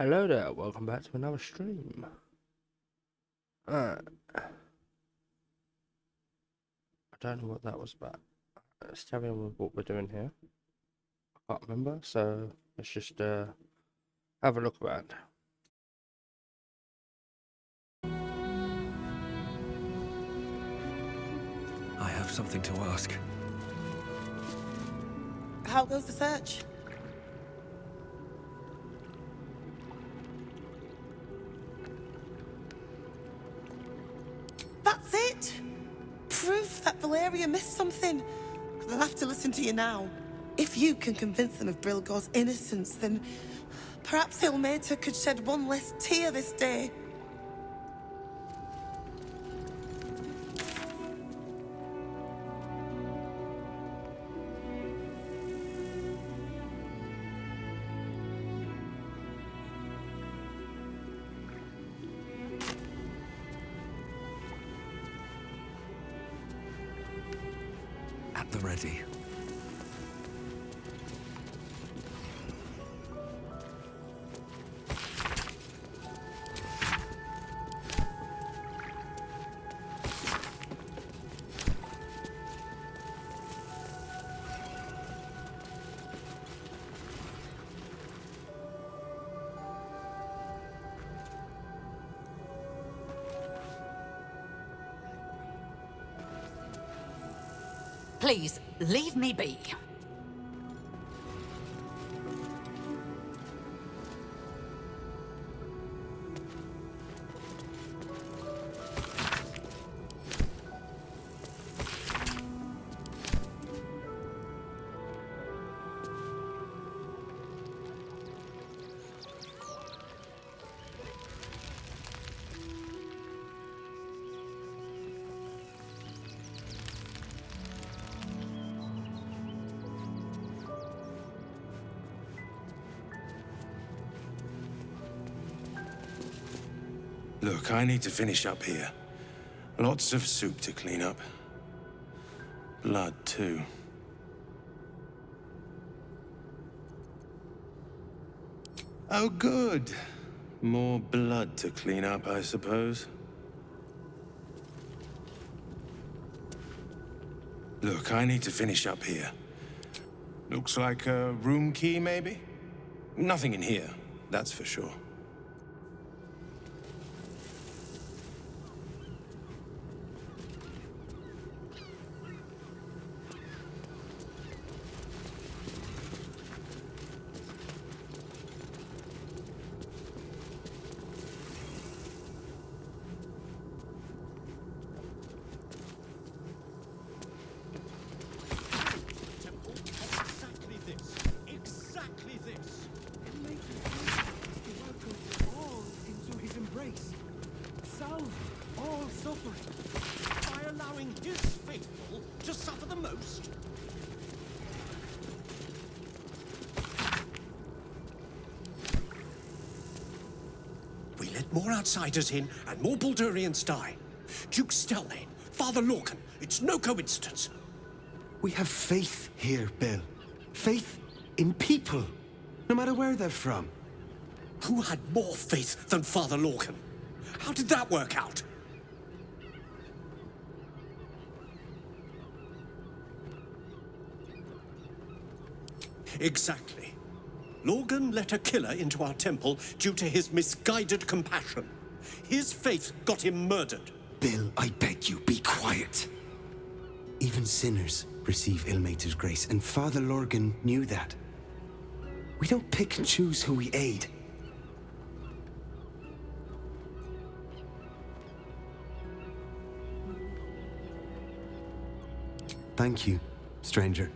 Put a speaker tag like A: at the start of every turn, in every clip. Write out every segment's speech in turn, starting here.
A: Hello there, welcome back to another stream. I don't know what that was about. Let's tell me what we're doing here. I can't remember, so let's just have a look around.
B: I have something to ask.
C: How goes the search? That's it! Proof that Valeria missed something. They'll have to listen to you now. If you can convince them of Brilgor's innocence, then perhaps Ilmater could shed one less tear this day.
B: At the ready.
D: Please, leave me be.
E: Look, I need to finish up here. Lots of soup to clean up. Blood, too. Oh, good. More blood to clean up, I suppose. Look, I need to finish up here. Looks like a room key, maybe? Nothing in here, that's for sure.
F: More outsiders in, and more Baldurians die. Duke Stelmane, Father Lorcan, it's no coincidence.
G: We have faith here, Bill. Faith in people, no matter where they're from.
F: Who had more faith than Father Lorcan? How did that work out? Exactly. Lorcan let a killer into our temple due to his misguided compassion. His faith got him murdered.
G: Bill, I beg you, be quiet. Even sinners receive Ilmater's grace, and Father Lorcan knew that. We don't pick and choose who we aid. Thank you, stranger.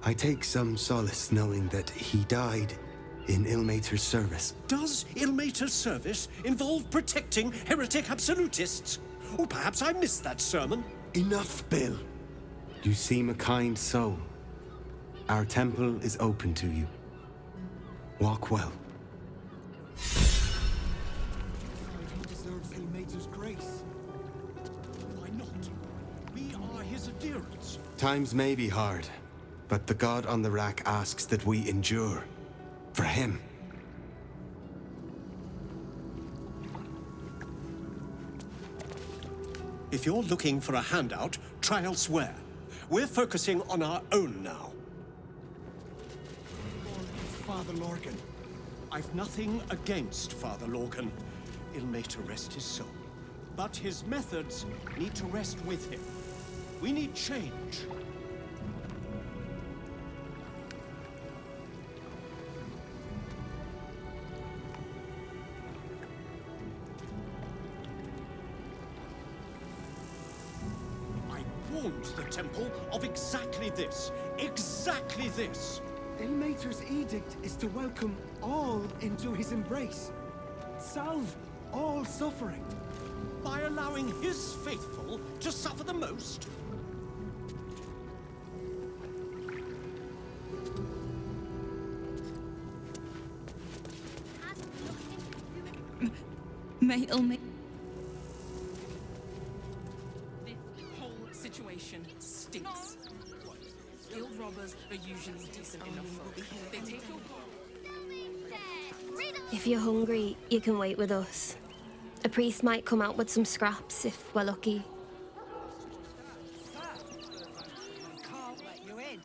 G: I take some solace knowing that he died in Ilmater's service.
F: Does Ilmater's service involve protecting heretic absolutists? Or perhaps I missed that sermon.
G: Enough, Bill. You seem a kind soul. Our temple is open to you. Walk well.
H: He deserves Ilmater's grace.
F: Why not? We are his adherents.
G: Times may be hard, but the god on the rack asks that we endure. For him.
F: If you're looking for a handout, try elsewhere. We're focusing on our own now.
H: Father Lorgan.
F: I've nothing against Father Lorgan. Ill-may to rest his soul. But his methods need to rest with him. We need change. I warned the temple of exactly this. Exactly this.
H: Ilmater's edict is to welcome all into his embrace. Salve all suffering.
F: By allowing his faithful to suffer the most?
I: May Ilma...
J: This whole situation stinks. Guild robbers are usually decent enough folk. They take your...
K: If you're hungry, you can wait with us. A priest might come out with some scraps if we're lucky.
J: Can't let you in.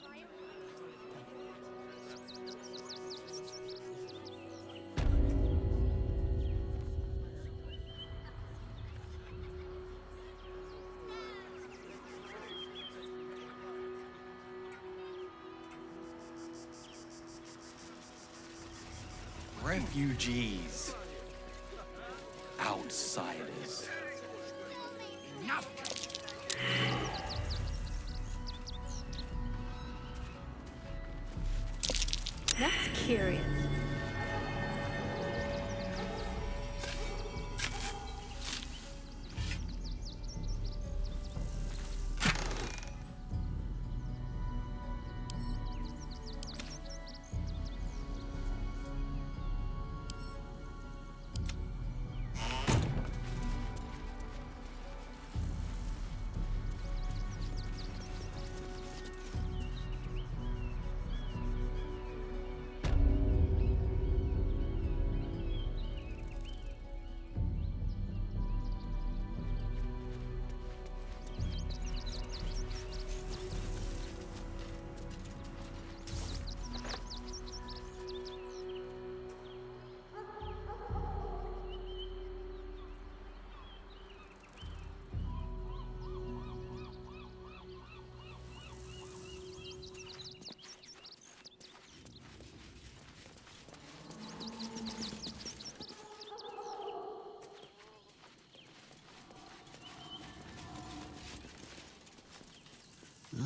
L: Refugees. Outsiders. Enough!
K: That's curious.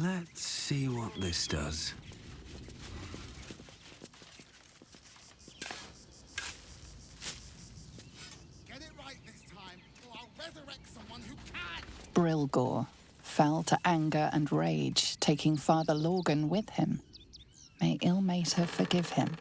B: Let's see what this does.
H: Get it right this time, or I'll resurrect someone who can!
M: Brilgor fell to anger and rage, taking Father Lorgan with him. May Ilmater forgive him.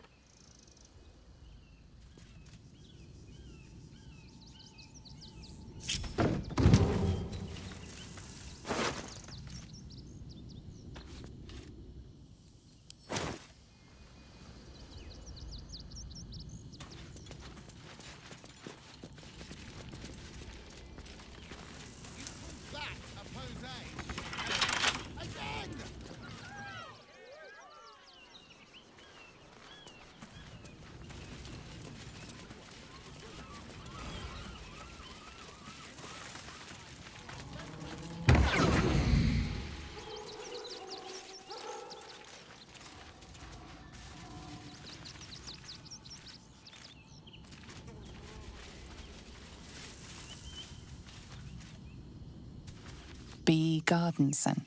M: B. Gardenson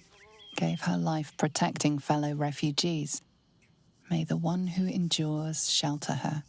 M: gave her life protecting fellow refugees. May the one who endures shelter her.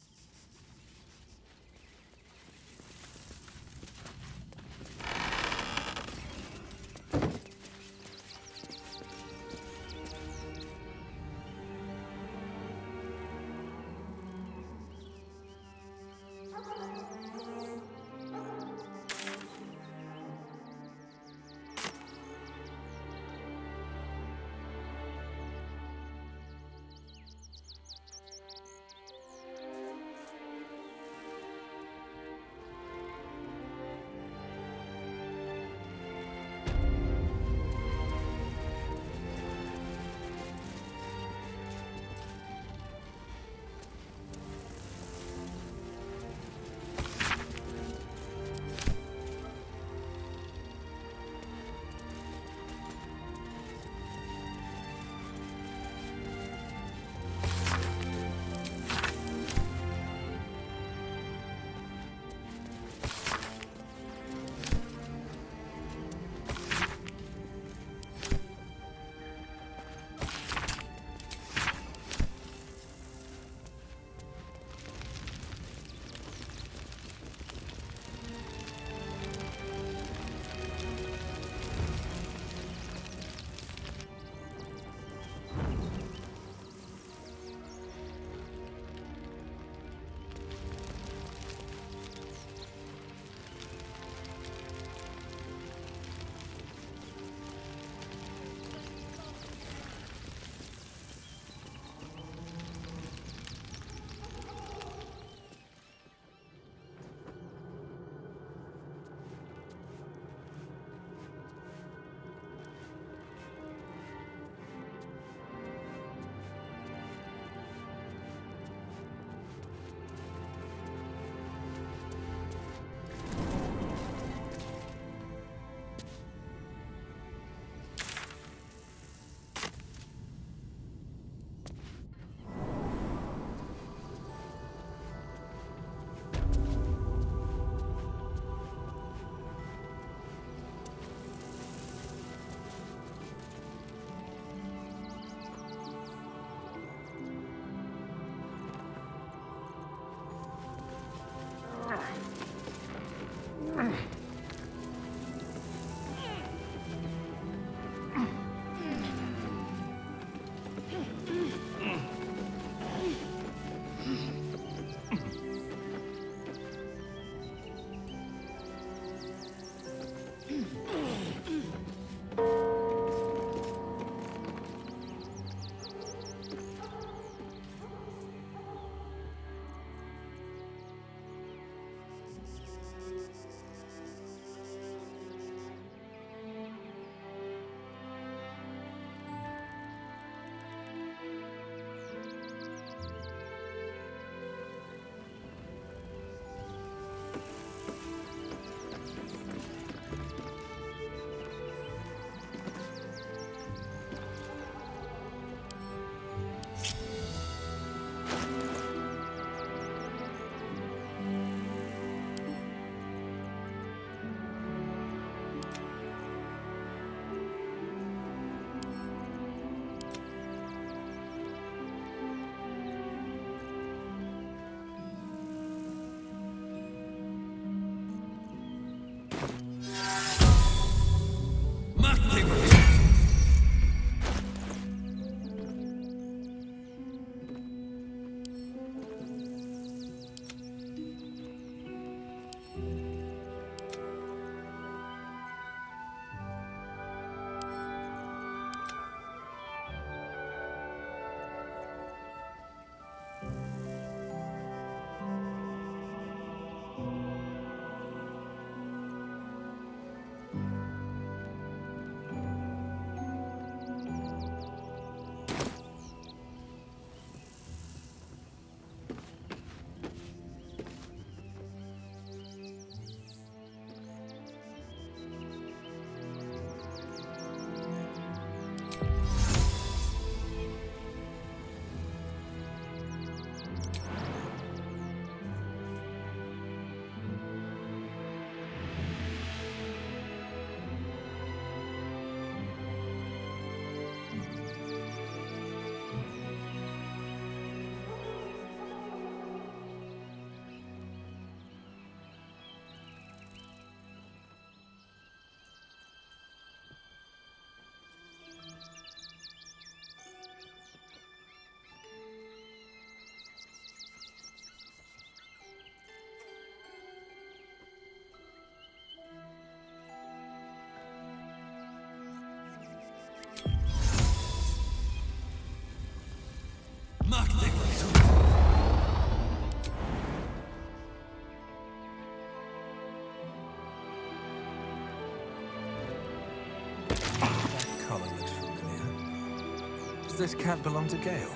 B: Does this cat belong to Gale?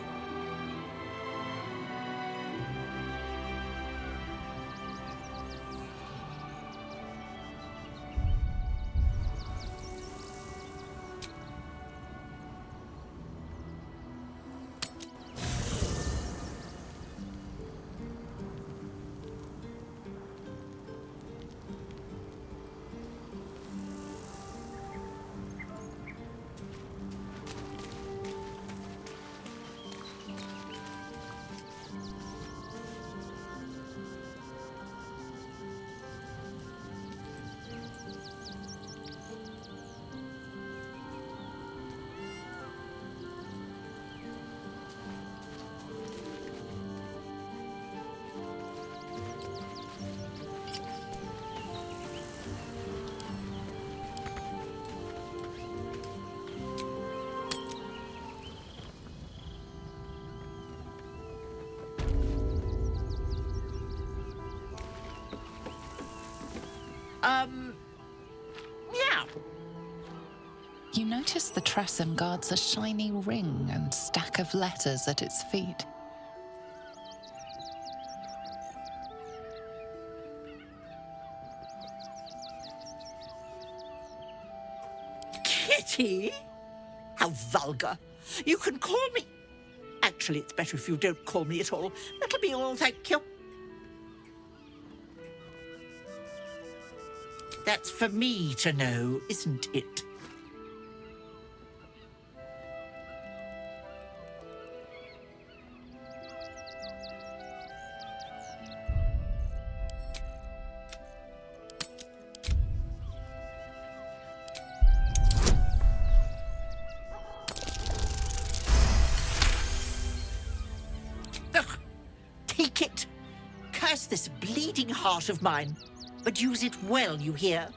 D: Yeah.
M: You notice the Tressum guards a shiny ring and stack of letters at its feet.
D: Kitty? How vulgar. You can call me... Actually, it's better if you don't call me at all. That'll be all, thank you. That's for me to know, isn't it? Ugh. Take it. Curse this bleeding heart of mine. But use it well, you hear?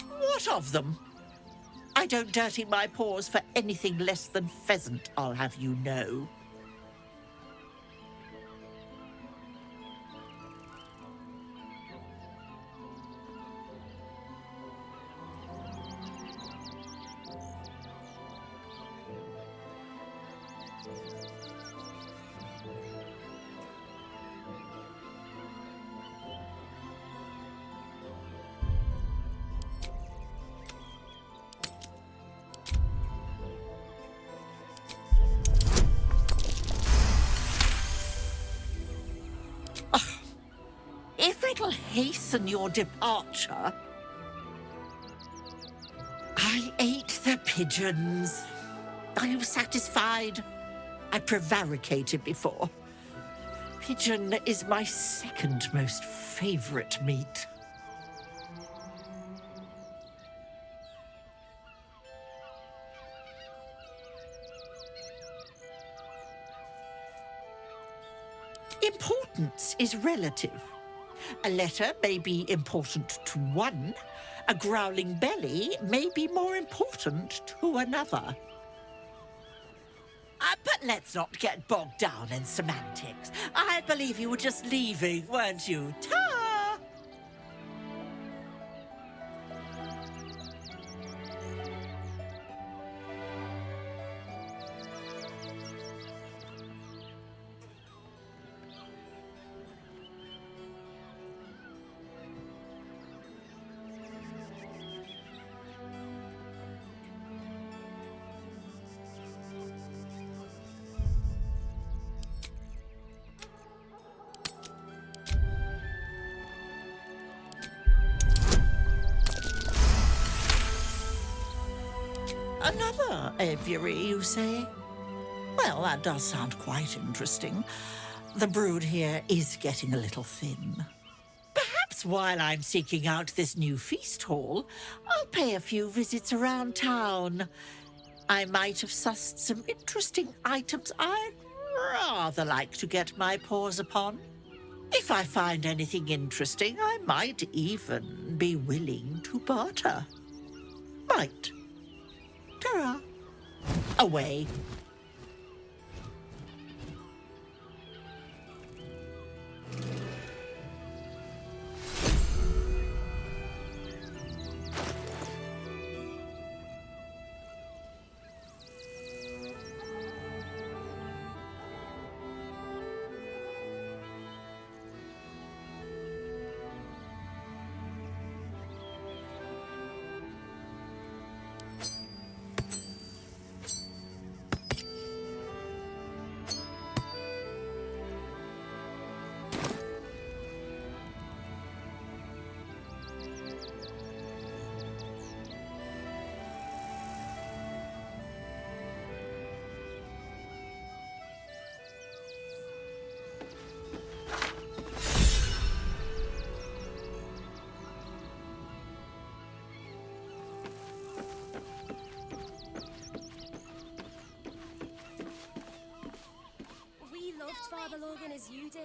D: What of them? I don't dirty my paws for anything less than pheasant, I'll have you know. If it'll hasten your departure... I ate the pigeons. Are you satisfied? I prevaricated before. Pigeon is my second most favorite meat. Importance is relative. A letter may be important to one. A growling belly may be more important to another. But let's not get bogged down in semantics. I believe you were just leaving, weren't you? Ta! Another aviary, you say? Well, that does sound quite interesting. The brood here is getting a little thin. Perhaps while I'm seeking out this new feast hall, I'll pay a few visits around town. I might have sussed some interesting items I'd rather like to get my paws upon. If I find anything interesting, I might even be willing to barter. Might. Ta-ra. Away.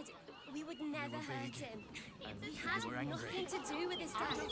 K: did, we would never hurt him. We had nothing to do with his death.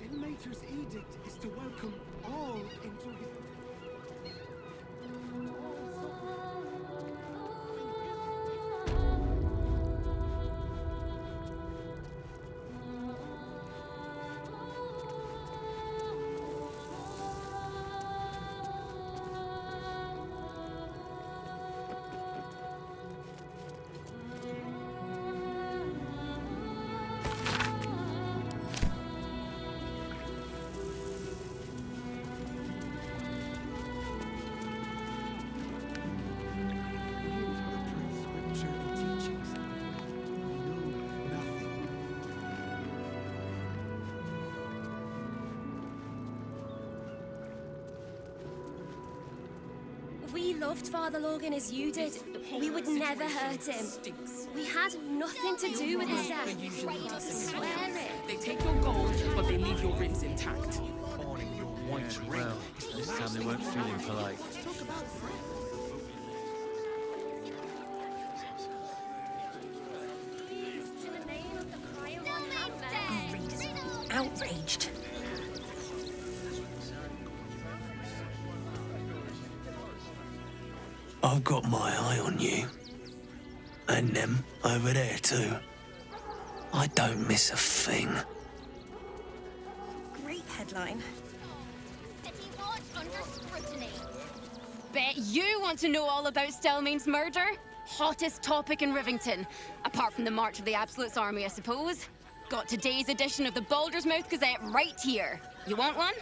H: Ilmater's edict is to welcome all into his...
K: We loved Father Logan as you did. We would never hurt him. We had nothing to do with his death. I swear it.
J: They take your gold, but they leave your ribs intact.
I: Well, this time they weren't feeling polite.
D: Outraged.
B: I've got my eye on you. And them over there too. I don't miss a thing.
K: Great headline.
N: City watch under scrutiny.
O: Bet you want to know all about Stelmane's murder? Hottest topic in Rivington. Apart from the March of the Absolute's army, I suppose. Got today's edition of the Baldurs Gazette right here. You want one?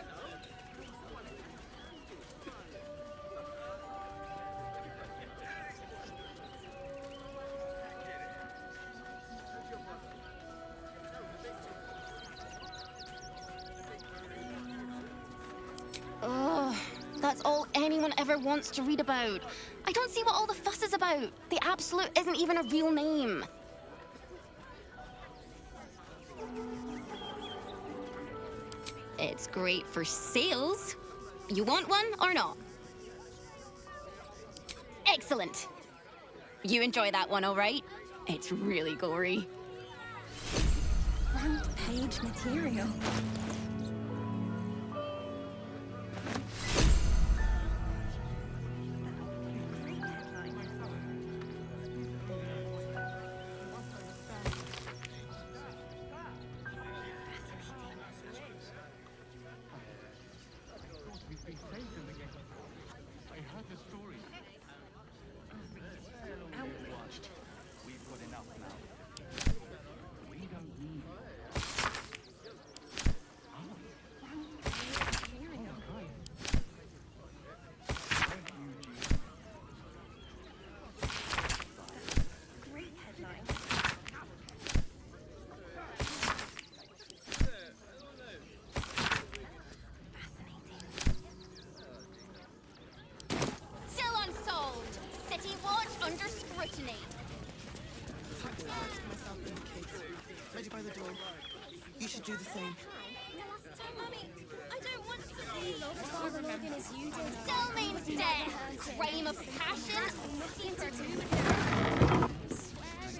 O: Ugh, that's all anyone ever wants to read about. I don't see what all the fuss is about. The Absolute isn't even a real name. It's great for sales. You want one or not? Excellent. You enjoy that one, all right? It's really gory.
K: Front page material.
C: door. You should do the same.
N: Mummy, I don't want to
K: We loved Father Logan as you did.
N: Stillmane's
K: We
N: dead.
K: never hurt him.
N: Crime of passion.
K: Nothing to do with it. Swear it.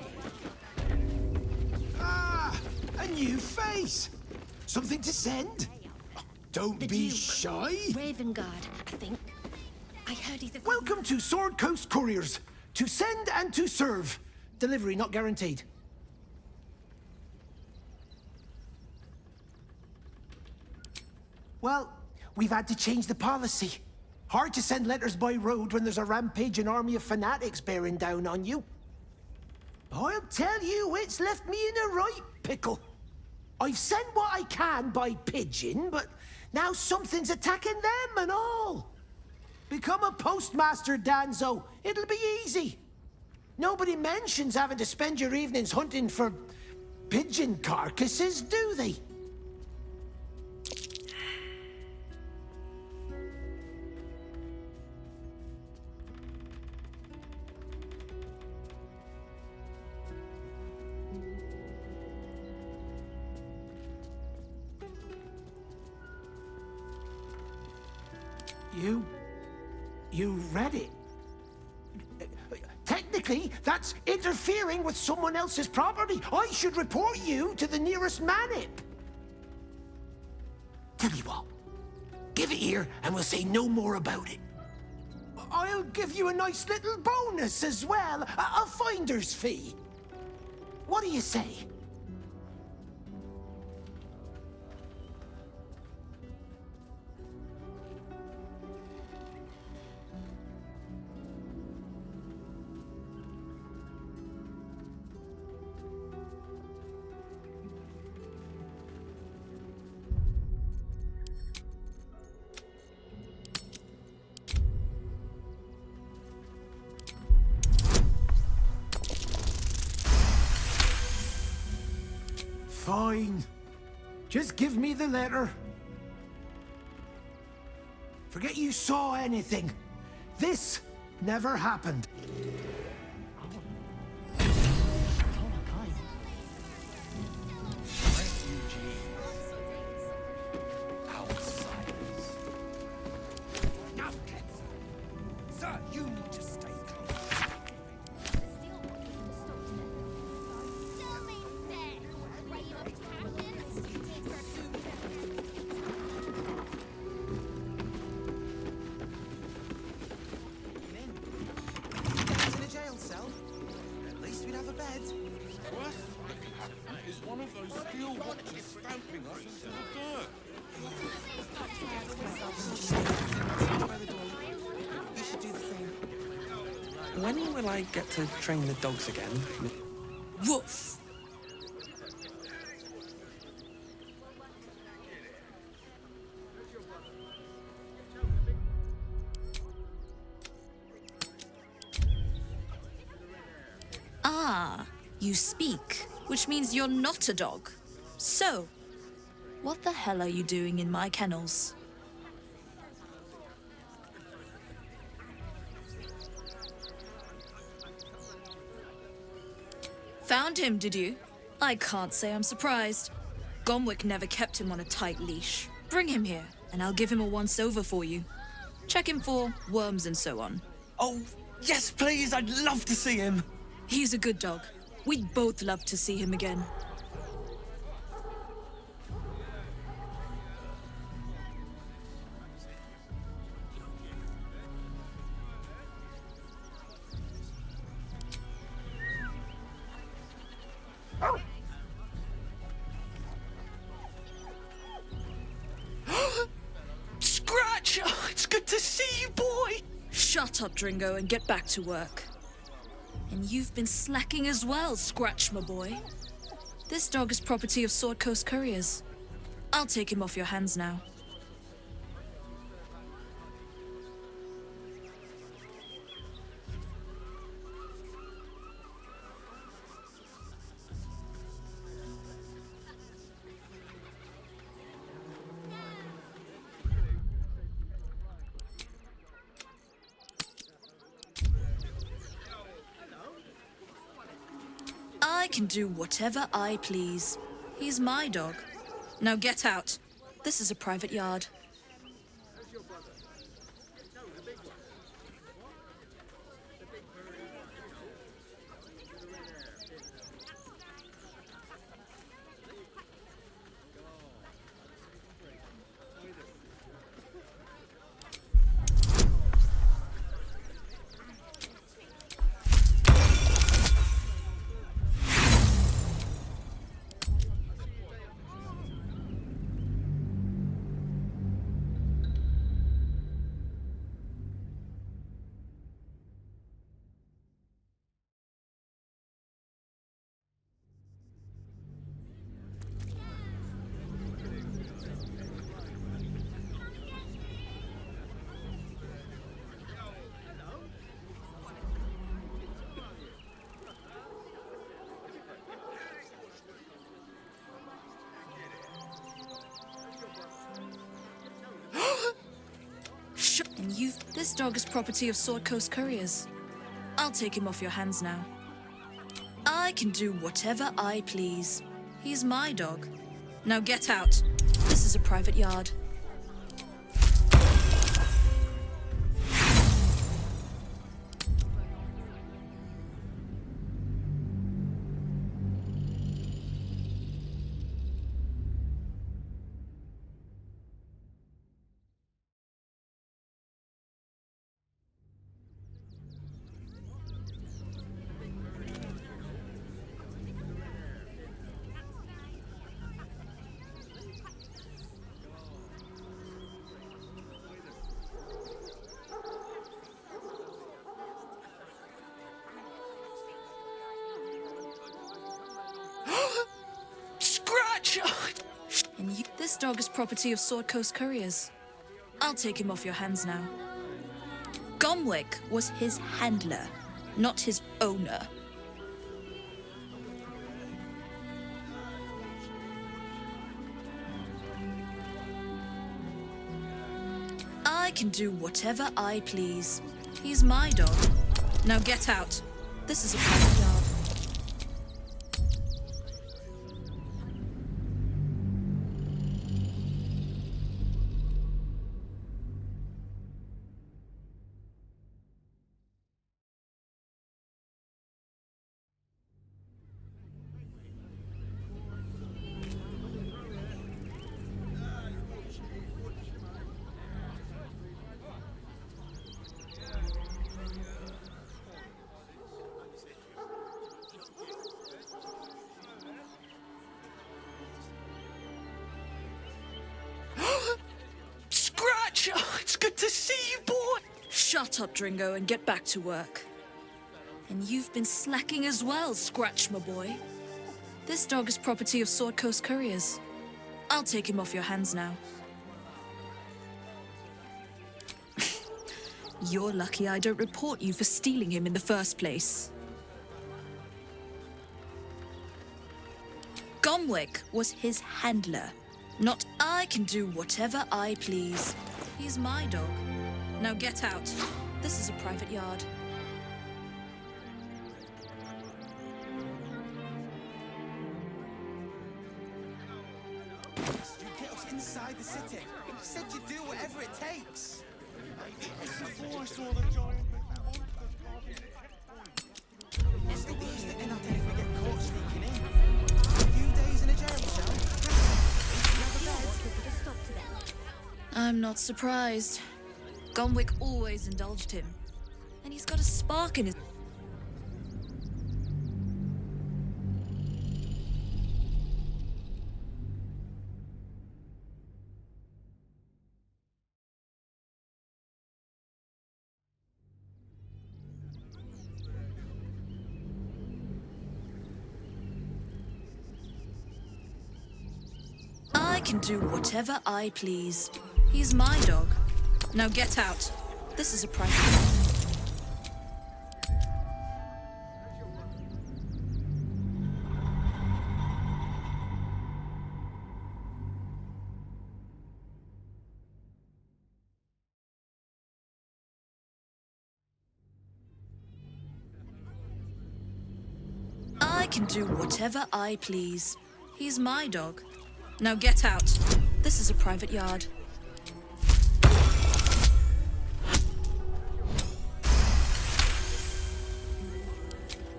P: Ah, a new face. Something to send? Don't be shy.
K: Raven Guard, I think. I heard he's a...
P: Welcome to Sword Coast Couriers. To send and to serve. Delivery not guaranteed. Well, we've had to change the policy. Hard to send letters by road when there's a rampaging army of fanatics bearing down on you. I'll tell you, it's left me in a right pickle. I've sent what I can by pigeon, but now something's attacking them and all. Become a postmaster, Danzo. It'll be easy. Nobody mentions having to spend your evenings hunting for pigeon carcasses, do they? You read it. Technically, that's interfering with someone else's property. I should report you to the nearest manip. Tell you what, give it here and we'll say no more about it. I'll give you a nice little bonus as well, a finder's fee. What do you say? Fine. Just give me the letter. Forget you saw anything. This never happened.
L: Sir, you need to stay calm.
H: In a jail cell. At least we'd have a bed.
E: Worst that could happen is one of those steel watchers stamping us into the dirt.
C: You should do the same.
Q: When will I get to train the dogs again?
D: Woof!
R: Ah, you speak, which means you're not a dog. So, what the hell are you doing in my kennels? Found him, did you? I can't say I'm surprised. Gomwick never kept him on a tight leash. Bring him here, and I'll give him a once-over for you. Check him for worms and so on.
Q: Oh, yes, please, I'd love to see him.
R: He's a good dog. We'd both love to see him again.
Q: Scratch! Oh, it's good to see you, boy!
R: Shut up, Dringo, and get back to work. And you've been slacking as well, Scratch, my boy. This dog is property of Sword Coast Couriers. I'll take him off your hands now. I can do whatever I please. He's my dog. Now get out. This is a private yard. And this dog is property of Sword Coast Couriers. I'll take him off your hands now. I can do whatever I please. He's my dog. Now get out. This is a private yard. And this dog is property of Sword Coast Couriers. I'll take him off your hands now. Gomwick was his handler, not his owner. I can do whatever I please. He's my dog. Now get out. This is a private yard.
P: It's good to see you, boy!
R: Shut up, Dringo, and get back to work. And you've been slacking as well, Scratch, my boy. This dog is property of Sword Coast Couriers. I'll take him off your hands now. You're lucky I don't report you for stealing him in the first place. Gomwick was his handler, not I can do whatever I please. He's my dog. Now get out. This is a private yard.
L: You get us inside the city. You said you'd do whatever it takes. Before I saw the giant. It's the worst that can happen if we get caught sneaking in. A few days in a jail cell.
R: I'm not surprised. Gomwick always indulged him. And he's got a spark in his... I can do whatever I please. He's my dog. Now get out. This is a private yard. I can do whatever I please. He's my dog. Now get out. This is a private yard.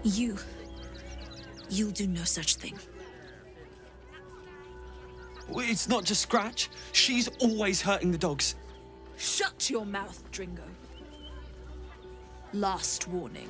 R: You'll do no such thing.
Q: It's not just Scratch. She's always hurting the dogs.
R: Shut your mouth, Dringo. Last warning.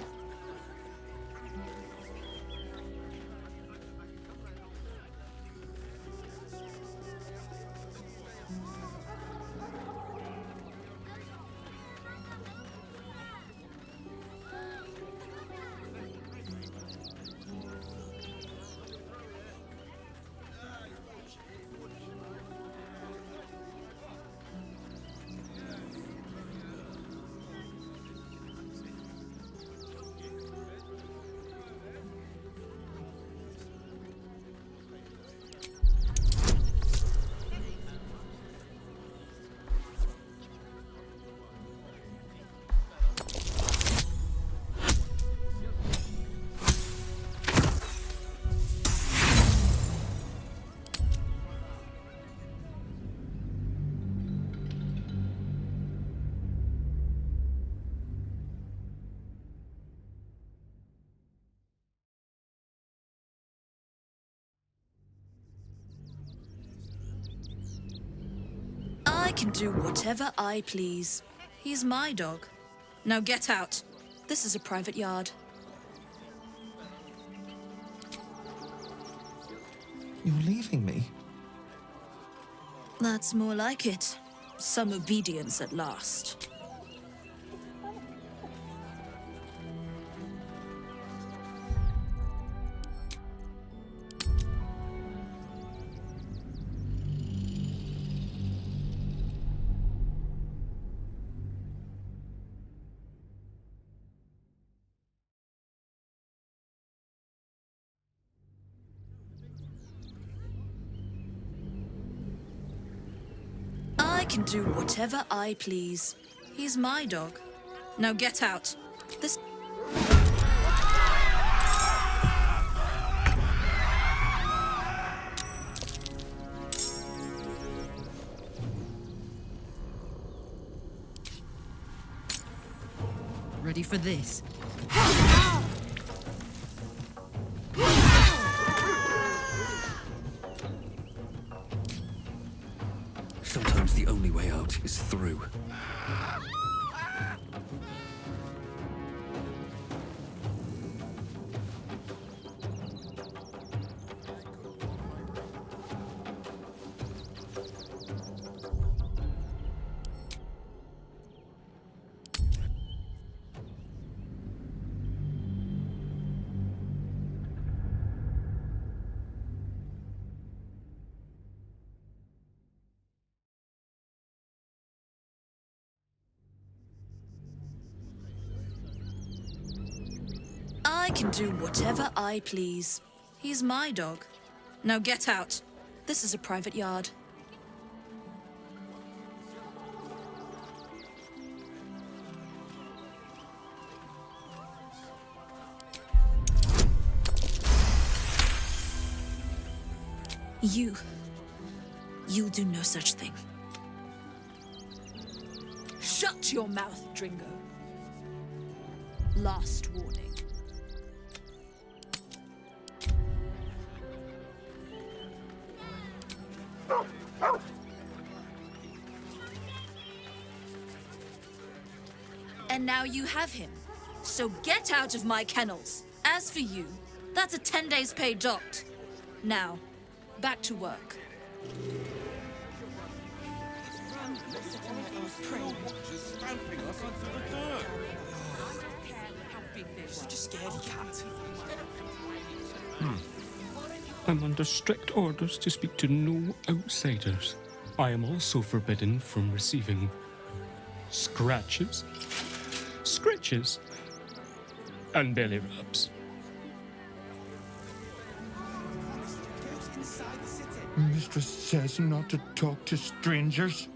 R: I can do whatever I please. He's my dog. Now get out. This is a private yard.
Q: You're leaving me?
R: That's more like it. Some obedience at last. I can do whatever I please. He's my dog. Now get out. This...
J: Ready for this?
B: Sometimes the only way out is through.
R: I can do whatever I please. He's my dog. Now get out. This is a private yard. You'll do no such thing. Shut your mouth, Dringo. Last warning. And now you have him. So get out of my kennels. As for you, that's a 10 days pay docked. Now, back to work.
S: I'm under strict orders to speak to no outsiders. I am also forbidden from receiving scratches, scritches, and belly rubs.
T: Mistress says not to talk to strangers.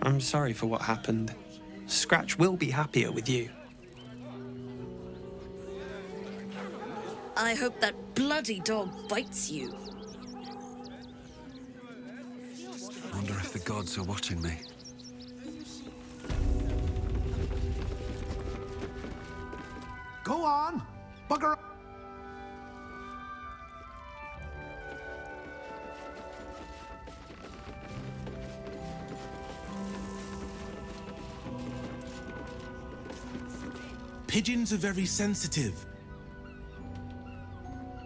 Q: I'm sorry for what happened. Scratch will be happier with you.
R: I hope that bloody dog bites you.
U: I wonder if the gods are watching me.
P: Go on! Bugger!
E: Pigeons are very sensitive.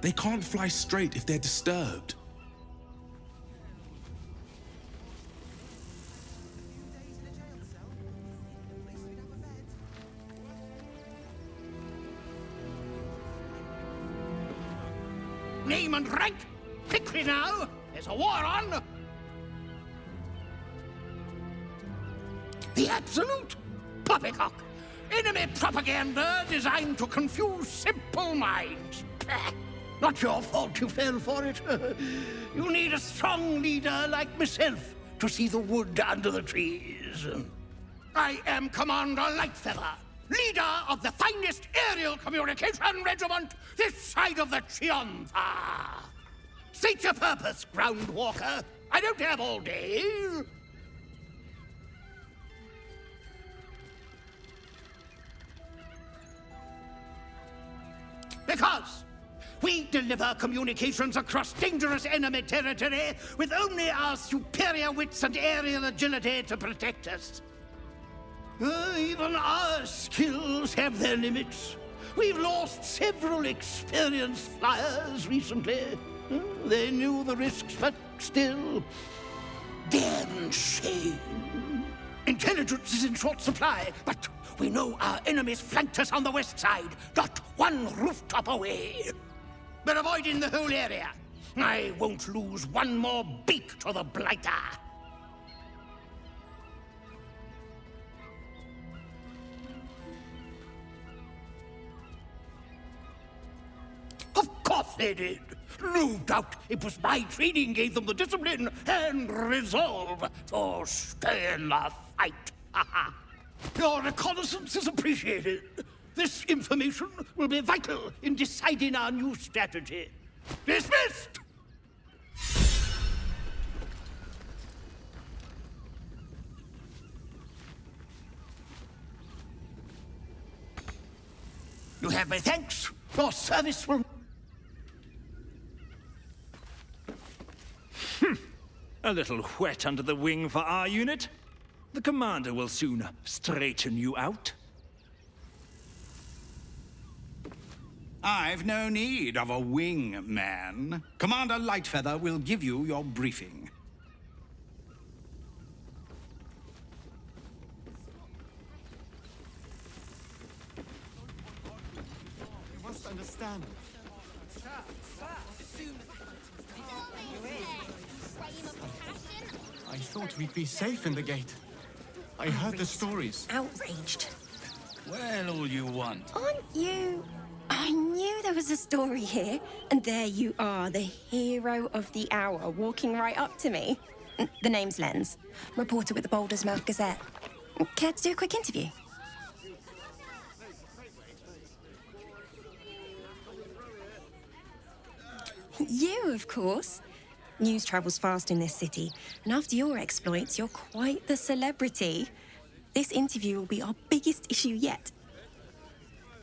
E: They can't fly straight if they're disturbed.
F: Name and rank! Quickly now! There's a war on! The Absolute! Poppycock! Enemy propaganda designed to confuse simple minds. Pah. Not your fault you fell for it. You need a strong leader like myself to see the wood under the trees. I am Commander Lightfeather, leader of the finest aerial communication regiment this side of the Triumpha. State your purpose, Groundwalker. I don't have all day. Because we deliver communications across dangerous enemy territory with only our superior wits and aerial agility to protect us. Even our skills have their limits. We've lost several experienced flyers recently. They knew the risks, but still, damn shame. Intelligence is in short supply, but we know our enemies flanked us on the west side, not one rooftop away. We're avoiding the whole area. I won't lose one more beak to the Blighter. Of course they did. No doubt it was my training gave them the discipline and resolve to stay in the fight. Your reconnaissance is appreciated. This information will be vital in deciding our new strategy. Dismissed! You have my thanks. Your service will...
V: A little wet under the wing for our unit. The commander will soon straighten you out.
W: I've no need of a wingman. Commander Lightfeather will give you your briefing.
H: You must understand. I thought we'd be safe in the gate. I heard the stories.
X: Outraged.
W: Well, all you want.
X: Aren't you? I knew there was a story here, and there you are, the hero of the hour, walking right up to me. The name's Lens, reporter with the Baldurs Gazette. Care to do a quick interview? You, of course. News travels fast in this city, and after your exploits, you're quite the celebrity. This interview will be our biggest issue yet.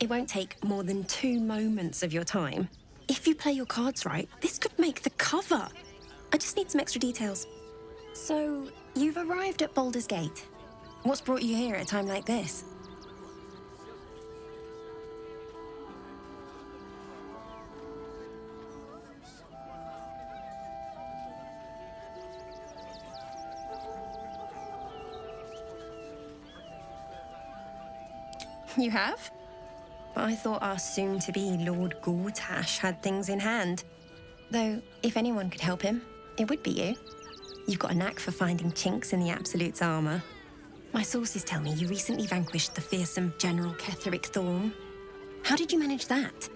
X: It won't take more than 2 moments of your time. If you play your cards right, this could make the cover. I just need some extra details. So, you've arrived at Baldurs Gate. What's brought you here at a time like this? You have? But I thought our soon-to-be Lord Gortash had things in hand. Though, if anyone could help him, it would be you. You've got a knack for finding chinks in the Absolute's armor. My sources tell me you recently vanquished the fearsome General Ketheric Thorn. How did you manage that?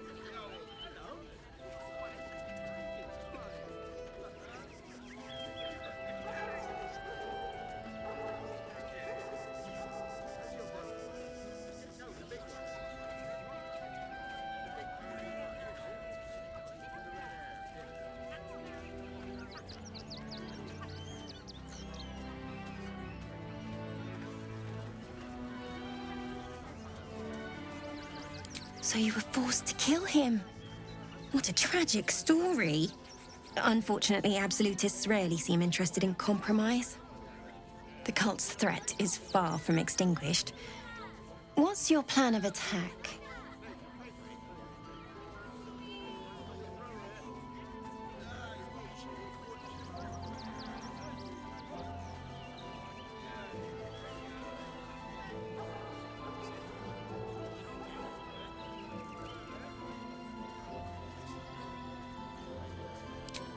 X: So you were forced to kill him. What a tragic story. Unfortunately, absolutists rarely seem interested in compromise. The cult's threat is far from extinguished. What's your plan of attack?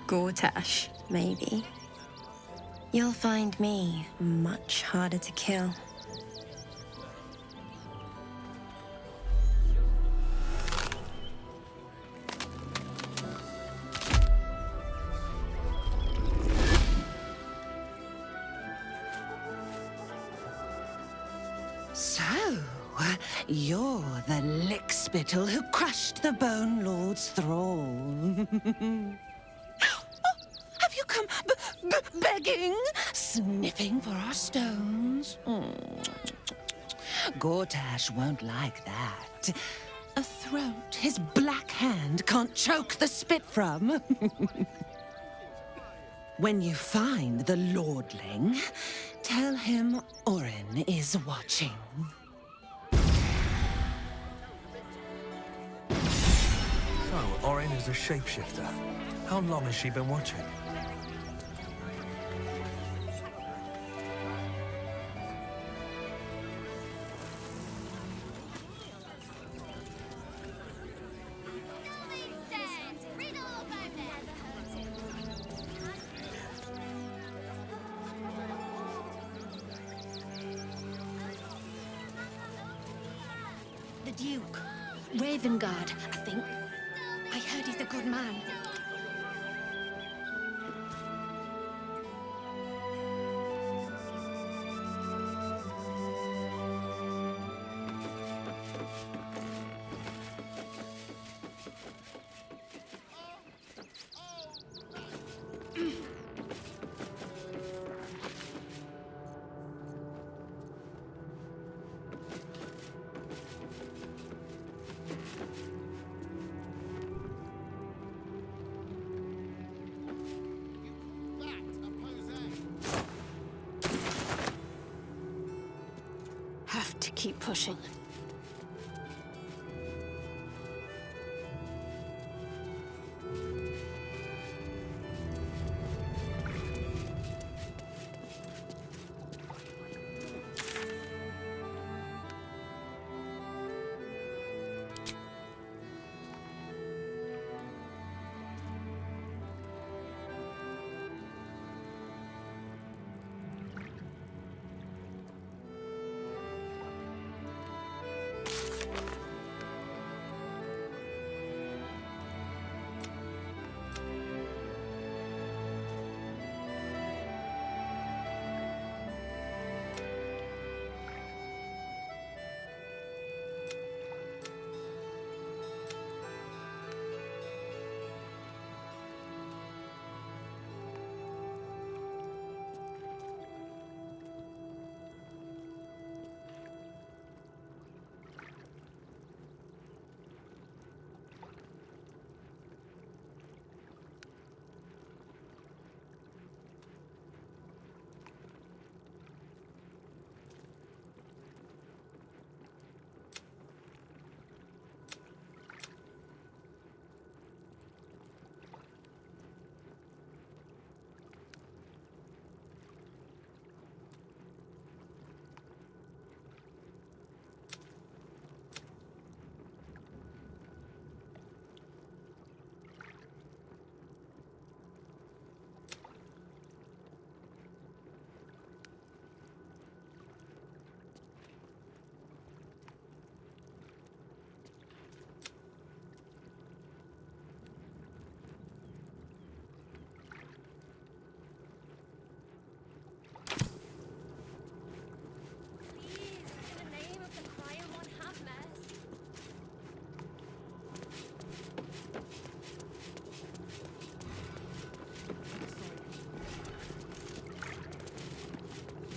X: Gortash, maybe. You'll find me much harder to kill.
A: So, you're the lickspittle who crushed the Bone Lord's thrall. Have you come begging, sniffing for our stones? Gortash won't like that. A throat his black hand can't choke the spit from. When you find the lordling, tell him Orin is watching.
G: So, Orin is a shapeshifter. How long has she been watching?
K: The Duke. Ravengard, I think. I heard he's a good man. Have to keep pushing.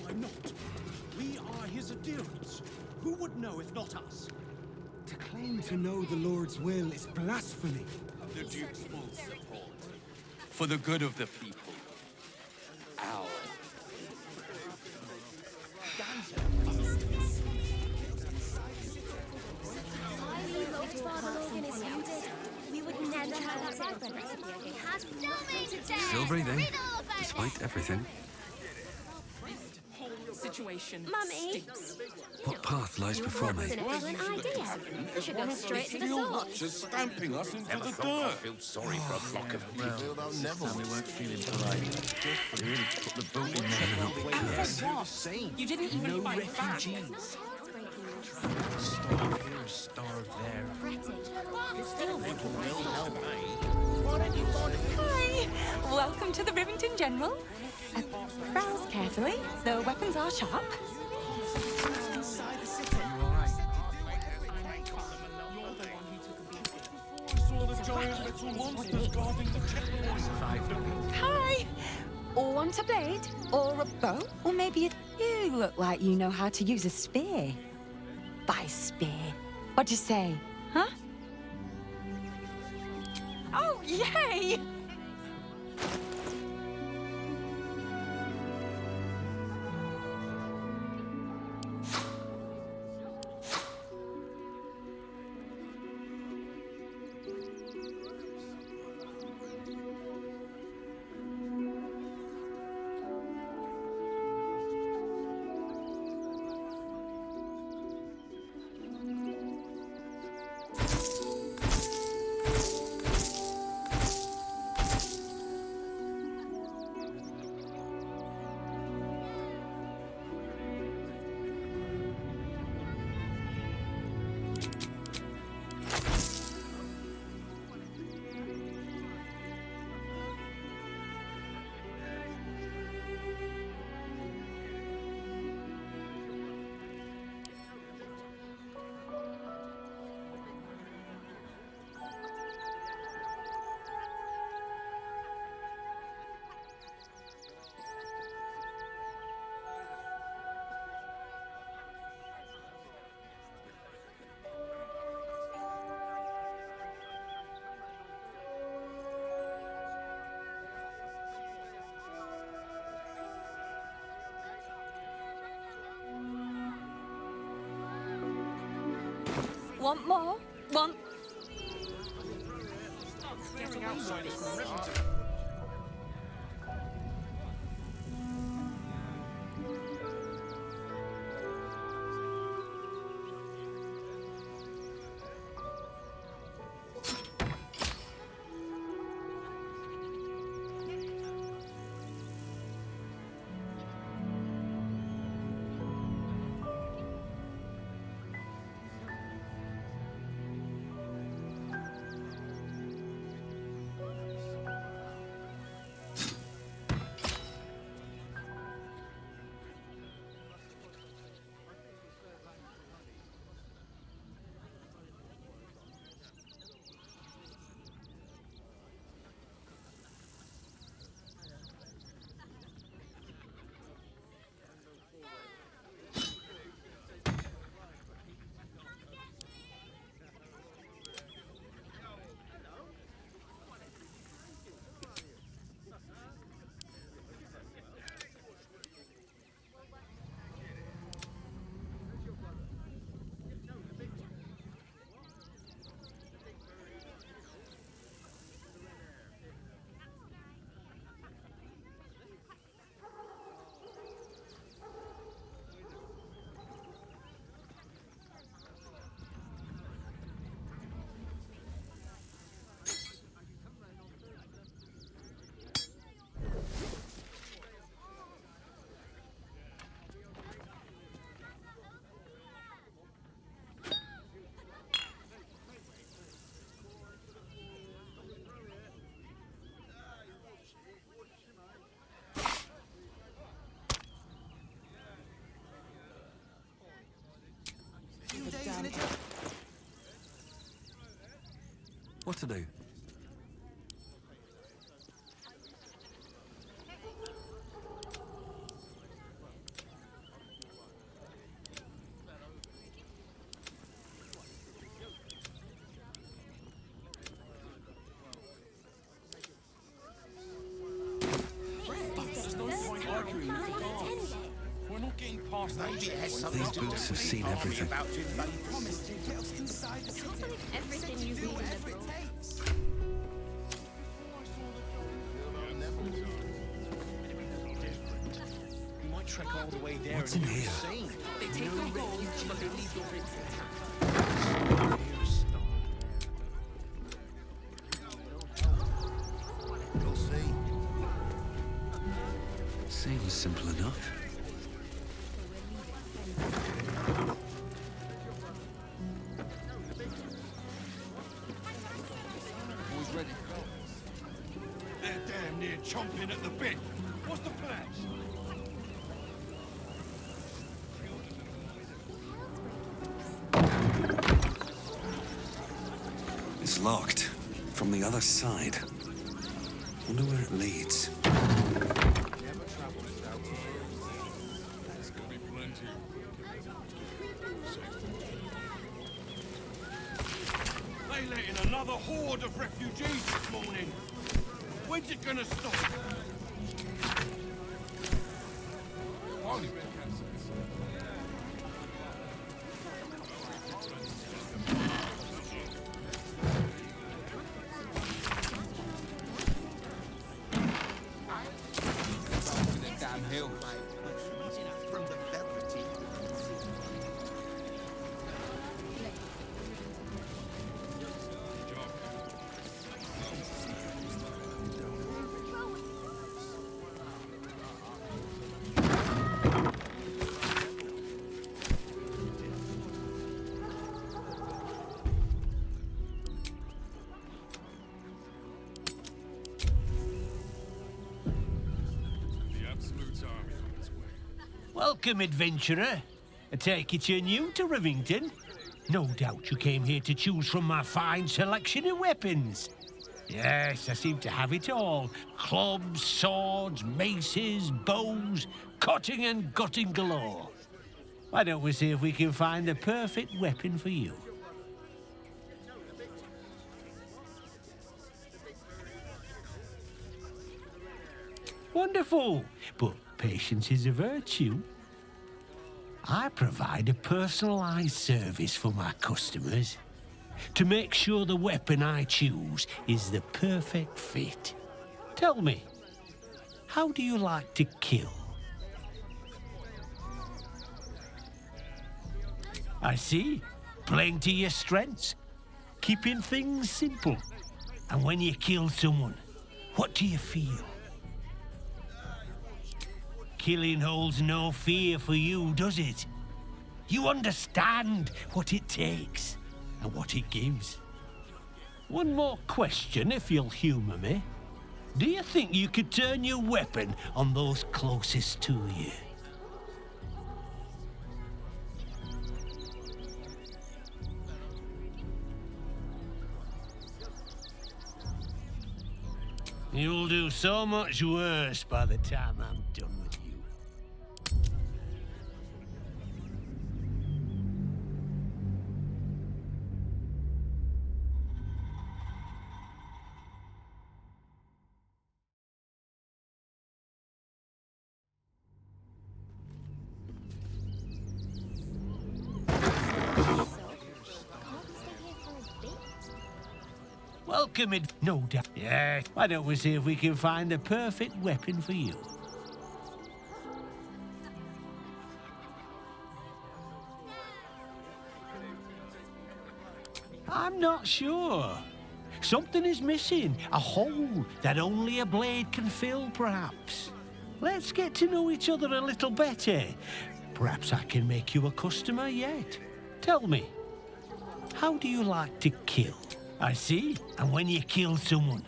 F: Why not? We are his adherents. Who would know if not us?
P: Declare
H: Claim to know the Lord's will is blasphemy.
I: The Duke's full support. For the good of the people. Ow.
K: We loved Father Logan as you did. We would never hurt him. We had nothing to do.
U: Still breathing, despite everything.
J: Whole situation
K: Mummy?
J: stinks.
U: What path lies before me?
K: That's an excellent idea. We should go straight to the source.
E: Just stamping us into
M: Never
E: the
M: thought I'd
E: dirt.
M: feel sorry for a flock of people.
E: Well, Neville.
M: And we weren't feeling polite. Just really put the boat in there.
J: And for what? You didn't even fight back.
M: Starve here, starve there.
N: Hi! Welcome to the Rivington General. Browse carefully. The weapons are sharp. Hi! Want a blade? Or a bow? Or maybe you look like you know how to use a spear. By spear. What'd you say? Huh? Oh, yay! Want more? Want...
J: Getting outside from Rivington.
U: What to do? These boots have seen everything.
K: Everything you read in the book.
I: Trek all the way there.
U: What's in here?
J: They take your gold, but they leave your bits
I: You'll see.
U: Seems simple enough.
I: Boys ready? They're damn near chomping at the bit. What's the plan?
U: It's locked. From the other side. Wonder where it leads.
I: They let in another horde of refugees this morning. When's it gonna stop?
M: Damn hill.
F: From the velvety.
C: Welcome, adventurer. I take it you're new to Rivington? No doubt you came here to choose from my fine selection of weapons. Yes, I seem to have it all. Clubs, swords, maces, bows, cutting and gutting galore. Why don't we see if we can find the perfect weapon for you? Wonderful, but patience is a virtue. I provide a personalized service for my customers to make sure the weapon I choose is the perfect fit. Tell me, how do you like to kill? I see, playing to your strengths, keeping things simple. And when you kill someone, what do you feel? Killing holds no fear for you, does it? You understand what it takes and what it gives. One more question, if you'll humor me. Do you think you could turn your weapon on those closest to you? You'll do so much worse by the time I'm done with you. Welcome, no doubt. Yeah, why don't we see if we can find the perfect weapon for you? I'm not sure. Something is missing. A hole that only a blade can fill, perhaps. Let's get to know each other a little better. Perhaps I can make you a customer yet. Tell me, how do you like to kill? I see. And when you kill someone,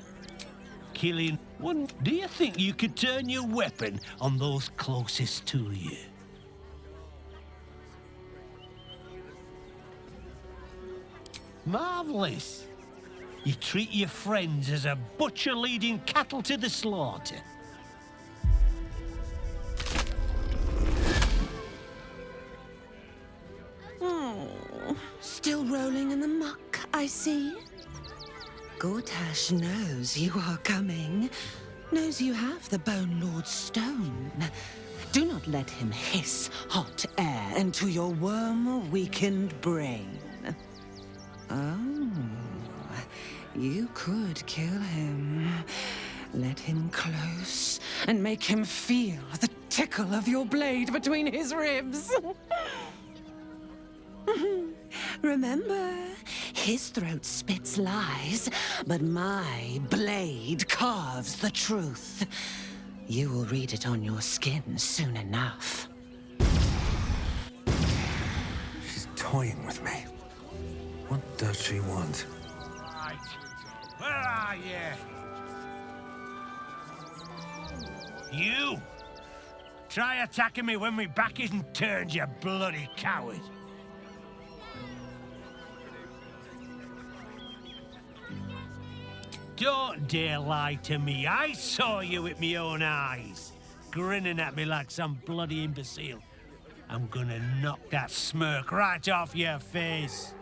C: killing one, do you think you could turn your weapon on those closest to you? Marvelous. You treat your friends as a butcher leading cattle to the slaughter.
A: Oh, still rolling in the muck, I see. Gortash knows you are coming. Knows you have the Bone Lord's stone. Do not let him hiss hot air into your worm-weakened brain. Oh, you could kill him. Let him close and make him feel the tickle of your blade between his ribs. Remember, his throat spits lies, but my blade carves the truth. You will read it on your skin soon enough.
U: She's toying with me. What does she want?
C: Right. Where are you? You! Try attacking me when my back isn't turned, you bloody coward! Don't dare lie to me. I saw you with my own eyes, grinning at me like some bloody imbecile. I'm gonna knock that smirk right off your face.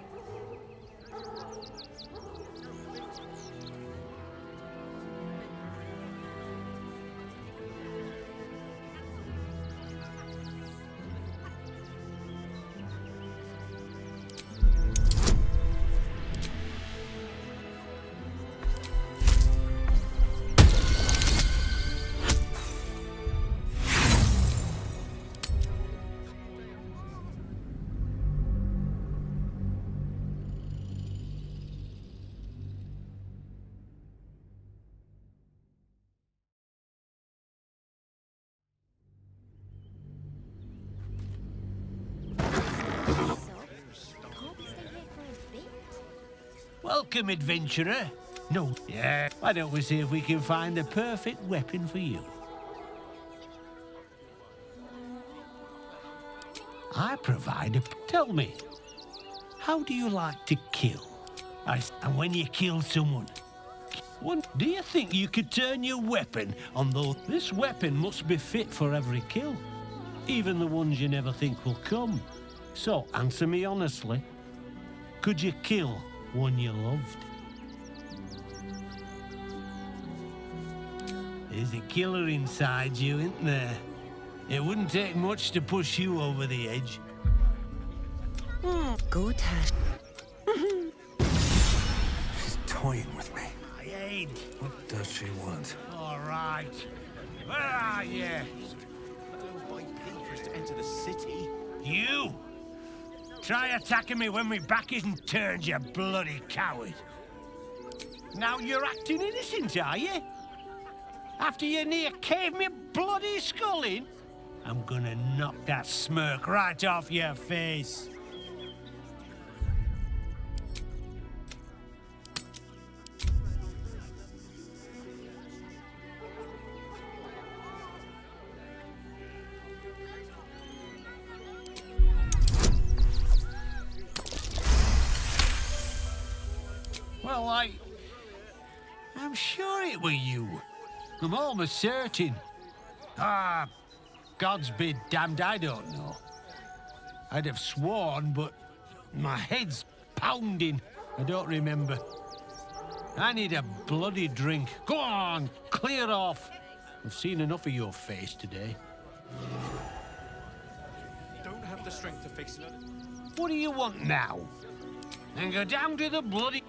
C: Welcome, adventurer. No, yeah. Why don't we see if we can find the perfect weapon for you? I provide a... Tell me, how do you like to kill? And when you kill someone, do you think you could turn your weapon on those? This weapon must be fit for every kill, even the ones you never think will come. So, answer me honestly. Could you kill one you loved? There's a killer inside you, isn't there? It wouldn't take much to push you over the edge.
A: Good.
U: She's toying with me.
C: I ain't.
U: What does she want?
C: All right. Where are you?
M: To enter the city.
C: You! Try attacking me when my back isn't turned, you bloody coward. Now you're acting innocent, are you? After you near caved me bloody skull in? I'm gonna knock that smirk right off your face. Well, I'm sure it were you. I'm almost certain. Ah, God's be damned, I don't know. I'd have sworn, but my head's pounding. I don't remember. I need a bloody drink. Go on, clear off. I've seen enough of your face today.
M: Don't have the strength to fix it.
C: What do you want now? Then go down to the bloody...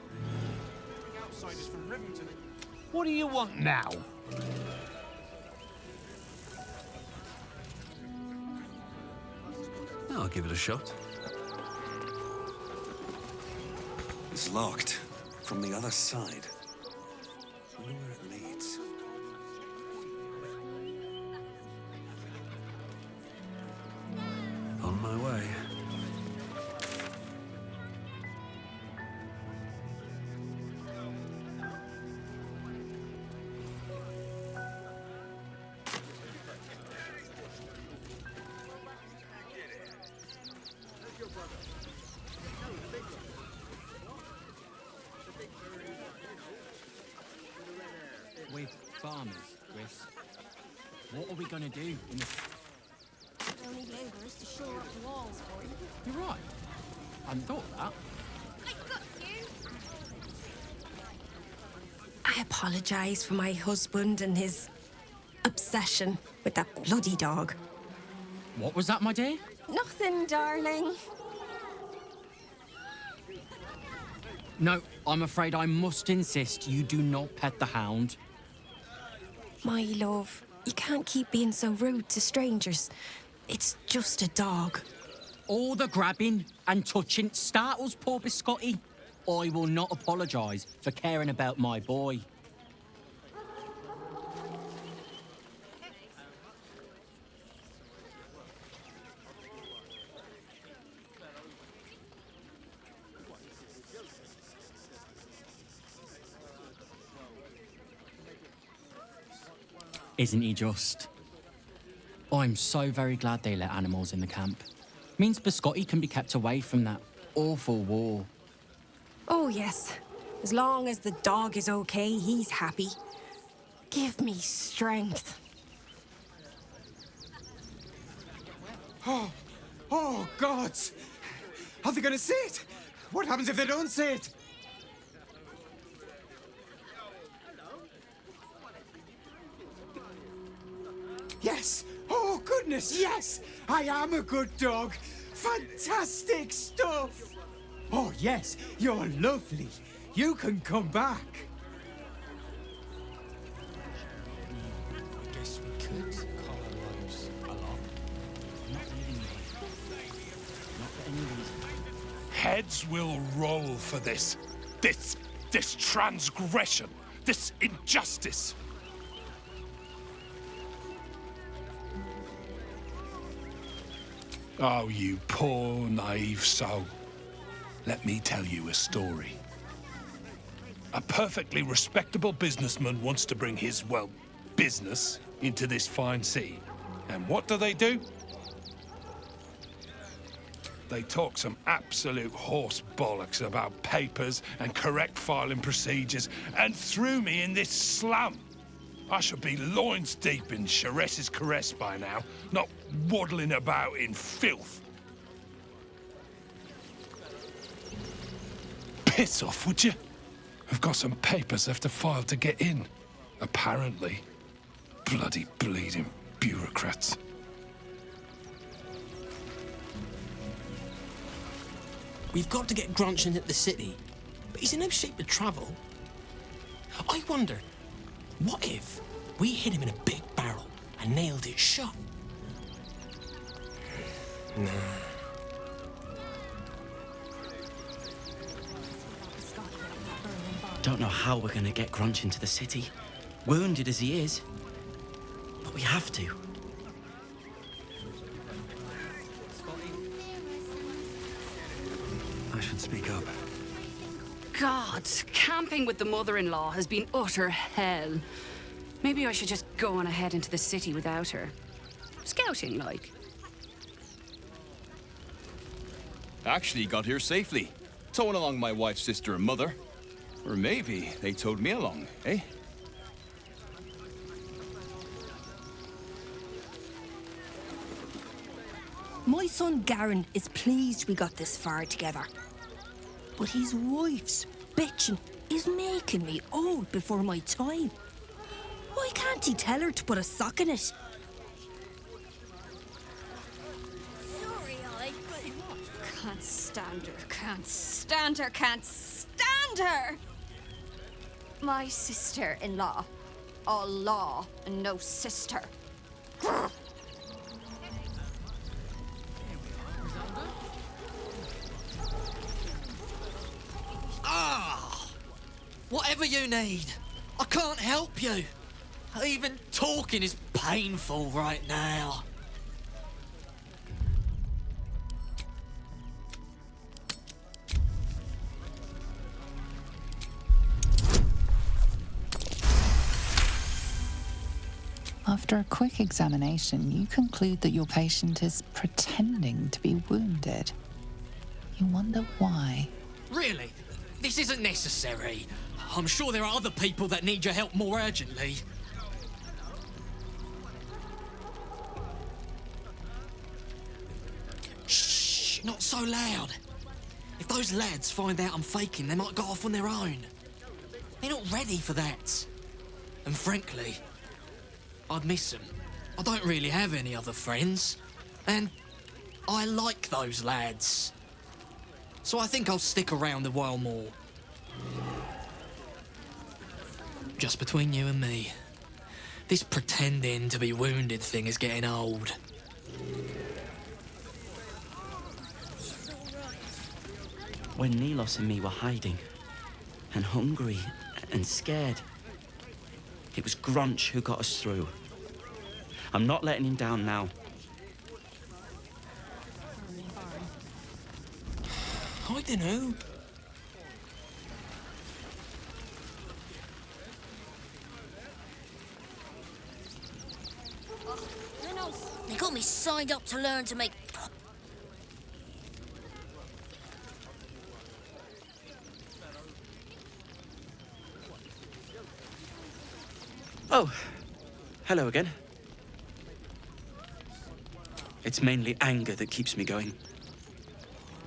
M: Outsiders from Rivington.
C: What do you want now?
U: I'll give it a shot. It's locked from the other side. I wonder where it leads. On my way.
B: We're farmers, Chris. What are we gonna do in the...
K: We'll need labourers to shore up the walls for you.
B: You're right. I hadn't thought of that.
K: I got you!
X: I apologise for my husband and his obsession with that bloody dog.
B: What was that, my dear?
X: Nothing, darling.
B: No, I'm afraid I must insist you do not pet the hound.
X: My love, you can't keep being so rude to strangers. It's just a dog.
B: All the grabbing and touching startles poor Biscotti. I will not apologise for caring about my boy. Isn't he just? I'm so very glad they let animals in the camp. Means Biscotti can be kept away from that awful war.
X: Oh, yes. As long as the dog is okay, he's happy. Give me strength.
H: Oh, gods! Are they gonna see it? What happens if they don't see it? Yes! Oh, goodness, yes! I am a good dog! Fantastic stuff! Oh, yes, you're lovely. You can come back.
B: I guess we could call our lives a lot. Not living there. Not for any reason.
D: Heads will roll for this. This transgression. This injustice. Oh, you poor, naive soul. Let me tell you a story. A perfectly respectable businessman wants to bring his, well, business into this fine city. And what do? They talk some absolute horse bollocks about papers and correct filing procedures and threw me in this slum. I should be loins deep in Chares's caress by now, not waddling about in filth. Piss off, would you? I've got some papers left to file to get in. Apparently. Bloody bleeding bureaucrats.
L: We've got to get Grunch into the city, but he's in no shape to travel. I wonder, what if we hit him in a big barrel and nailed it shut? Nah.
O: Don't know how we're gonna get Grunch into the city, wounded as he is, but we have to.
U: I should speak up.
S: God, camping with the mother-in-law has been utter hell. Maybe I should just go on ahead into the city without her. Scouting, like.
I: Actually got here safely. Towing along my wife's sister and mother. Or maybe they towed me along, eh?
X: My son Garen is pleased we got this far together. But his wife's bitching is making me old before my time. Why can't he tell her to put a sock in it?
K: Sorry,
S: Can't stand her, can't stand her, can't stand her! My sister-in-law. All law and no sister. Grr.
L: Ah! Whatever you need. I can't help you. Even talking is painful right now.
Y: After a quick examination, you conclude that your patient is pretending to be wounded. You wonder why.
L: Really? This isn't necessary. I'm sure there are other people that need your help more urgently. Shh, not so loud. If those lads find out I'm faking, they might go off on their own. They're not ready for that. And frankly, I'd miss them. I don't really have any other friends. And I like those lads. So I think I'll stick around a while more. Just between you and me, this pretending to be wounded thing is getting old.
O: When Nilos and me were hiding, and hungry and scared, it was Grunch who got us through. I'm not letting him down now.
L: I dunno.
Q: They got me signed up to learn to make...
O: Oh, hello again. It's mainly anger that keeps me going.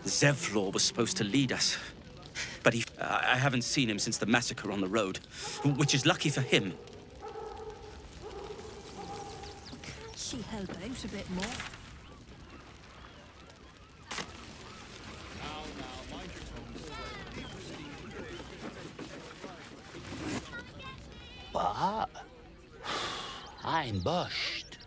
O: Zevlor was supposed to lead us, but I haven't seen him since the massacre on the road, which is lucky for him.
Q: Can't she help out a bit more?
R: What? I'm bushed.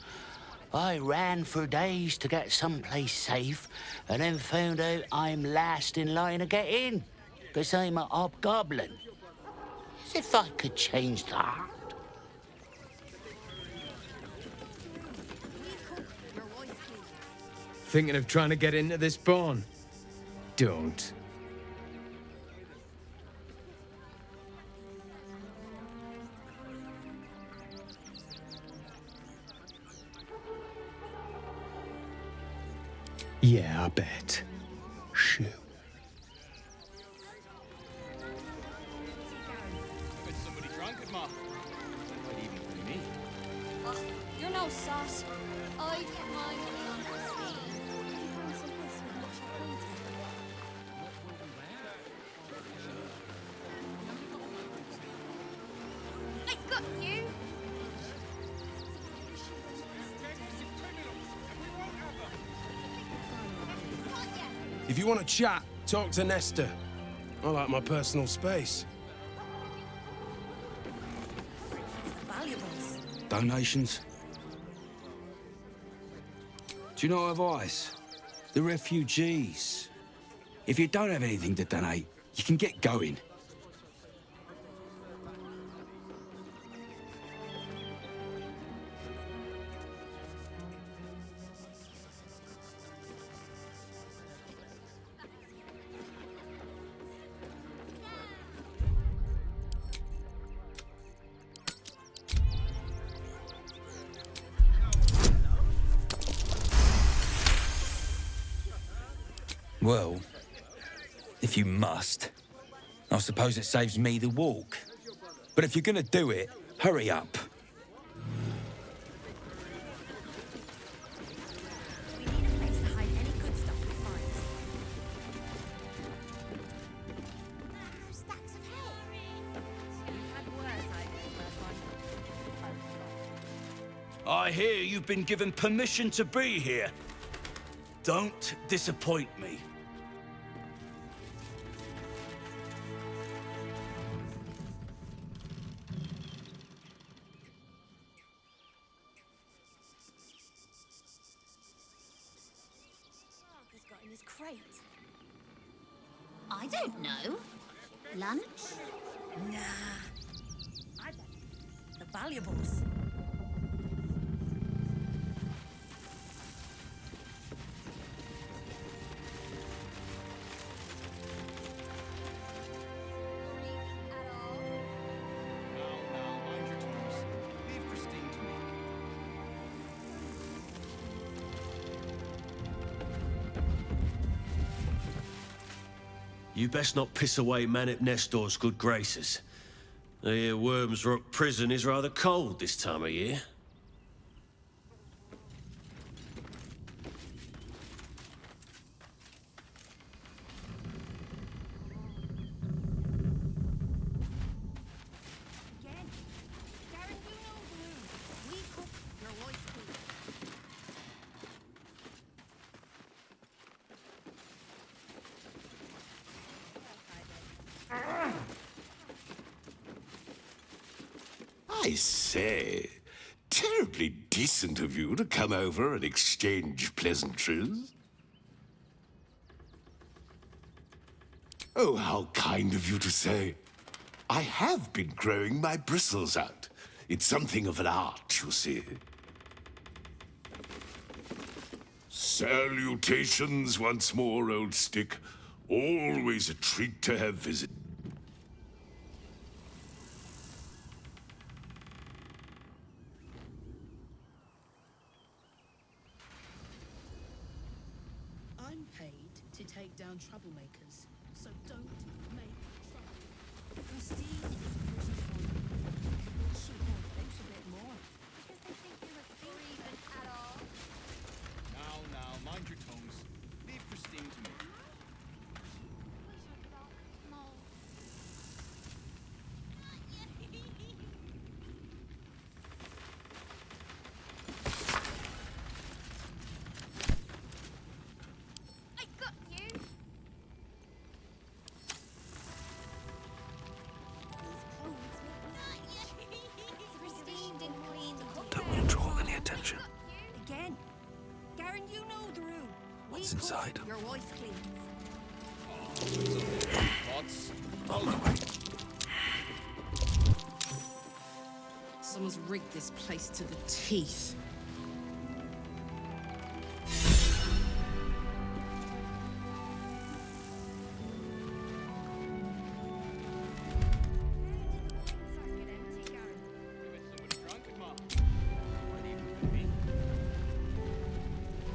R: I ran for days to get someplace safe, and then found out I'm last in line to get in, because I'm a hobgoblin. As if I could change that.
H: Thinking of trying to get into this barn? Don't. Yeah, I bet. Shoot.
I: I bet somebody drunk it, Ma. Might even be me.
Q: Oh, you're no sauce. I get my money on this. I got you.
E: If you want to chat, talk to Nestor. I like my personal space.
Q: Valuables.
U: Donations? Do you know advice? The refugees. If you don't have anything to donate, you can get going.
T: Well, if you must, I suppose it saves me the walk. But if you're gonna do it, hurry up.
U: I hear you've been given permission to be here. Don't disappoint me.
Q: He's got in his crate. I don't know. Lunch? Nah. I bet the valuables.
V: You best not piss away Manip Nestor's good graces. I hear Worms Rock Prison is rather cold this time of year.
G: I say, terribly decent of you to come over and exchange pleasantries. Oh, how kind of you to say. I have been growing my bristles out. It's something of an art, you see. Salutations once more, old stick. Always a treat to have visited.
J: I'm paid to take down troublemakers, so don't make trouble. Christine is pretty funny. She thinks a bit more.
Q: Because they think you're a thief at all.
I: Now, mind your tongues. Leave Christine to me.
Q: I got you. Christine didn't clean the cupboard.
N: Don't want to draw any attention.
J: Again. Garen, you know the room.
N: What's inside?
J: Your voice cleans.
I: Pots.
N: On my way.
J: Someone's rigged this place to the teeth.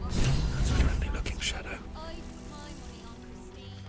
N: That's a friendly looking shadow.
Q: I put my money on Christine.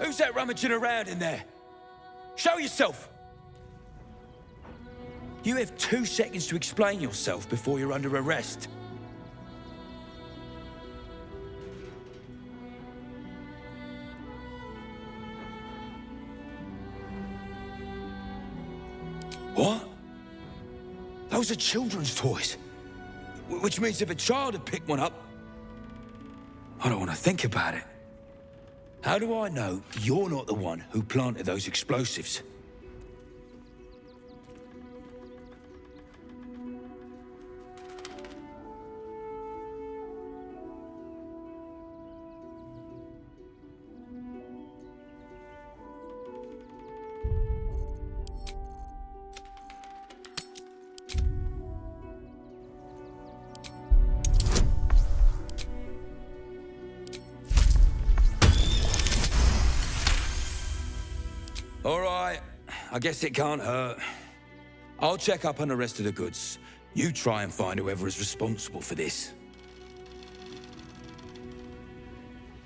T: Who's that rummaging around in there? Show yourself! You have 2 seconds to explain yourself before you're under arrest. What? Those are children's toys. Which means if a child had picked one up... I don't want to think about it. How do I know you're not the one who planted those explosives? All right, I guess it can't hurt. I'll check up on the rest of the goods. You try and find whoever is responsible for this.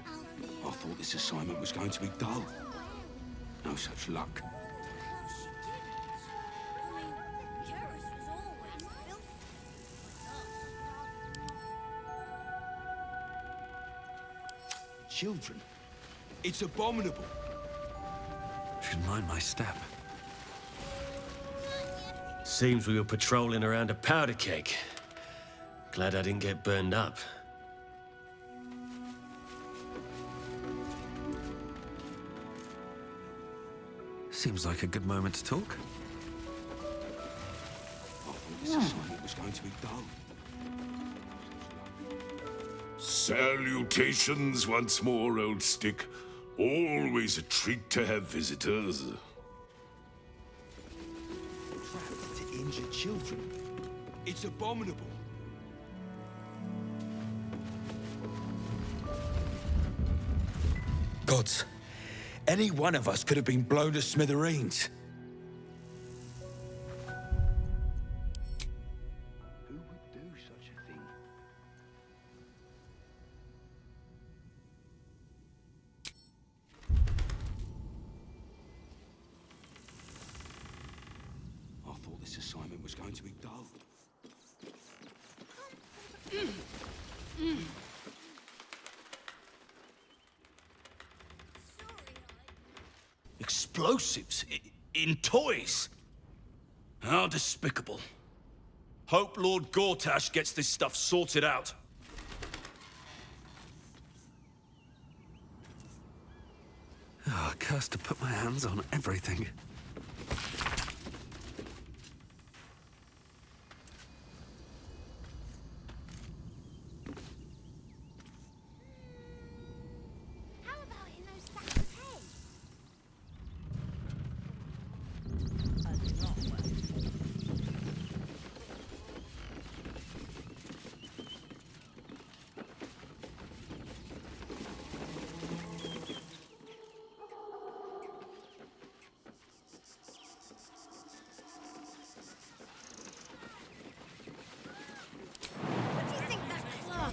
T: I thought this assignment was going to be dull. No such luck. Children, it's abominable.
N: Should mind my step.
V: Seems we were patrolling around a powder keg. Glad I didn't get burned up.
N: Seems like a good moment to talk.
T: I thought this assignment was going to be dull.
G: Salutations once more, old stick. Always a treat to have visitors.
U: Trapped to injure children. It's abominable. Gods, any one of us could have been blown to smithereens.
T: Who would do such a thing? I thought this assignment was going to be dull.
V: Explosives in toys? How despicable. Hope Lord Gortash gets this stuff sorted out.
N: Oh, cursed to put my hands on everything.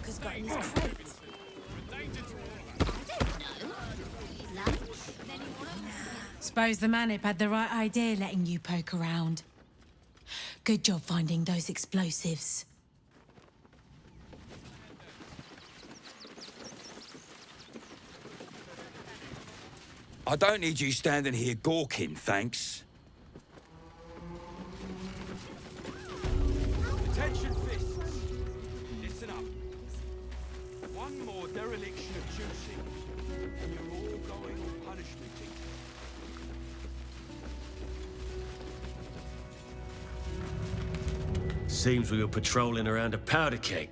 K: Has got in his crate.
J: Suppose the Manip had the right idea letting you poke around. Good job finding those explosives.
U: I don't need you standing here gawking, thanks.
T: Attention, fists! Listen up. One more dereliction of juicing, and you're all going on punishment.
V: Seems we were patrolling around a powder keg.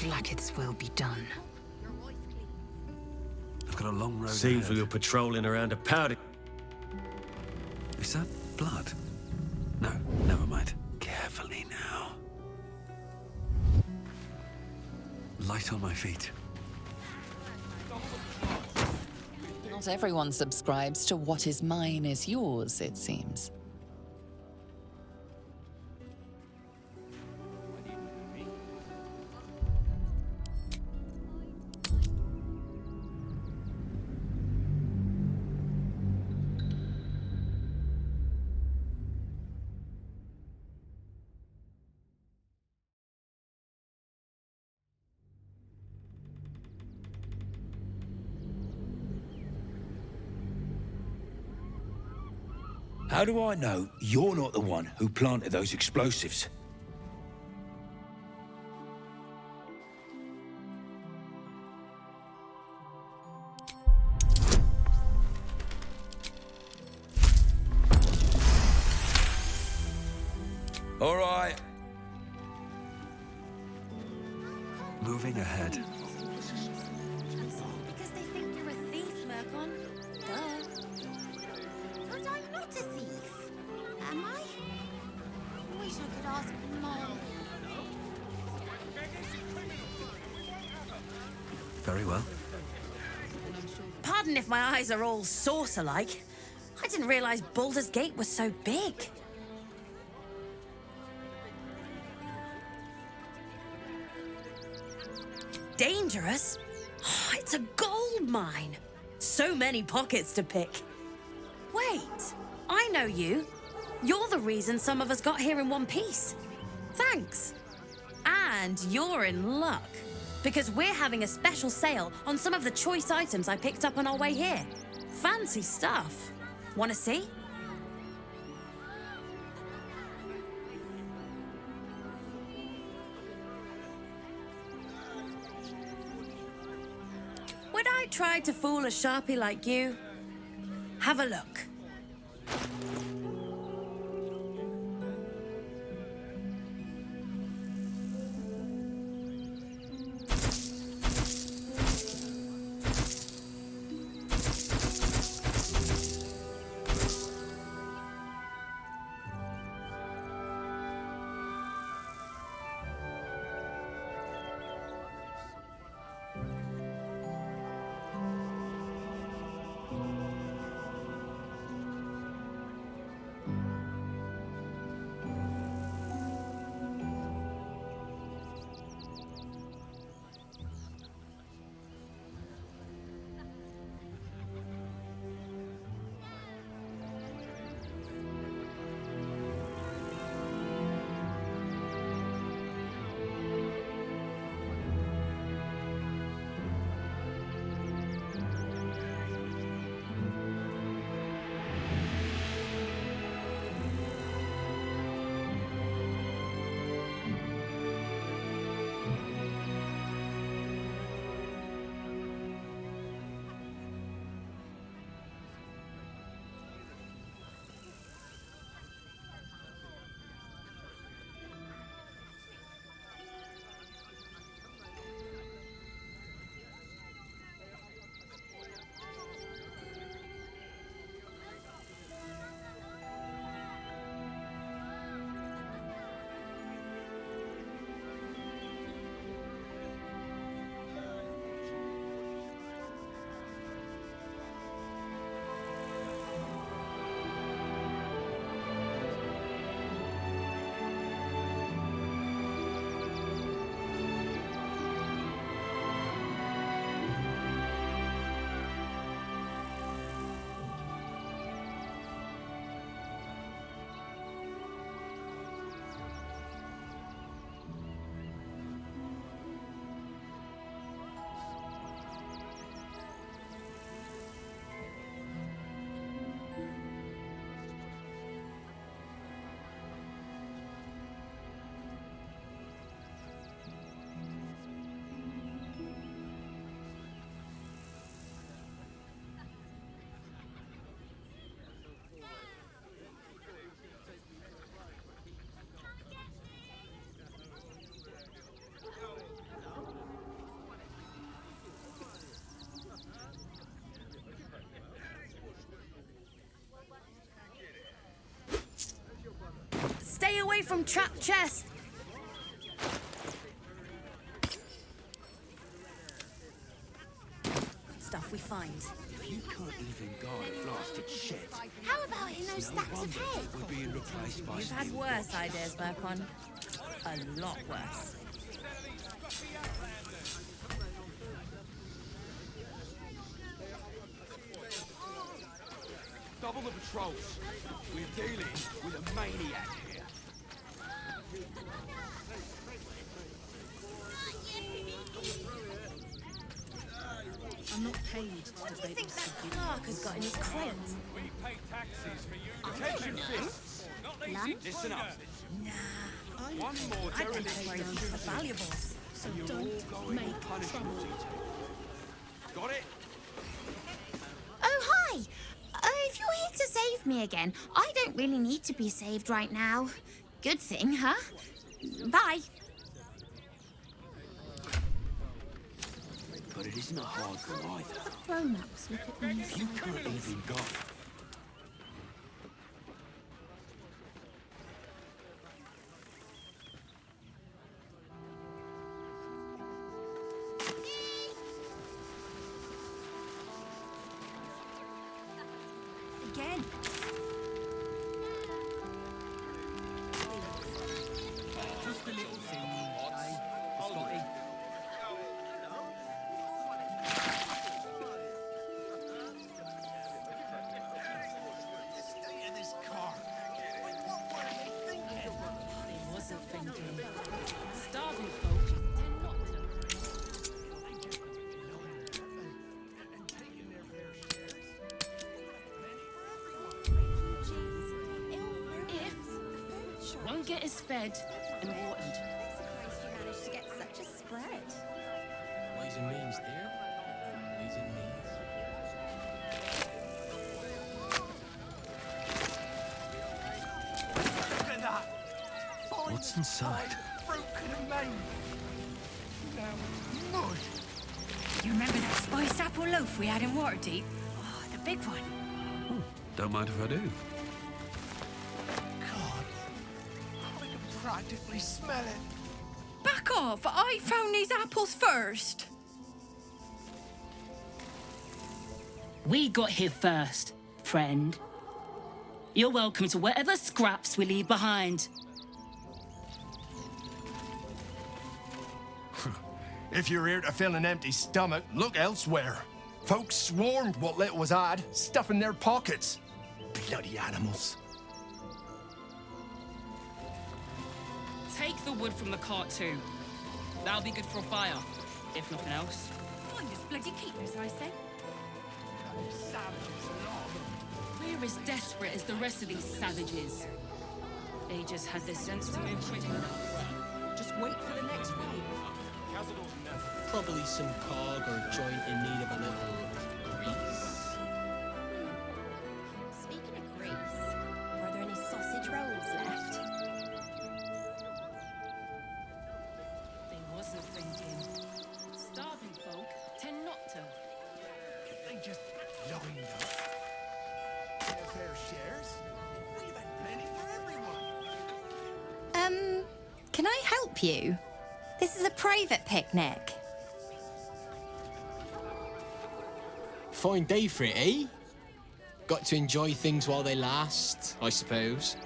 S: Blackets will be done.
N: I've got a long road
V: Seems
N: ahead.
V: we were patrolling around a powder...
N: Is that blood? No, never mind. Carefully now. Light on my feet.
Y: Not everyone subscribes to what is mine is yours, it seems.
U: How do I know you're not the one who planted those explosives? All right.
N: Moving ahead.
K: Because they think you're a thief, Mercon. Duh.
Q: But I'm not a thief. Am I? Wish I could ask Mom.
N: Very well.
A: Pardon if my eyes are all saucer-like. I didn't realize Baldurs Gate was so big. Dangerous? Oh, it's a gold mine. So many pockets to pick. Wait, I know you. You're the reason some of us got here in one piece. Thanks. And you're in luck, because we're having a special sale on some of the choice items I picked up on our way here. Fancy stuff. Want to see? Would I try to fool a Sharpie like you? Have a look. from trapped chest. Stuff we find.
U: If you can't even guard a blasted shed,
Q: How about in those stacks of hay?
U: we're being replaced by
A: You've had
U: steel
A: worse
U: boxes.
A: ideas, Mercon. A lot worse.
U: Double the patrols. We're dealing with a maniac here.
J: I'm not paid to
A: What do you
J: debate
A: think
J: this
A: that
J: with you.
A: clerk has got in his crate?
D: We pay taxes for you.
Q: Attention, fists. Lunch?
U: Listen up.
D: One more
A: I don't
D: dereliction
A: know where he's the valuables.
J: So
U: You're all
J: don't
U: going
J: make
U: to punishment.
J: trouble.
U: Got it?
Q: Oh, hi! If you're here to save me again, I don't really need to be saved right now. Good thing, huh? Bye.
U: But it isn't a hard one either.
Q: Grown-ups look at me.
U: If you can't even guard.
A: Again.
B: Just a little thing, eh, Scotty?
A: He wasn't thinking. Starving folk tend not to. If won't get us fed and watered.
X: You managed to get such a spread.
L: Ways and means, dear. Ways and means.
U: Look at that.
N: What's inside?
U: Broken and maimed. Now, mud.
A: You remember that spiced apple loaf we had in Waterdeep? Oh, the big one.
N: Don't mind if I do.
U: God. I can practically smell it.
C: Back off! I found these apples first.
F: We got here first, friend. You're welcome to whatever scraps we leave behind.
M: If you're here to fill an empty stomach, look elsewhere. Folks swarmed what little was had, stuffing their pockets. Bloody animals.
F: Take the wood from the cart too. That'll be good for a fire, if nothing else.
A: Find us bloody keepers, I say.
F: We're as desperate as the rest of these savages. They just had the sense to move quick enough.
C: Just wait for the next wave.
L: Probably some cog or joint in need of a little grease.
X: Speaking of grease, are there any sausage rolls left?
F: They wasn't thinking. Starving folk tend not to.
M: They just lined up. Get their shares. We've had plenty for everyone.
X: Can I help you? This is a private picnic.
L: Fine day for it, eh? Got to enjoy things while they last, I suppose.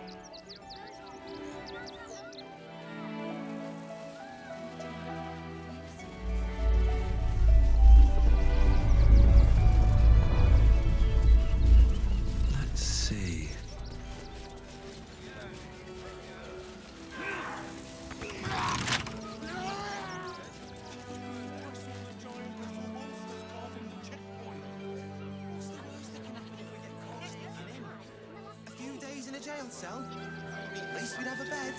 N: Let's see.
H: A few days in a jail cell. At least we'd have a bed.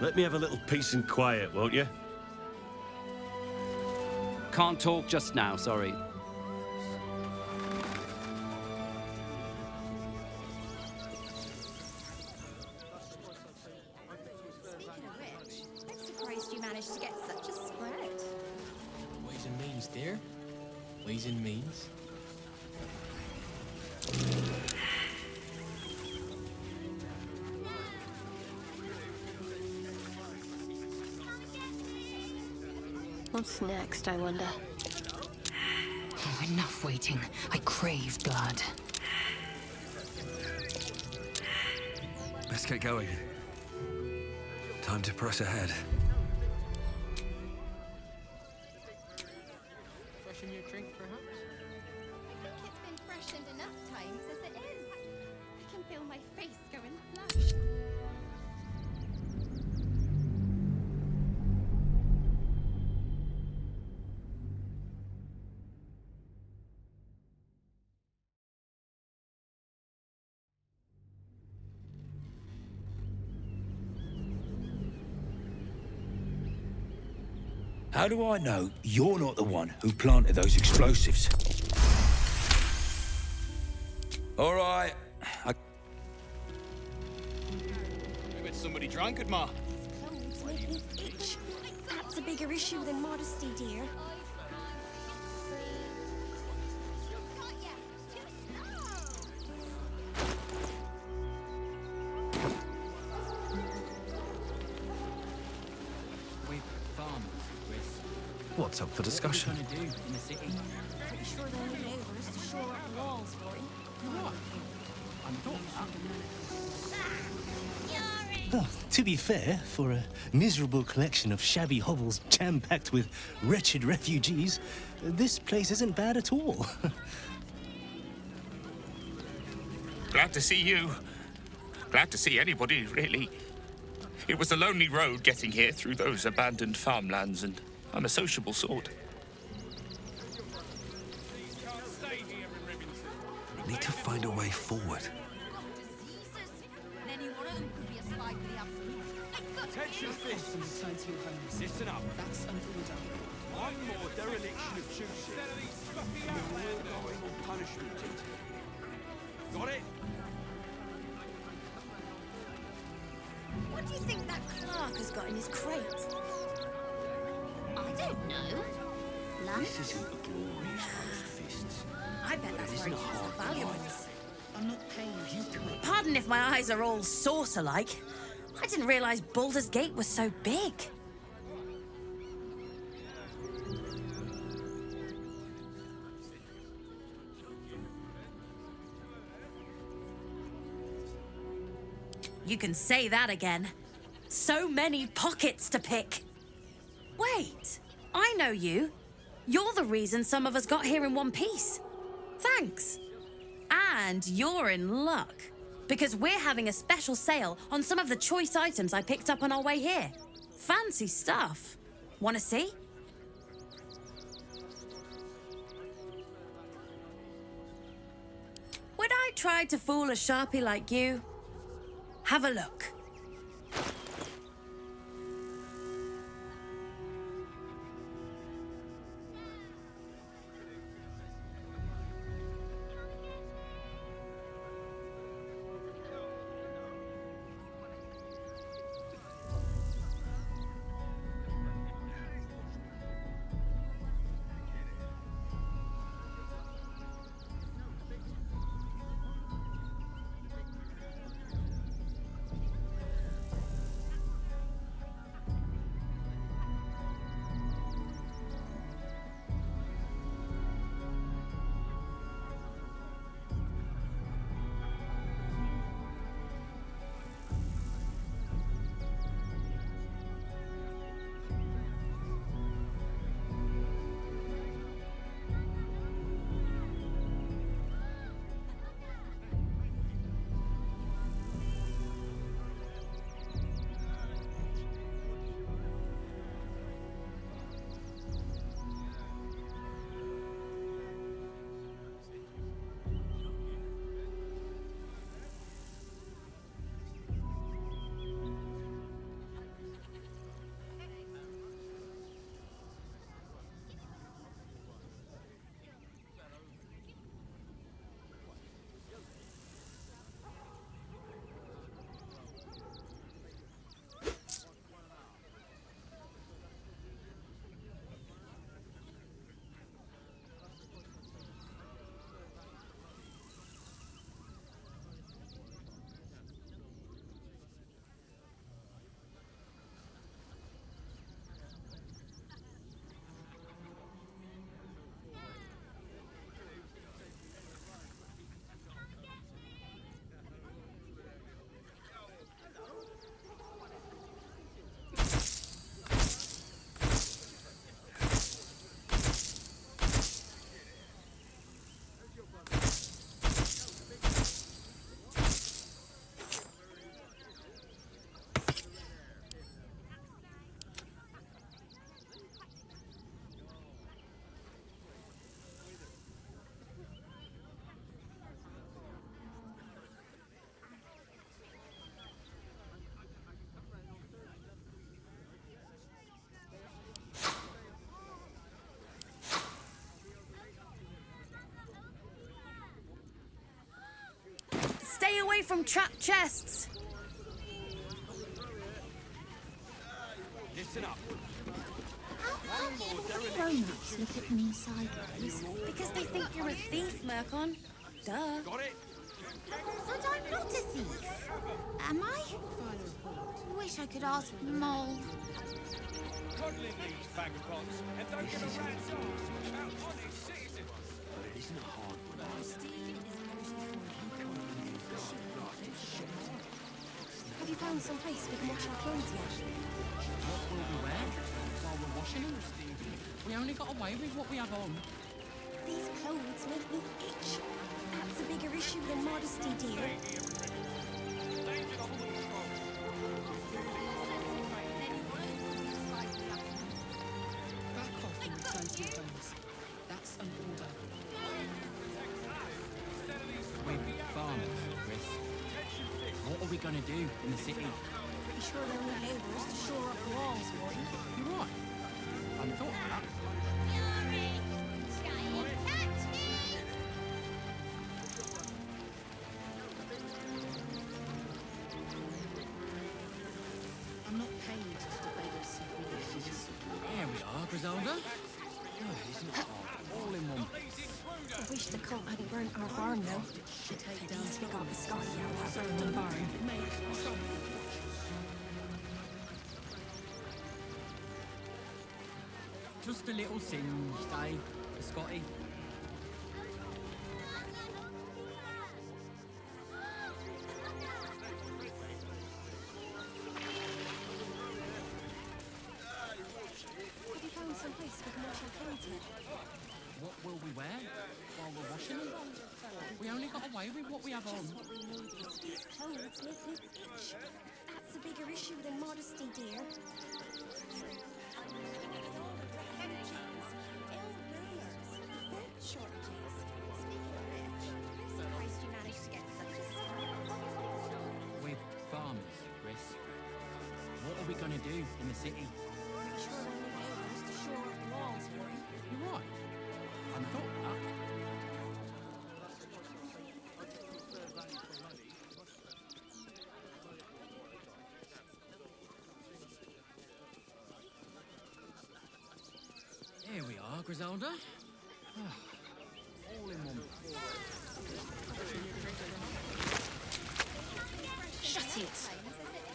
V: Let me have a little peace and quiet, won't you?
O: Can't talk just now, sorry.
X: Speaking of which, I'm surprised you managed to get such a spread.
L: Ways and means, dear. Ways and means.
K: What's next, I wonder?
S: Oh, enough waiting. I crave blood.
N: Let's get going. Time to press ahead.
B: Freshen your drink, perhaps?
E: I think it's been freshened enough times as it is. I can feel my face going flush.
U: How do I know you're not the one who planted those explosives? All right.
B: Maybe somebody drunk at Ma.
X: Clothes make me itch. That's a bigger issue than modesty, dear.
B: We're farmers, Chris.
N: What's up for discussion?
B: What are we trying to do in the city?
X: Pretty sure they'll need labourers to shore up the walls for him.
B: What? I'm talking about.
I: Well, to be fair, for a miserable collection of shabby hovels jam-packed with wretched refugees, this place isn't bad at all.
P: Glad to see you. Glad to see anybody, really. It was a lonely road getting here through those abandoned farmlands, and I'm a sociable sort.
N: Need to find a way forward.
H: Attention, fists. Listen up. That's one more dereliction of juice. You're all going on punishment duty. Got it?
A: What do you think that clerk has got in his crate?
Q: I don't know. Lunch?
U: This isn't a glorious roast, Fists.
A: I bet that's where he keeps the valuables.
F: I'm not paying you to it.
A: Pardon if my eyes are all saucer-like. I didn't realise Baldurs Gate was so big. You can say that again. So many pockets to pick. Wait, I know you. You're the reason some of us got here in one piece. Thanks. And you're in luck, because we're having a special sale on some of the choice items I picked up on our way here. Fancy stuff. Want to see? Would I try to fool a sharpie like you? Have a look. from trapped chests.
G: Listen up.
Q: Grown-ups look at me sideways.
A: Because they think you're a thief, Mercon. Duh.
G: Got it?
Q: And I'm not a thief. Am I? Wish I could ask Mole.
G: Coddling these vagabonds and don't give a rat's arse about honest citizens.
U: But it isn't a hard one.
X: Have you found some place we can wash our clothes yet?
B: What will we wear while we're washing them? We only got away with what we have on.
X: These clothes make me itch. That's a bigger issue than modesty, dear.
J: Back off and return to your homes. That's an order.
B: With farmers, Chris. What are we gonna do in the city?
X: Pretty sure they'll need labourers to shore up the walls for you.
B: You're right. I hadn't thought of that.
J: I'm not paid to debate this.
B: There we are, Griselda. Oh, isn't it hard? All in one.
X: I wish the cult hadn't burnt our farm, though. At least we got Biscotti out of that burning barn.
B: Just a little singe, Dave. Scotty.
X: Have you found some place we can wash our clothes yet?
B: What will we wear while we're washing them? We only got away with what we have on.
X: Just what we needed. These clothes make me itch. That's a bigger issue than modesty, dear.
B: With farmers, Chris. What are we gonna do in the city?
X: Pretty sure they'll need labourers to shore up the walls for you.
B: You're right. I hadn't thought of that. Here we are, Griselda. All in one.
F: Shut it!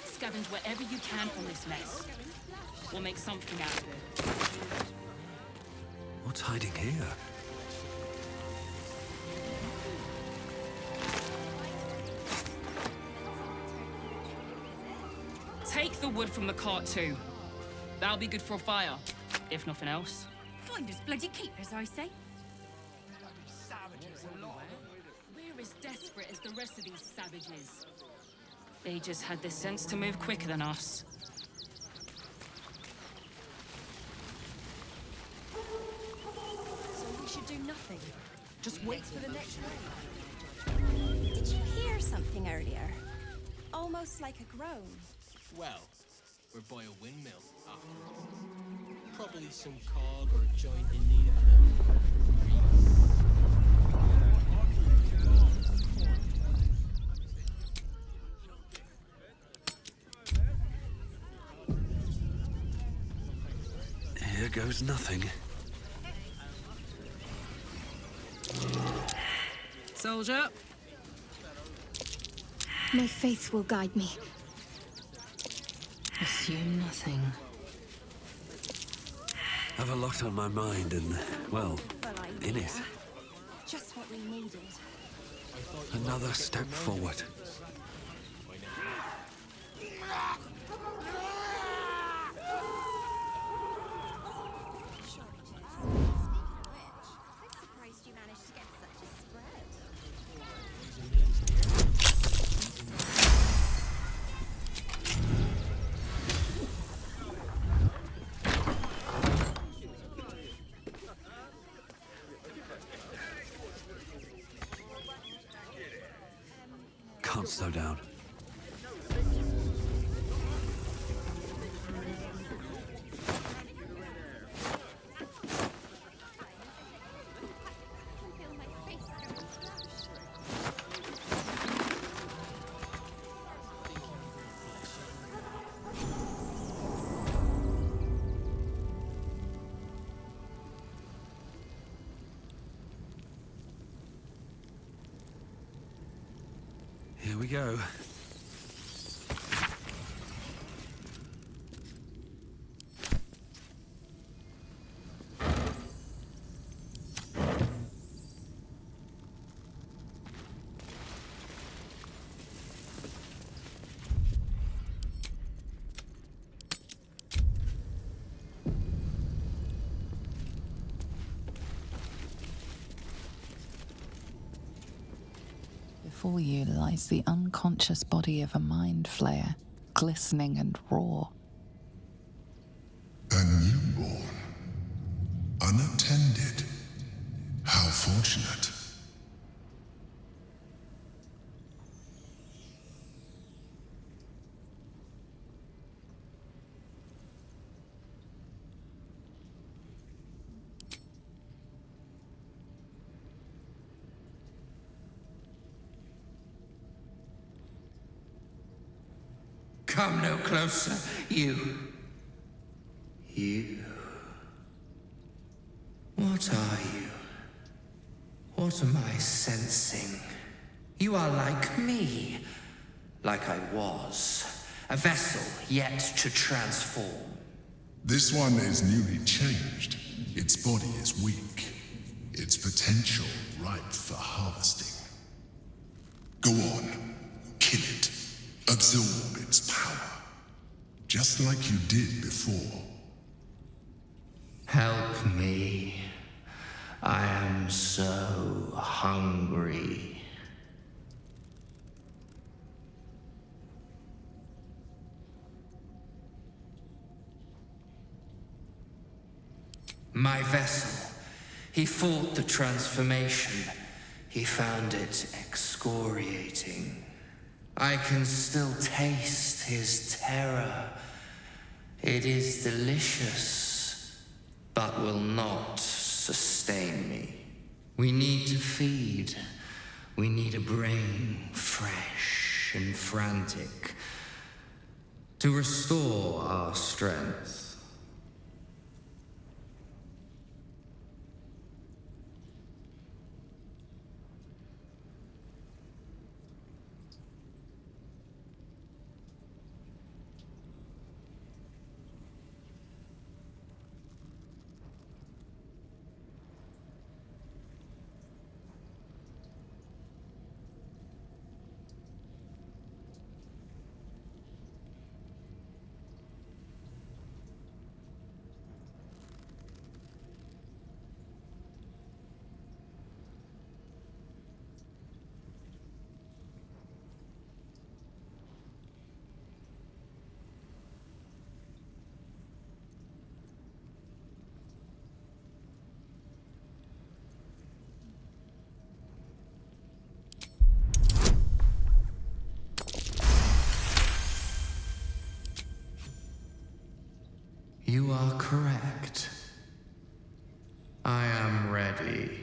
F: Scavenge wherever you can from this mess. We'll make something out of it.
N: What's hiding here?
F: Take the wood from the cart too. That'll be good for a fire, if nothing else.
C: Find us bloody keepers, I say.
F: We're as desperate as the rest of these savages. They just had the sense to move quicker than us.
C: So we should do nothing. Just wait for the next raid.
X: Did you hear something earlier? Almost like a groan.
L: Well, we're by a windmill, after all. Probably some cog or a joint in need of a little
N: Here goes nothing.
J: Soldier.
Q: My faith will guide me.
J: Assume nothing.
N: I've a lot on my mind and, well, in it.
X: Just what we needed.
N: Another step forward.
E: Surprised you managed to get such a spread.
N: Can't slow down. Here we go.
D: Before you lies the unconscious body of a mind flayer, glistening and raw.
R: A newborn. Unattended. How fortunate.
T: Come no closer, you. You. What are you? What am I sensing? You are like me. Like I was. A vessel yet to transform.
R: This one is newly changed. Its body is weak. Its potential ripe for harvesting. Go on. Kill it. Absorb its power. Just like you did before.
T: Help me. I am so hungry. My vessel. He fought the transformation. He found it excoriating. I can still taste his terror. It is delicious, but will not sustain me. We need to feed. We need a brain fresh and frantic to restore our strength. You are correct. I am ready.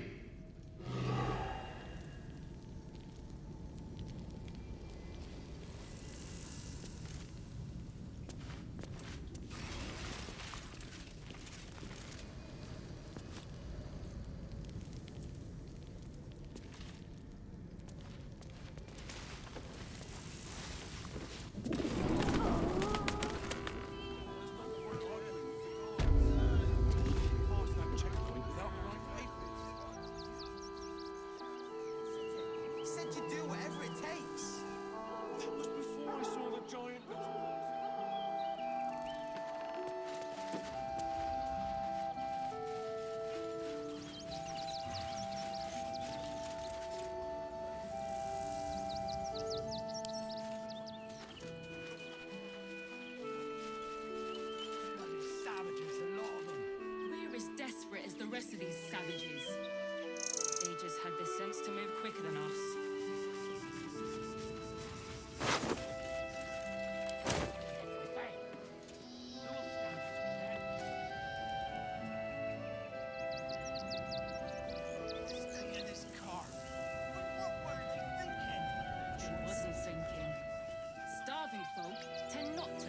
F: Desperate as the rest of these savages. They just had the sense to move quicker than us.
G: Stay in this car. What were they thinking?
F: She wasn't thinking. Starving folk tend not to.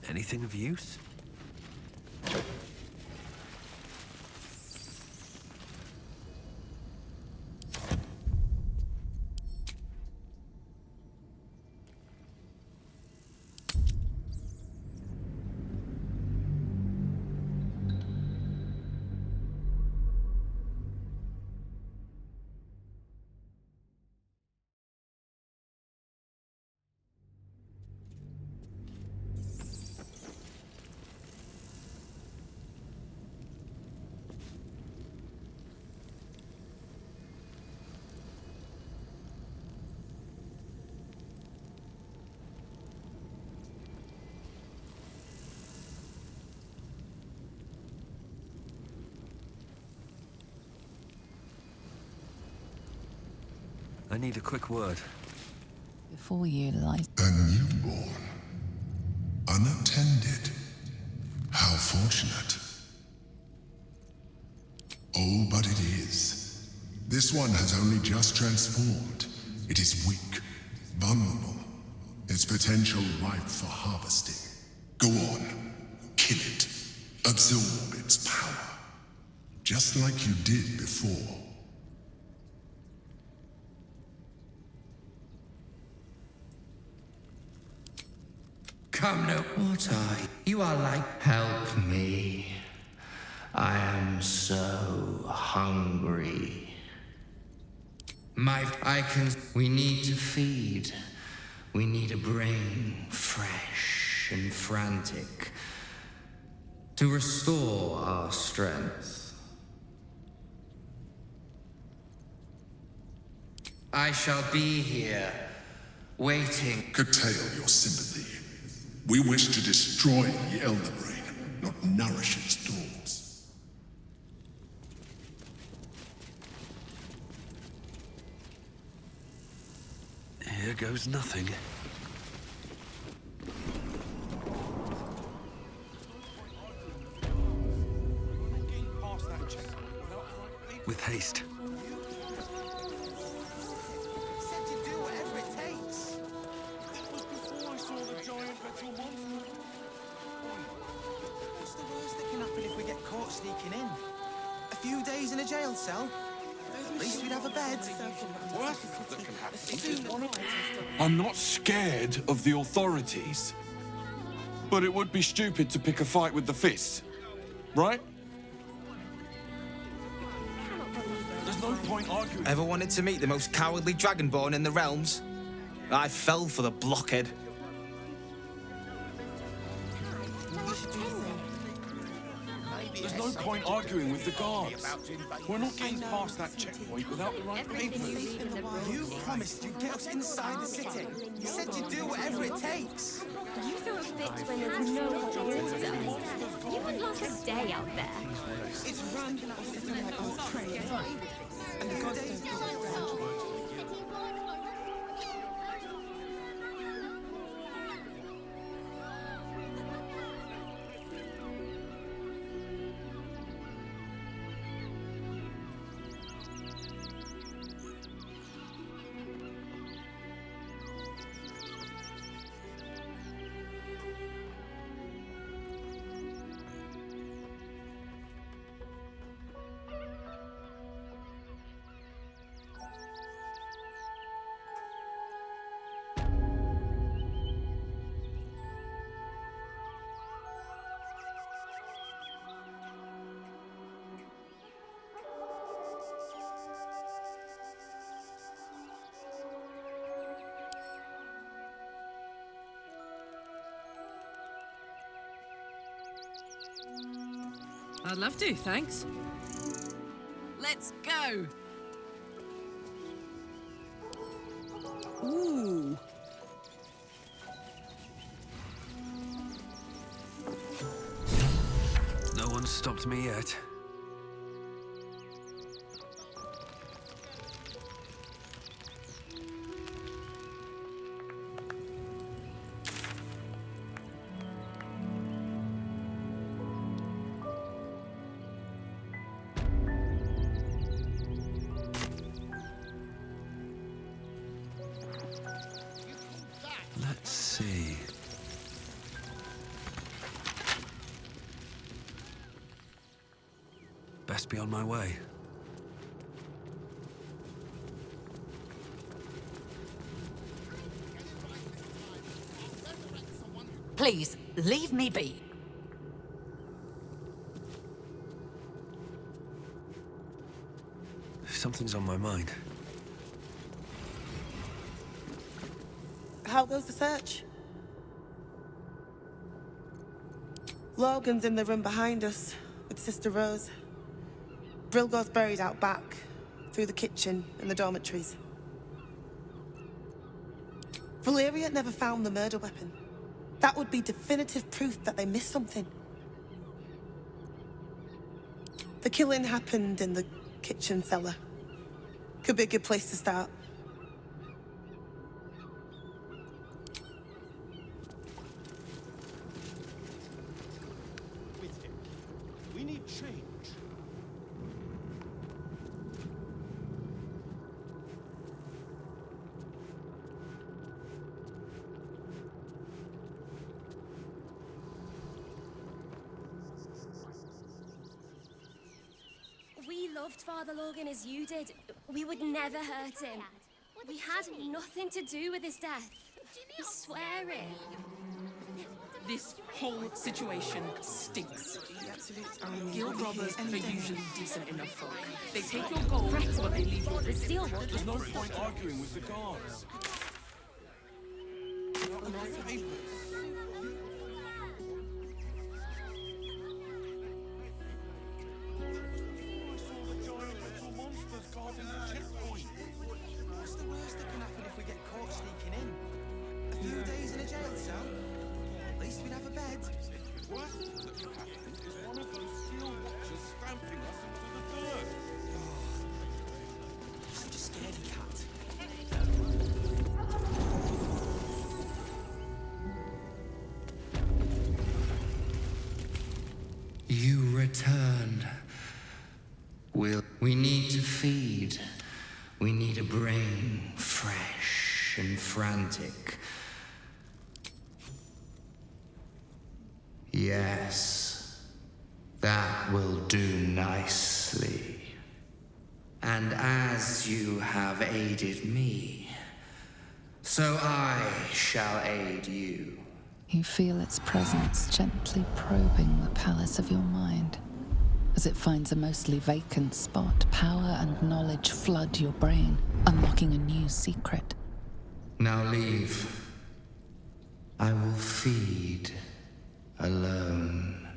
N: Anything of use? I need a quick word.
D: Before you lies
R: A newborn. Unattended. How fortunate. Oh, but it is. This one has only just transformed. It is weak, vulnerable. Its potential ripe for harvesting. Go on. Kill it. Absorb its power. Just like you did before.
T: Come no what you are like help me. I am so hungry. We need to feed. We need a brain fresh and frantic to restore our strength. I shall be here waiting.
R: Curtail your sympathy. We wish to destroy the Elder Brain, not nourish its thoughts.
N: Here goes nothing. With haste.
M: What's the worst that can happen if we get caught sneaking in? A few days in a jail cell? At least we'd have a bed.
U: I'm not scared of the authorities. But it would be stupid to pick a fight with the fist. Right? There's no point arguing.
M: Ever wanted to meet the most cowardly dragonborn in the realms? I fell for the blockhead.
U: There's no point arguing with the guards. We're not getting past that checkpoint without the right papers.
M: You promised you'd get us inside the city. You said you'd do whatever it takes.
K: You throw a fit when there's no hot water. You wouldn't last a day out there.
M: It's run like I was praying. And the gods don't give it around.
J: I'd love to, thanks. Let's go! Ooh.
N: No one's stopped me yet. Let's see. best be on my way.
O: Please, leave me be.
N: Something's on my mind.
S: How goes the search? Logan's in the room behind us with Sister Rose. Brilgo's buried out back, through the kitchen and the dormitories. Valeria never found the murder weapon. That would be definitive proof that they missed something. The killing happened in the kitchen cellar. Could be a good place to start.
G: With him. We need change.
K: We loved Father Logan as you did. We would never hurt him. We had nothing to do with his death. We swear it.
J: This whole situation stinks. Guild robbers are usually decent enough folk. They take your gold, but they leave your
K: steal one.
U: There's no point arguing with the guards.
M: What's the worst that can happen if we get caught sneaking in? A few days in a jail cell? At least we'd have a bed.
U: The worst that can happen is one of those steel watchers stamping us into the dirt.
M: Such a scaredy cat.
T: You returned. We need to feed. We need a brain, fresh and frantic. Yes, that will do nicely. And as you have aided me, so I shall aid you.
D: You feel its presence gently probing the palace of your mind. As it finds a mostly vacant spot, power and knowledge flood your brain, unlocking a new secret.
T: Now leave. I will feed alone.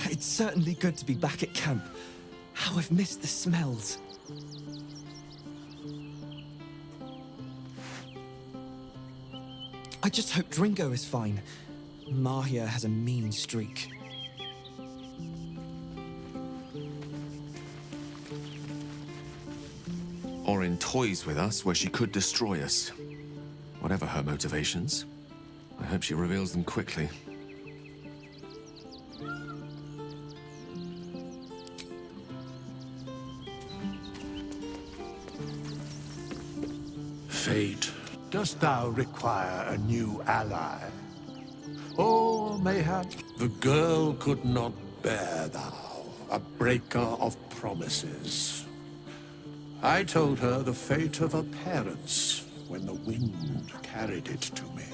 I: It's certainly good to be back at camp. How I've missed the smells. I just hope Dringo is fine. Mahia has a mean streak.
N: Or in toys with us where she could destroy us. Whatever her motivations, I hope she reveals them quickly.
P: Fate, dost thou require a new ally? Or mayhap the girl could not bear thou, a breaker of promises. I told her the fate of her parents when the wind carried it to me.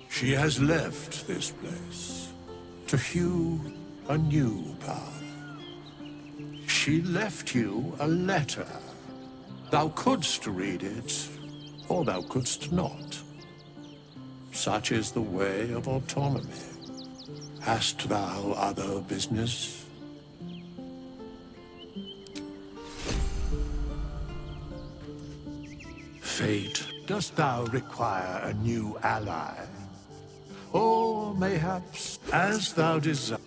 P: She has left this place to hew a new path. She left you a letter. Thou couldst read it, or thou couldst not. Such is the way of autonomy. Hast thou other business? Fate, dost thou require a new ally? Or mayhaps, as thou desire.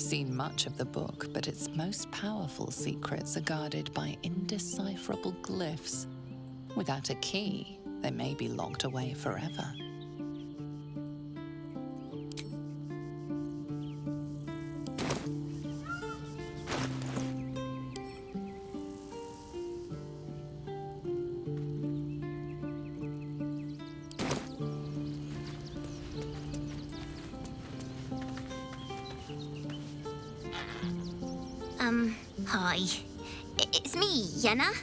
D: seen much of the book, but its most powerful secrets are guarded by indecipherable glyphs. Without a key, they may be locked away forever.
Q: Hi. It's me, Yenna.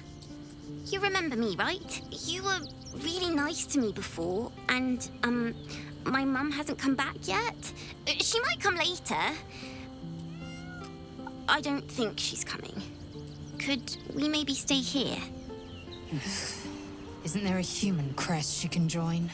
Q: You remember me, right? You were really nice to me before, and, my mum hasn't come back yet. She might come later. I don't think she's coming. Could we maybe stay here?
A: Isn't there a human crest she can join?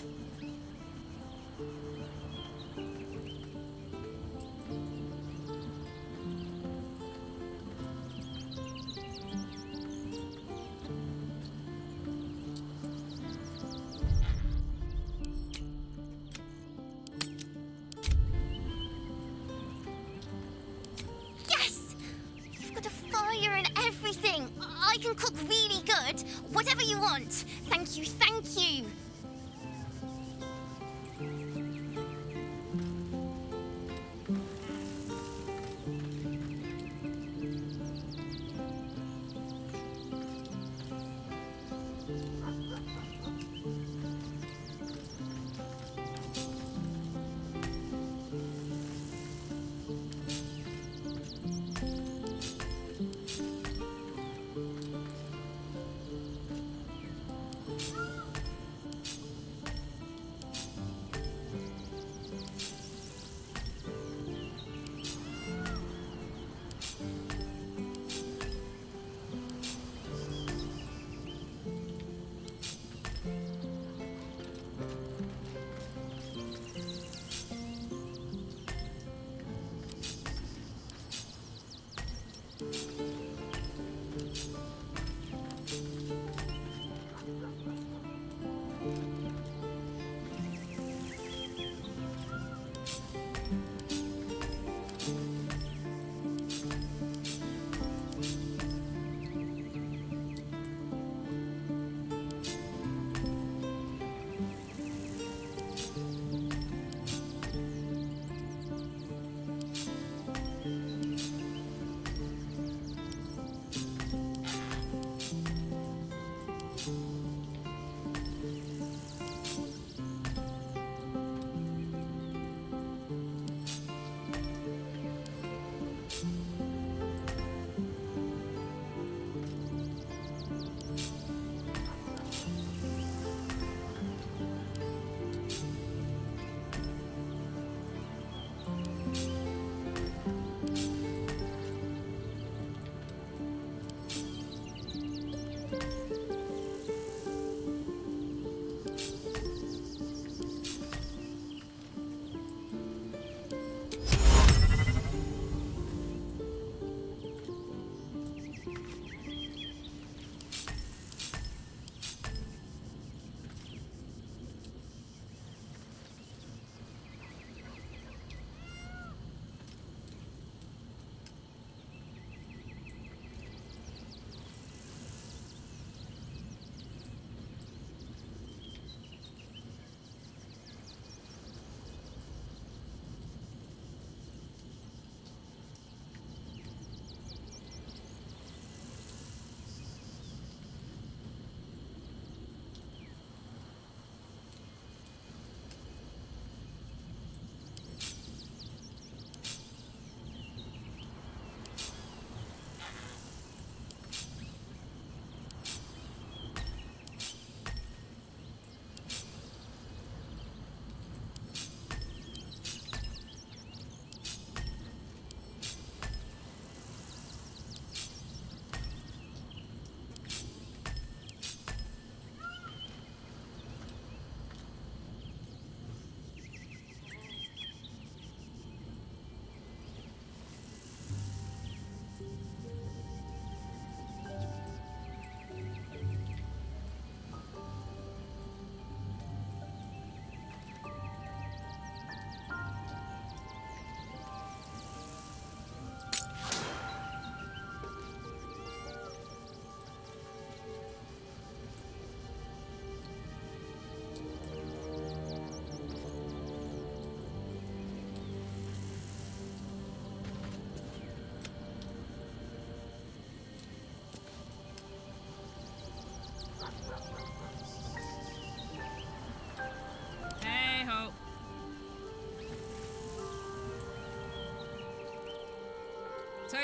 Q: Yes! You've got a fire and everything. I can cook really good. Whatever you want. Thank you, thank you.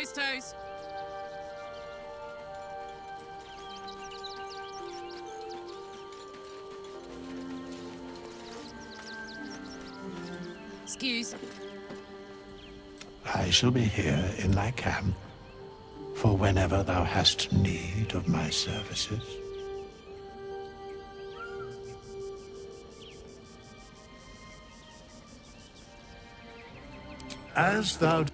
J: Toes. Excuse.
P: I shall be here in thy camp for whenever thou hast need of my services. As thou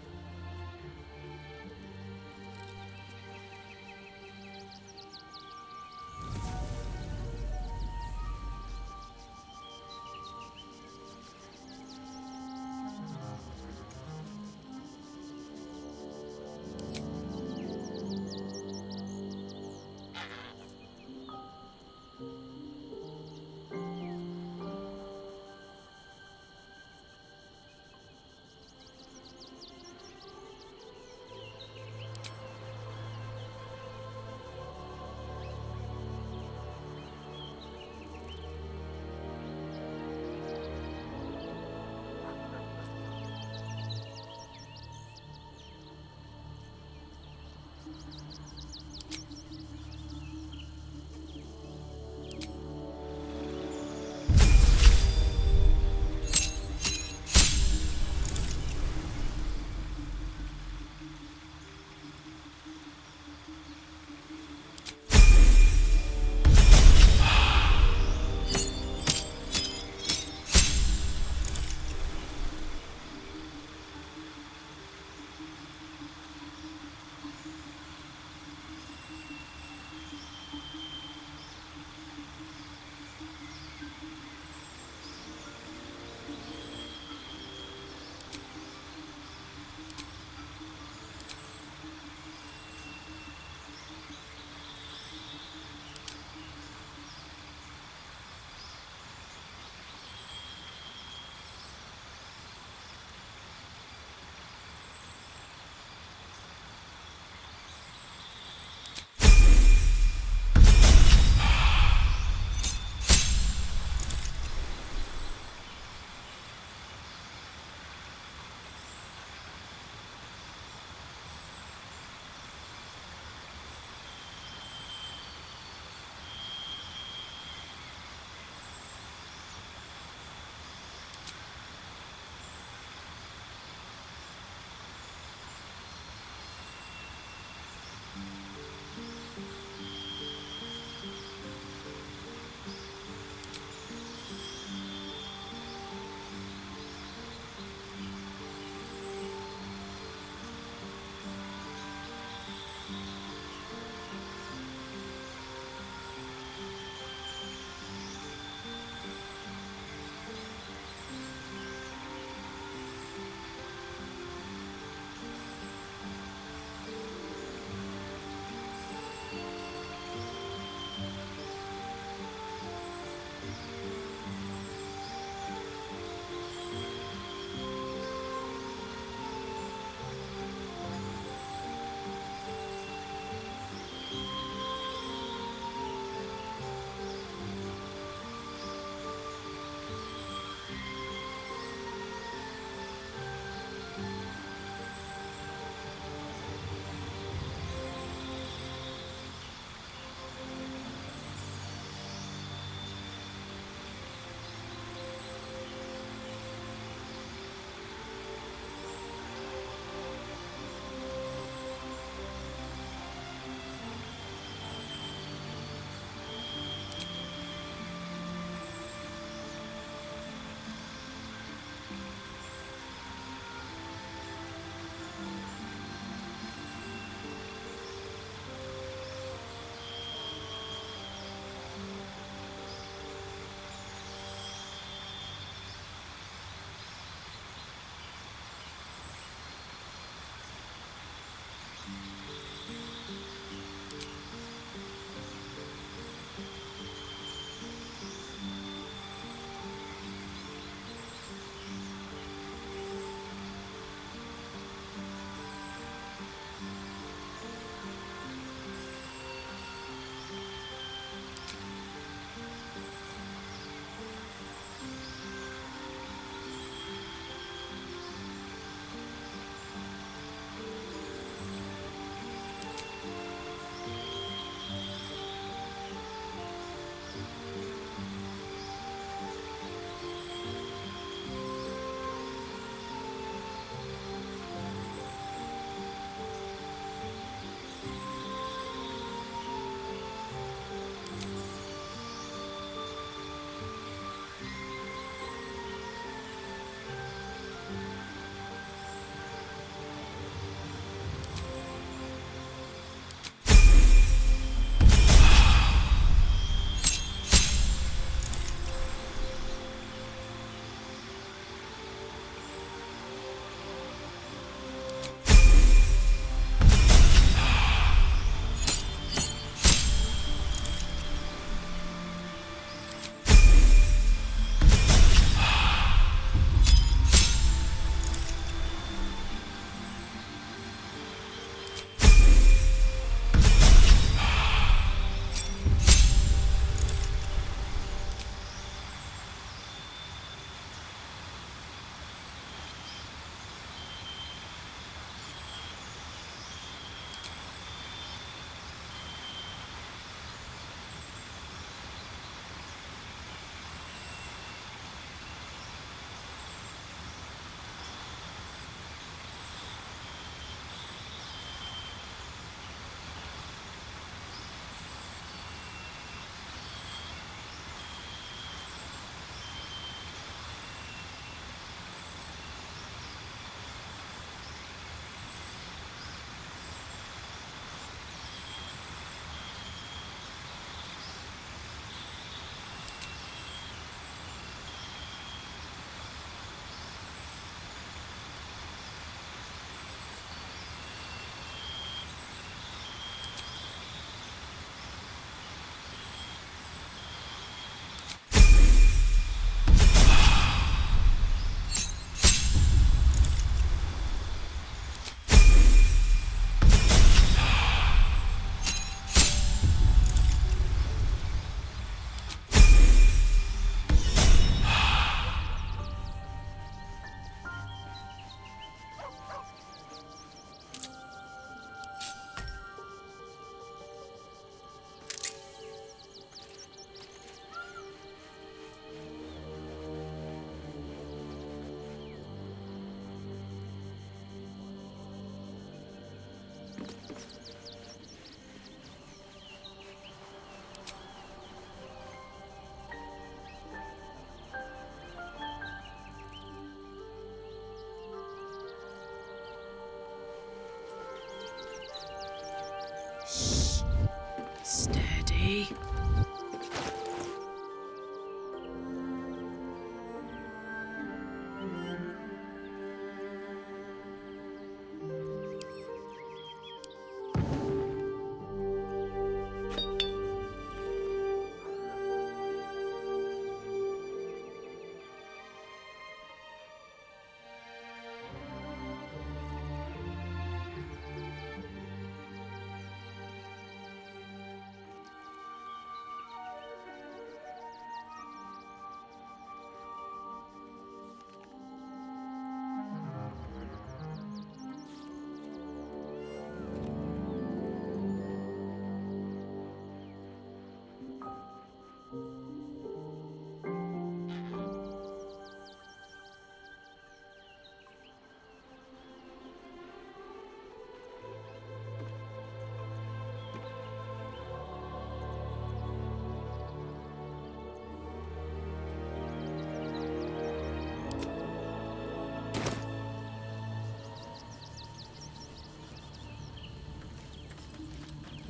J: Ready?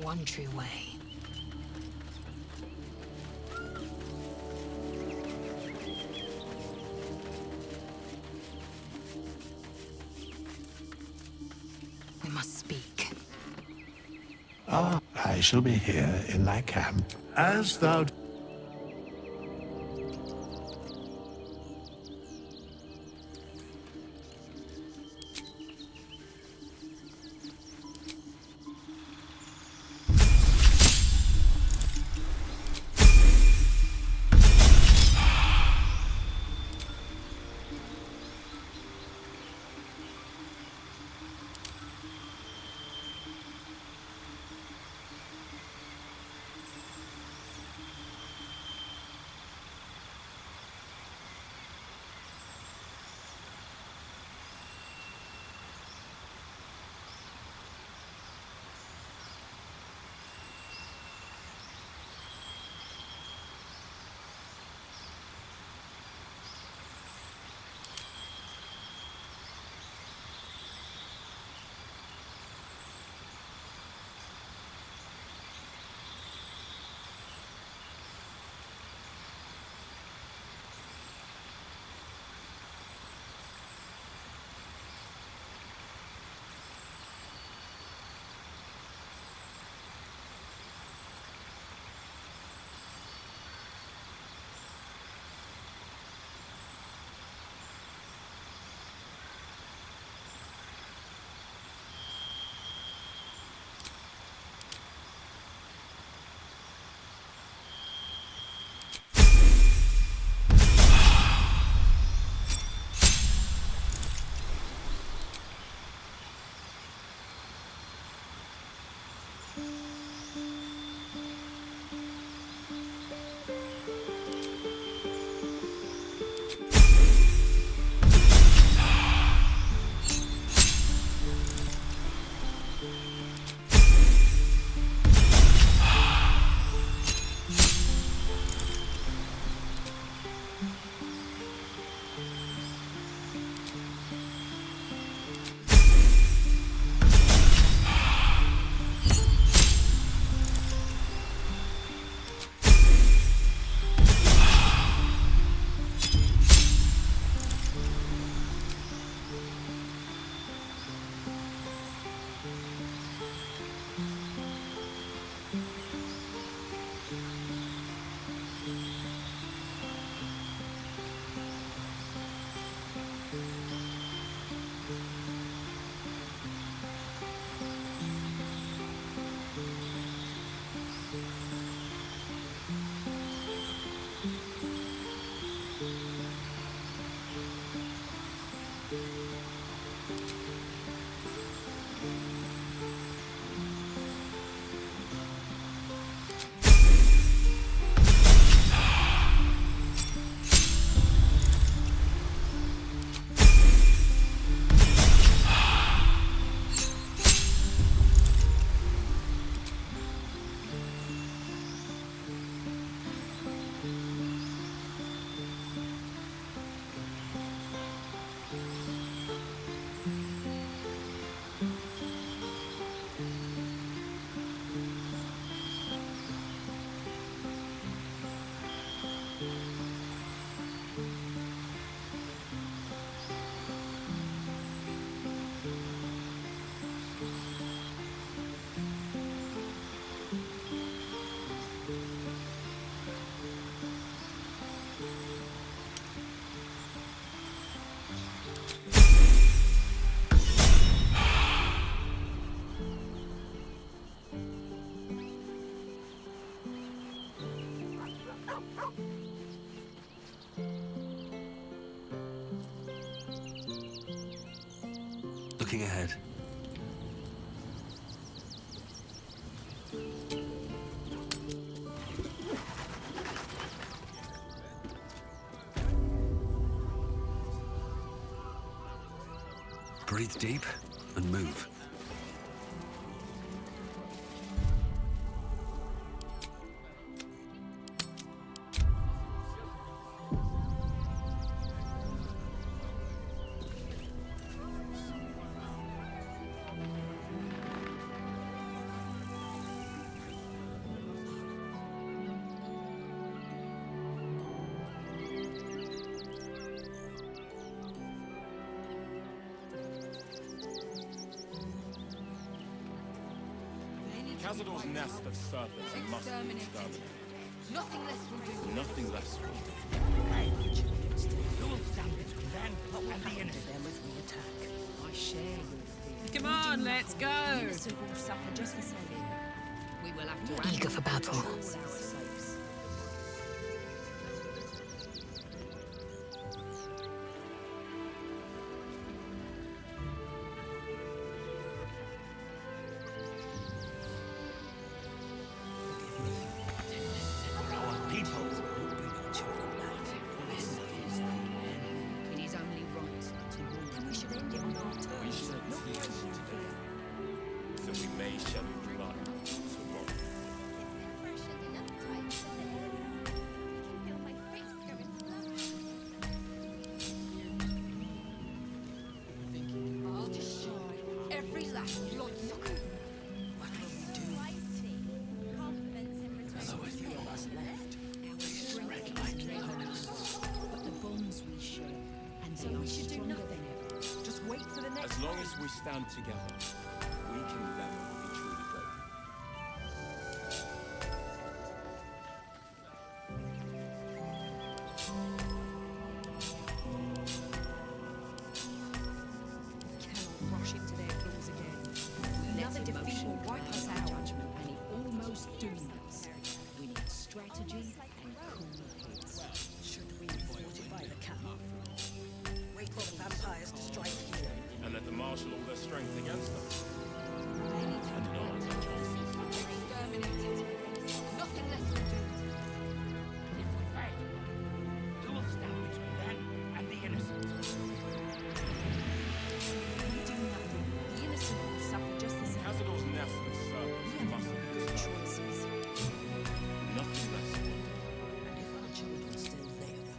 O: One true way. We must speak.
P: Ah, I shall be here in thy camp, as thou...
B: looking ahead. Breathe deep and move.
G: Cazador's nest of serpents must be exterminated.
J: Nothing less will do.
G: Nothing less will do.
J: Who will stand it then? What will happen to them if we attack? I share your fear.
C: Come on, let's go.
J: Innocent will suffer just the same. We will have to act
O: Eager for battle.
J: all our sakes. It is only right to warn. And we should end it on our terms.
G: We shed tears today, so we may shed blood tomorrow.
E: Freshened enough times as it is. I can feel my face going flat.
J: I'll destroy every last bloodsucker. What will we do?
E: I see. Compliments in return.
J: So a few of us left. Our strength is never known, but the bonds we share, and they are stronger than ever.
C: Just wait for the next
G: As long as we stand together, we can never be truly broken.
C: cannot rush into their claws again. Another
J: Let
C: defeat
J: emotion
C: will wipe us
J: cloud
C: out.
J: judgment, and it almost doomed us. We need strategy and cool heads. Should we fortify the camp? Wait for the vampires to strike here.
G: And let them marshal all their strength against us. And not
J: Exterminated. Nothing less will do.
M: If we fail, who will stand between them and the innocent?
C: We do nothing. The innocent will suffer just the same.
G: Cazador's nest of serpents must be
C: Good
G: exterminated.
C: choices.
G: Nothing less will do.
J: And if our children still live,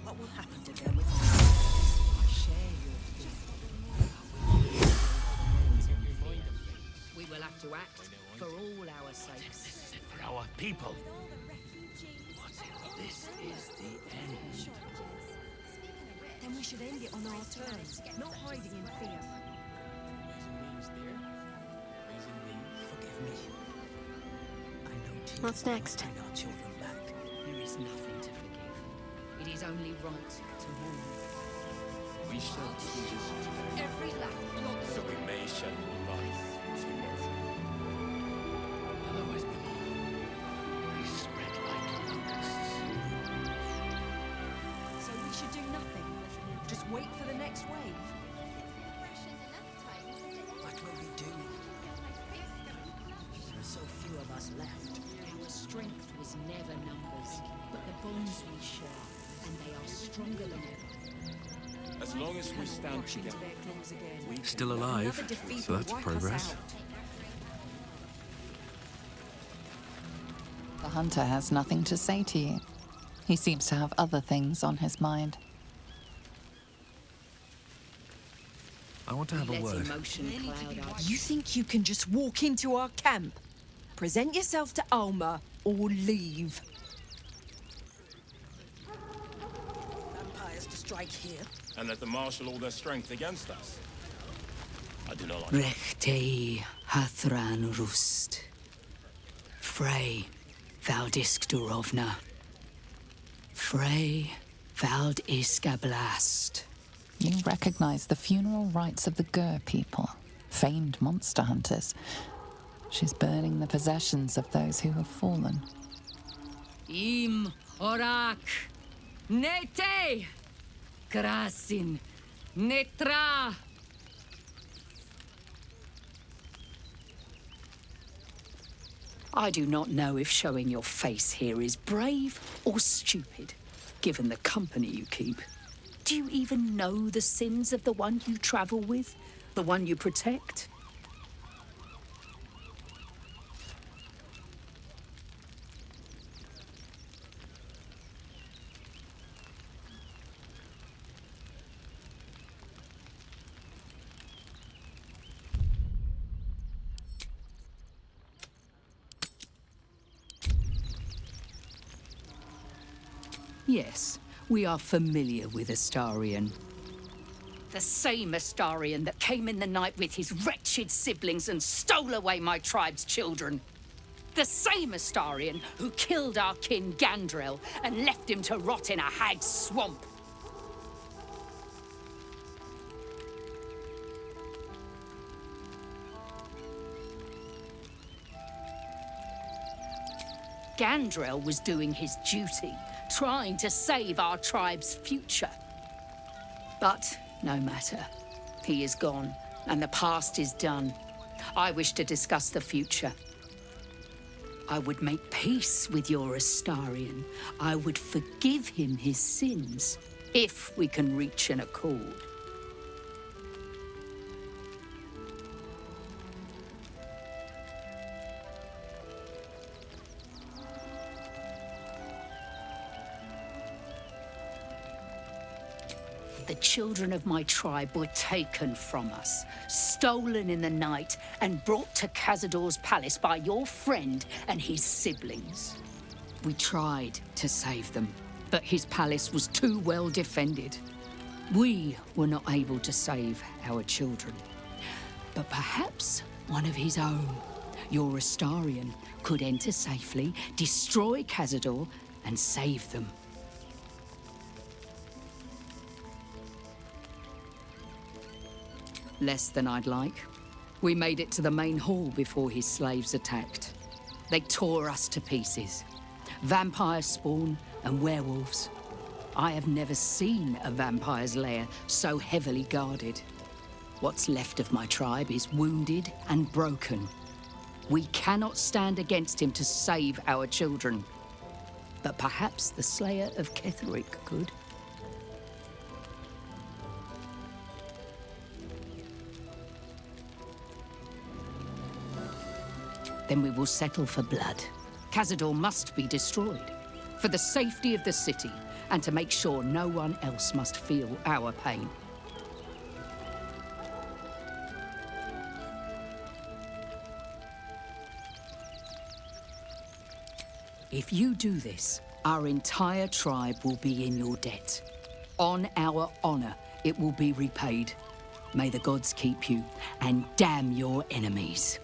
J: what will happen to them if I share your fear? We will have to act for all our sakes.
M: For our people. This is the end.
C: Then we should end it on our terms, not hiding in fear.
J: Forgive me. I know tears
O: What's next?
J: bring our children back. There is nothing to forgive. It is only right to mourn.
G: We shed tears today,
J: Every last blood.
G: so we may shed blood tomorrow.
M: Otherwise, they spread like locusts.
C: So we should do nothing. Just wait for the next wave.
E: Freshened enough times as it is.
J: What will we do?
E: Feel my face going flat.
J: There are so few of us left. Our strength was never numbers, but the bonds we share, and they are stronger than ever.
G: As long as we stand
C: Rush into
G: together,
C: their claws again.
G: we can
B: Still
G: never
B: alive,
C: Another defeat
B: so
C: will
B: that's
C: wipe us
B: progress.
C: out.
D: The hunter has nothing to say to you. He seems to have other things on his mind.
B: I want to have a
J: Let
B: word.
J: emotion cloud our
C: You think you can just walk into our camp, present yourself to Alma, or leave?
J: vampires to strike here?
G: and let them marshal all their strength against us. I do not like
O: Rechtei Hathran Rust. Frey Valdisk Durovna. Frey Vald Iskablast.
D: You recognize the funeral rites of the Gur people, famed monster hunters. She's burning the possessions of those who have fallen.
J: Im Orak Nete Krasin Netra
O: I do not know if showing your face here is brave or stupid, given the company you keep. Do you even know the sins of the one you travel with? The one you protect? Yes, we are familiar with Astarion. The same Astarion that came in the night with his wretched siblings and stole away my tribe's children. The same Astarion who killed our kin Gandrel and left him to rot in a hag's swamp. Gandrel was doing his duty, trying to save our tribe's future. But no matter. He is gone, and the past is done. I wish to discuss the future. I would make peace with your Astarion. I would forgive him his sins, if we can reach an accord. The children of my tribe were taken from us, stolen in the night, and brought to Cazador's palace by your friend and his siblings. We tried to save them, but his palace was too well defended. We were not able to save our children. But perhaps one of his own, your Astarion, could enter safely, destroy Cazador, and save them. Less than I'd like. We made it to the main hall before his slaves attacked. They tore us to pieces. Vampire spawn and werewolves. I have never seen a vampire's lair so heavily guarded. What's left of my tribe is wounded and broken. We cannot stand against him to save our children. But perhaps the Slayer of Ketheric could. Then we will settle for blood. Cazador must be destroyed, for the safety of the city, and to make sure no one else must feel our pain. If you do this, our entire tribe will be in your debt. On our honor, it will be repaid. May the gods keep you, and damn your enemies.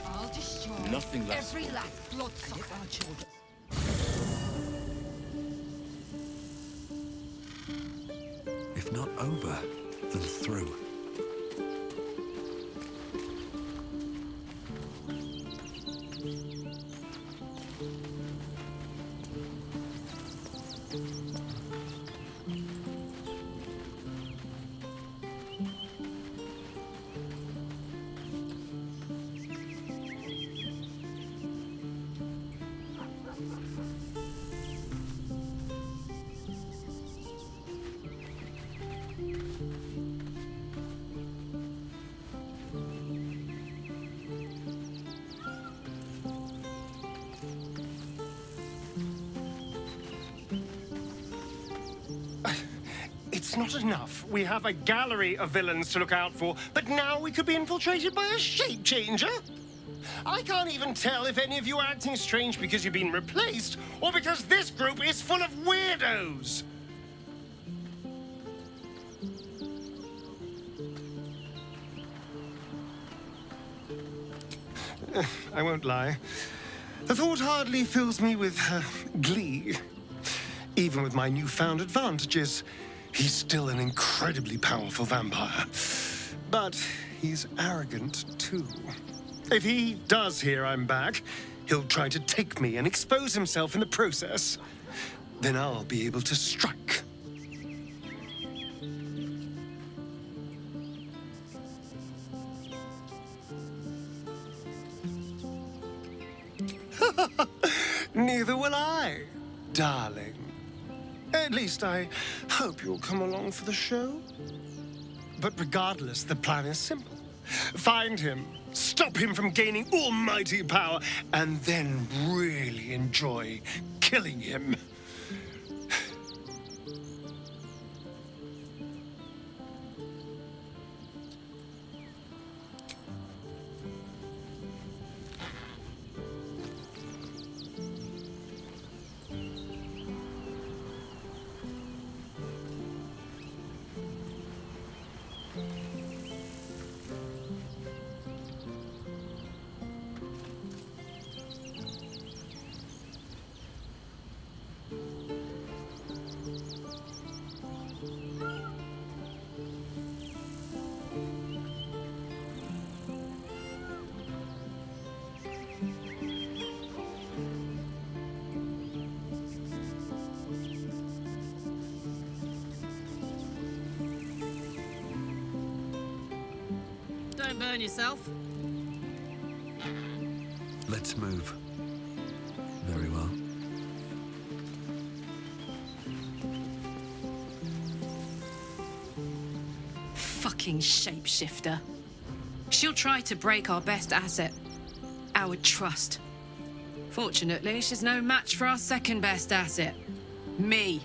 J: I'll destroy
U: Nothing less.
J: every last bloodsucker. Our children.
B: If not over, then through.
G: It's not enough. We have a gallery of villains to look out for, but now we could be infiltrated by a shape changer? I can't even tell if any of you are acting strange because you've been replaced, or because this group is full of weirdos. I won't lie. The thought hardly fills me with glee. Even with my newfound advantages, he's still an incredibly powerful vampire. But he's arrogant, too. If he does hear I'm back, he'll try to take me and expose himself in the process. Then I'll be able to strike. Neither will I, darling. At least I hope you'll come along for the show. But regardless, the plan is simple. Find him, stop him from gaining almighty power, and then really enjoy killing him.
J: Don't burn yourself.
B: Let's move. Very well.
J: Fucking shapeshifter. She'll try to break our best asset, our trust. Fortunately, she's no match for our second best asset, me.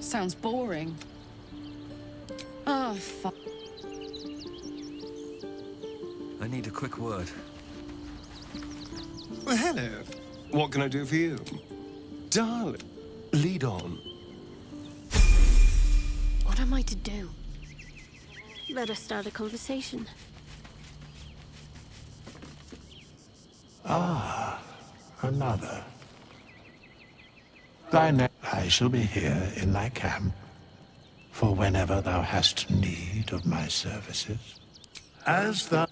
J: Sounds boring. Oh, fuck.
B: I need a quick word.
G: Well, hello. What can I do for you? Darling, lead on.
K: What am I to do? Let us start a conversation.
P: Ah, another. Thy name. I shall be here in thy camp, for whenever thou hast need of my services. As thou...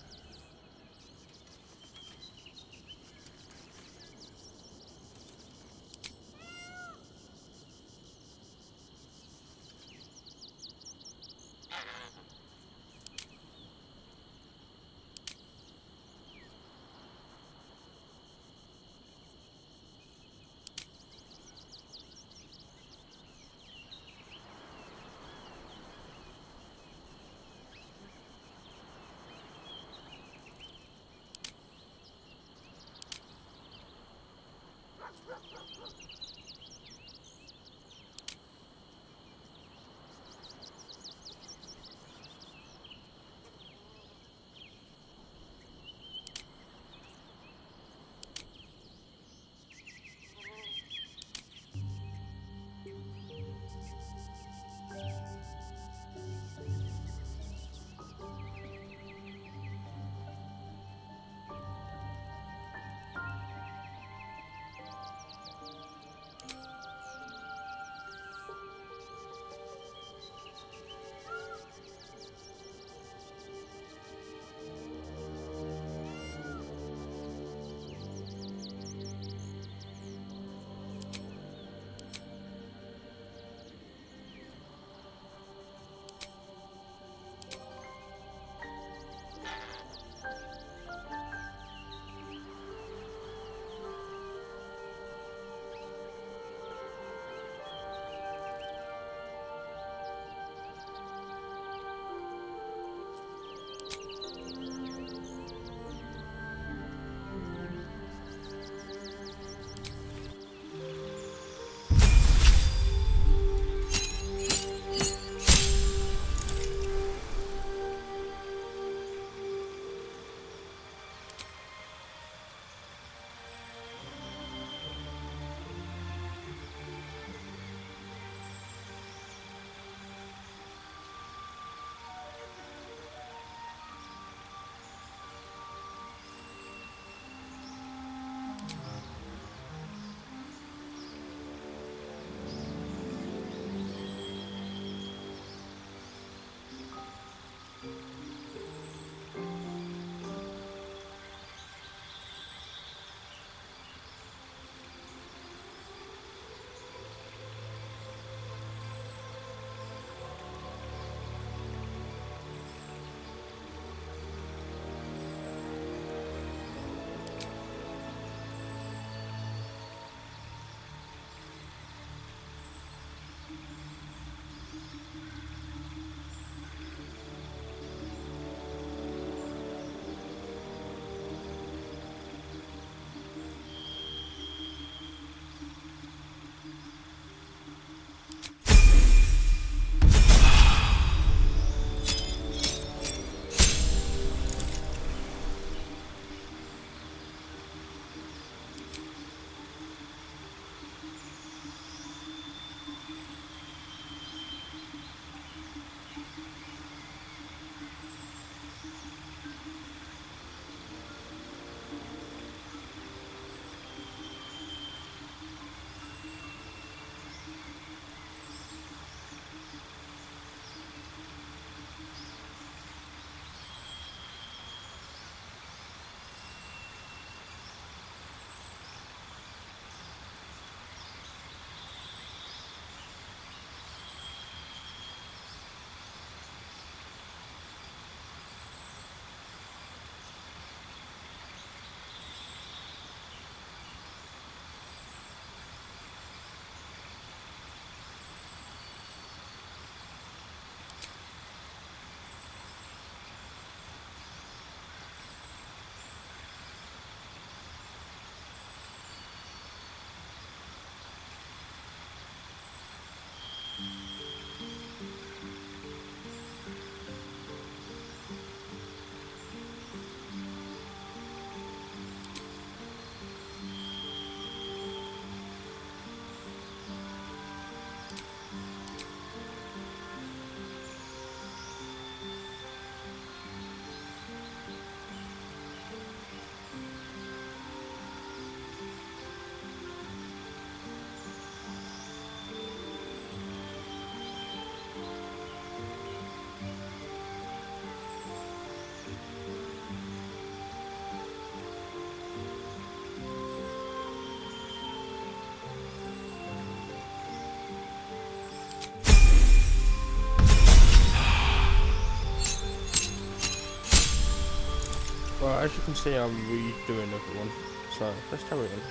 H: Well, as you can see, I'm redoing everyone, so let's carry on.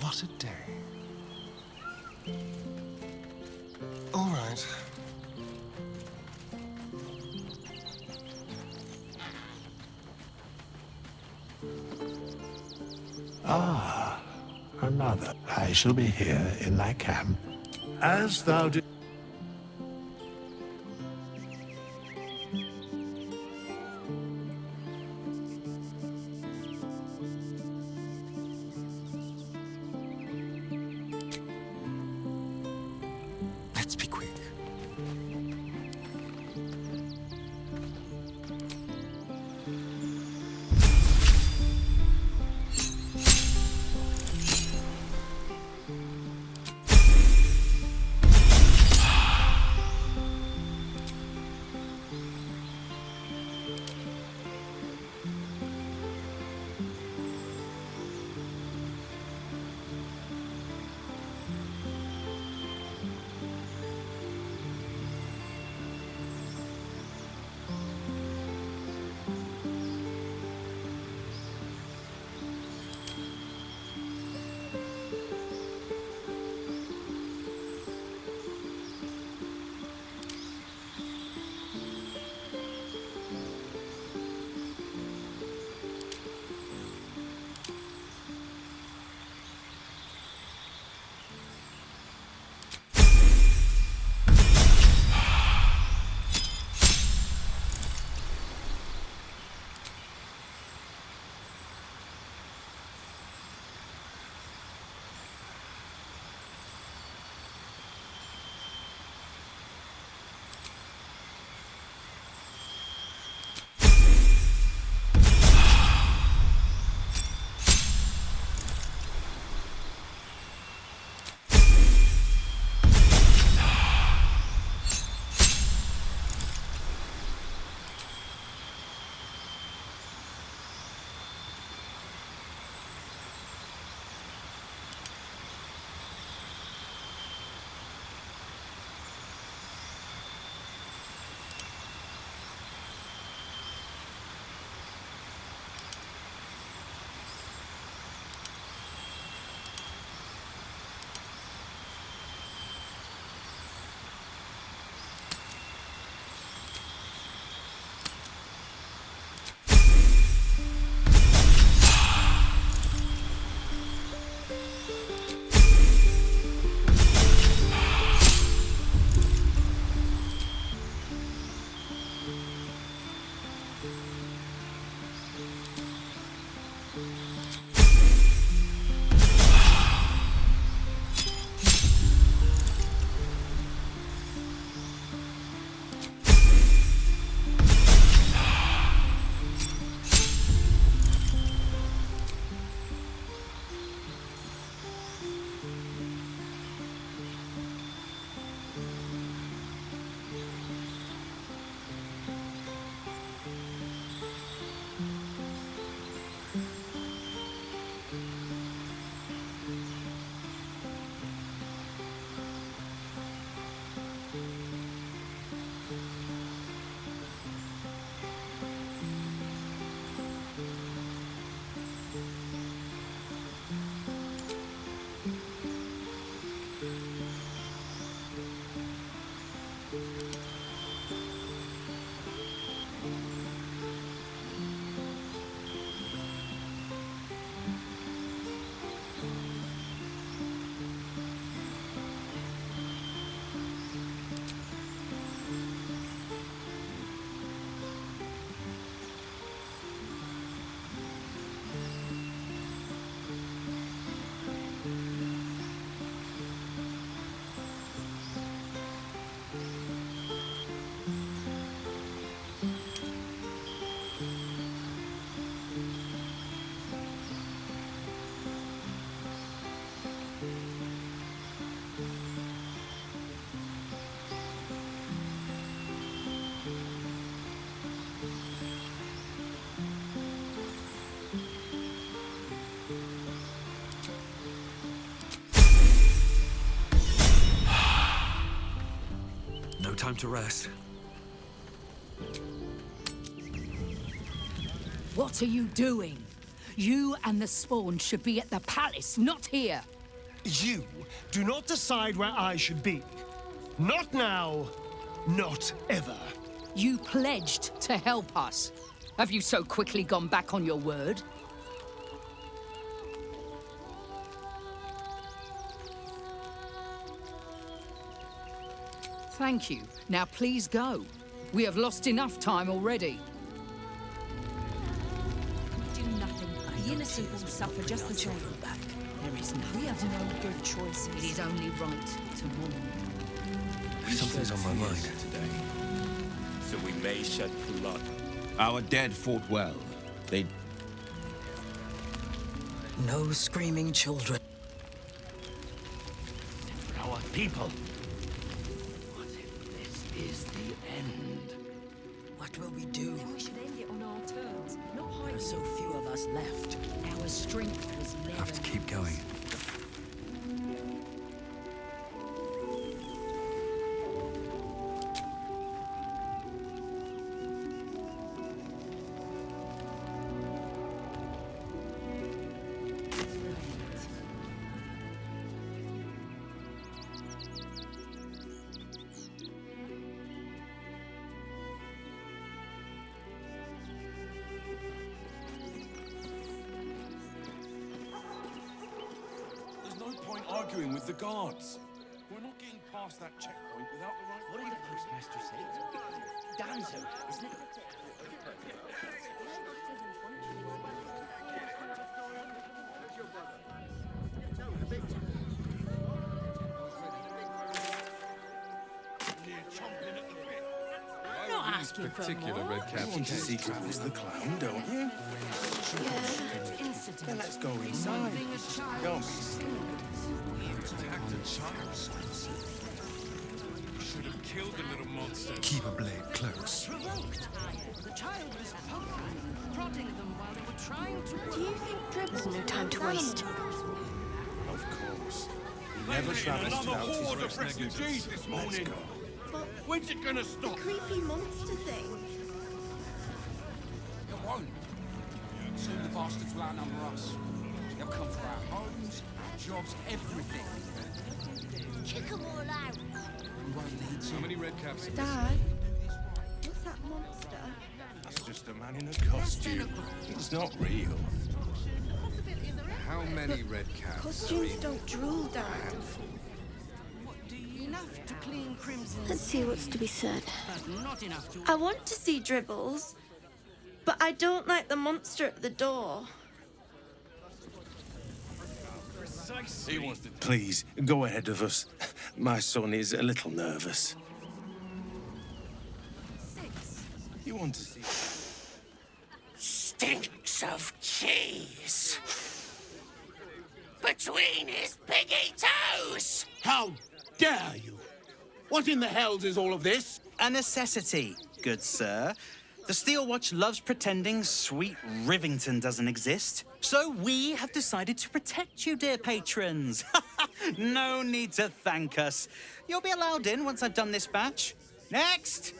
G: What a day. All right.
P: Ah, another. I shall be here in thy camp, as thou did.
G: Let's be quick.
B: No time to rest.
O: What are you doing? You and the Spawn should be at the palace, not here.
G: You do not decide where I should be. Not now, not ever.
O: You pledged to help us. Have you so quickly gone back on your word? Thank you. Now please go. We have lost enough time already.
C: Do nothing. The innocent will suffer just the same.
O: There is nothing.
C: We have no good choices.
O: It is only right to mourn.
B: Something's on my mind.
L: Today, so we may shed blood. Our dead fought well. They...
V: No screaming children.
W: Our people. What if this is the end?
V: What will we do?
C: Then we should end it on our terms, not
V: There
C: hide.
V: are so few of us left.
C: Our strength was never.
B: Have to keep going.
U: There's no point arguing with the guards. We're not getting past that checkpoint without the right...
W: What did the postmaster say? Danzo, isn't it?
V: I'm not asking for more.
M: You want to see Griffiths the clown, don't you? Then let's go inside. Don't be silly.
U: Attacked a child. Should have killed the little monster.
G: Keep a blade close.
C: The child was poking, prodding them while they were trying to.
K: Do you think Drib's no time to waste?
M: Of course. He never travels
U: Another
M: without his
U: horde
M: rest
U: of refugees this morning. When's it gonna stop?
K: Creepy monster thing.
U: It won't. Soon the bastards will outnumber us. They'll come for our homes, our jobs, everything.
K: Kick them all out.
U: We won't need so many red caps.
S: Dad, what's that monster?
M: That's just a man in a costume. It's not real.
U: How many red caps?
S: Costumes don't drool, Dad.
C: Enough to clean crimson.
K: Let's see what's to be said.
C: But not enough to.
S: I want to see Dribbles, but I don't like the monster at the door.
U: He wants to...
M: Please, go ahead of us. My son is a little nervous. You want to see...
V: Stinks of cheese. Between his piggy toes.
X: How dare you? What in the hells is all of this?
Y: A necessity, good sir. The Steel Watch loves pretending sweet Rivington doesn't exist. So we have decided to protect you, dear patrons. No need to thank us. You'll be allowed in once I've done this batch. Next!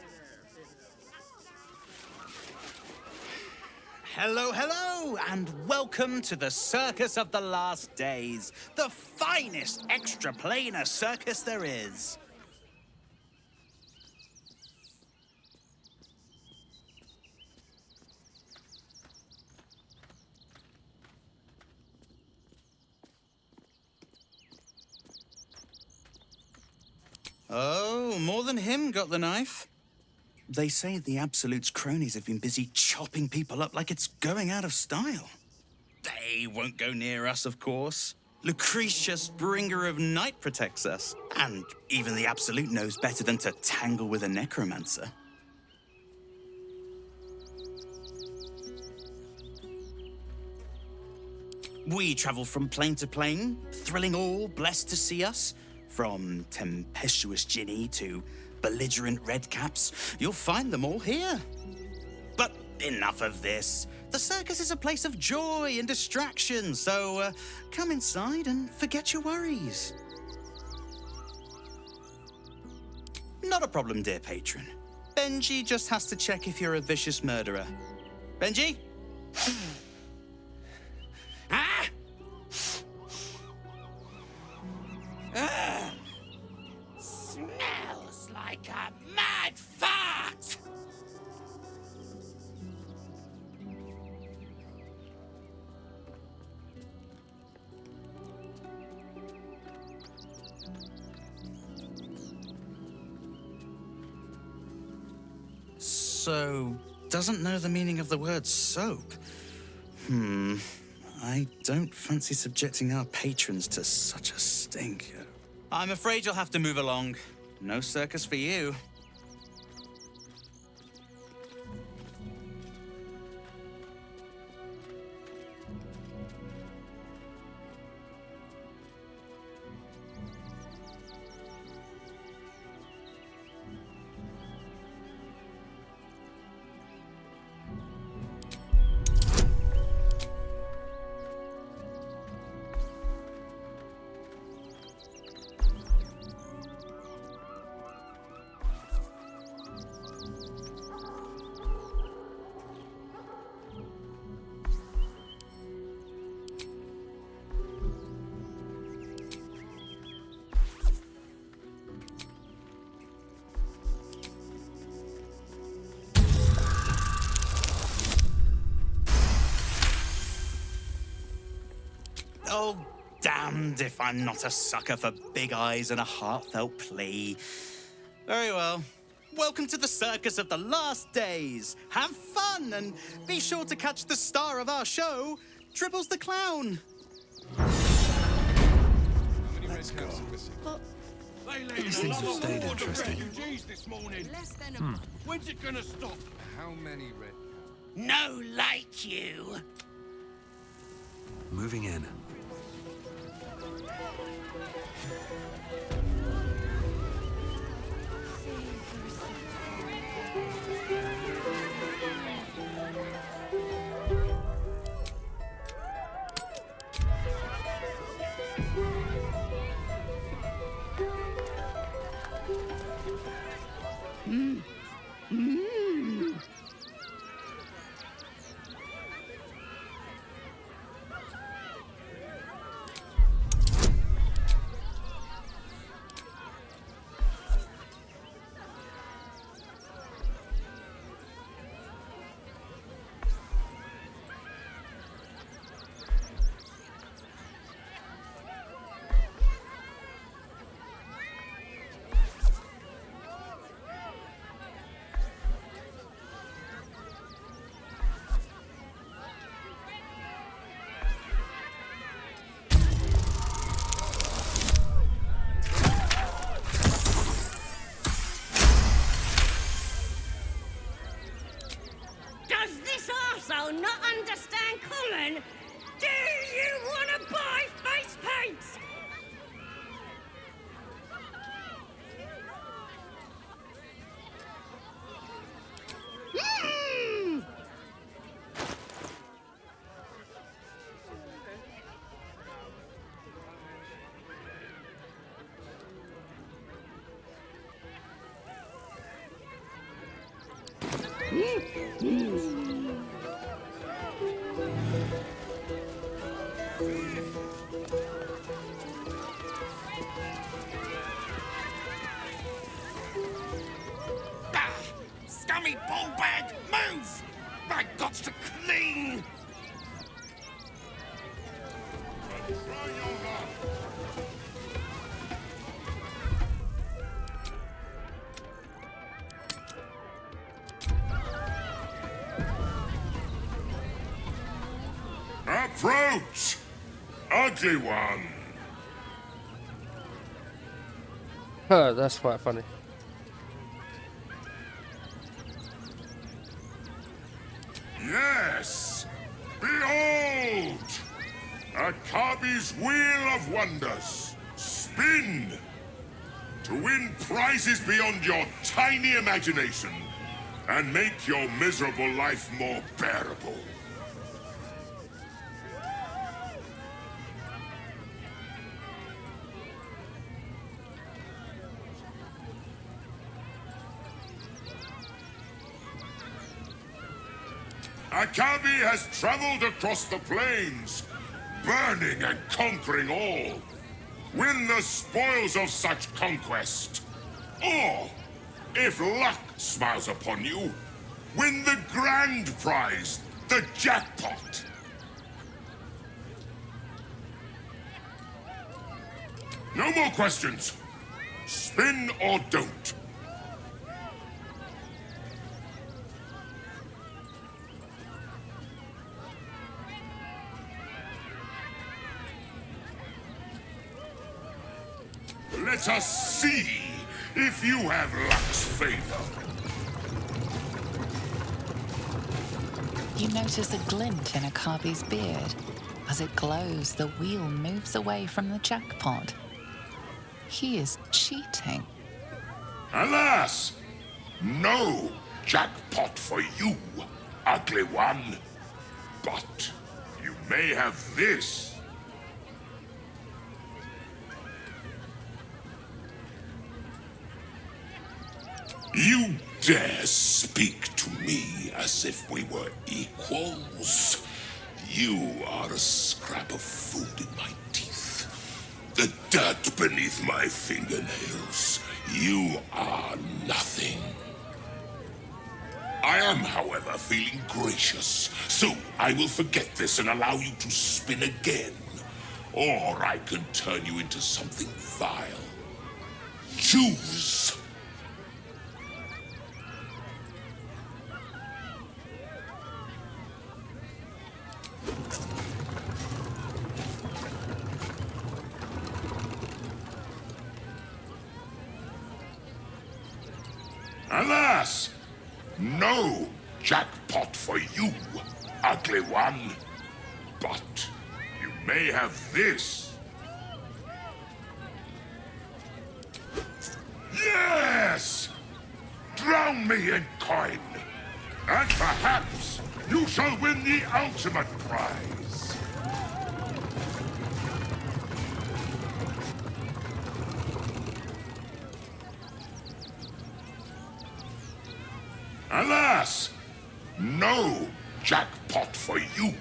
Y: Hello, hello, and welcome to the Circus of the Last Days, the finest extra-planar circus there is. Oh, more than him got the knife. They say the Absolute's cronies have been busy chopping people up like it's going out of style. They won't go near us, of course. Lucretius, bringer of night, protects us. And even the Absolute knows better than to tangle with a necromancer. We travel from plane to plane, thrilling all blessed to see us. From tempestuous Ginny to belligerent redcaps, you'll find them all here. But enough of this. The circus is a place of joy and distraction, so come inside and forget your worries. Not a problem, dear patron. Benji just has to check if you're a vicious murderer. Benji?
W: Ah! Smells like a mad fart!
Y: So, doesn't know the meaning of the word soap. I don't fancy subjecting our patrons to such a stink. I'm afraid you'll have to move along. No circus for you. Oh, damned if I'm not a sucker for big eyes and a heartfelt plea. Very well. Welcome to the circus of the last days. Have fun and be sure to catch the star of our show, Dribbles the Clown.
B: Let's go.
U: These
B: things have stayed interesting.
U: This morning.
W: When's it gonna stop?
B: How many red?
W: No like you.
B: Moving in.
K: Does this arsehole not understand common? Do you want to buy face paints?
W: Bah! Scummy ball bag, move! My God's to clean!
P: Approach! Ugly one!
H: That's quite funny.
P: Yes! Behold! Akabi's Wheel of Wonders! Spin! To win prizes beyond your tiny imagination and make your miserable life more bearable.
F: Akabi has traveled across the plains, burning and conquering all. Win the spoils of such conquest. Or, if luck smiles upon you, win the grand prize, the jackpot. No more questions. Spin or don't. Let us see if you have luck's favor.
D: You notice a glint in Akabi's beard. As it glows, the wheel moves away from the jackpot. He is cheating.
F: Alas! No jackpot for you, ugly one. But you may have this. You dare speak to me as if we were equals? You are a scrap of food in my teeth. The dirt beneath my fingernails. You are nothing. I am, however, feeling gracious, so I will forget this and allow you to spin again. Or I can turn you into something vile. Choose. Alas! No jackpot for you, ugly one. But you may have this. Yes! Drown me in coin. And perhaps you shall win the ultimate prize. Alas! No jackpot for you,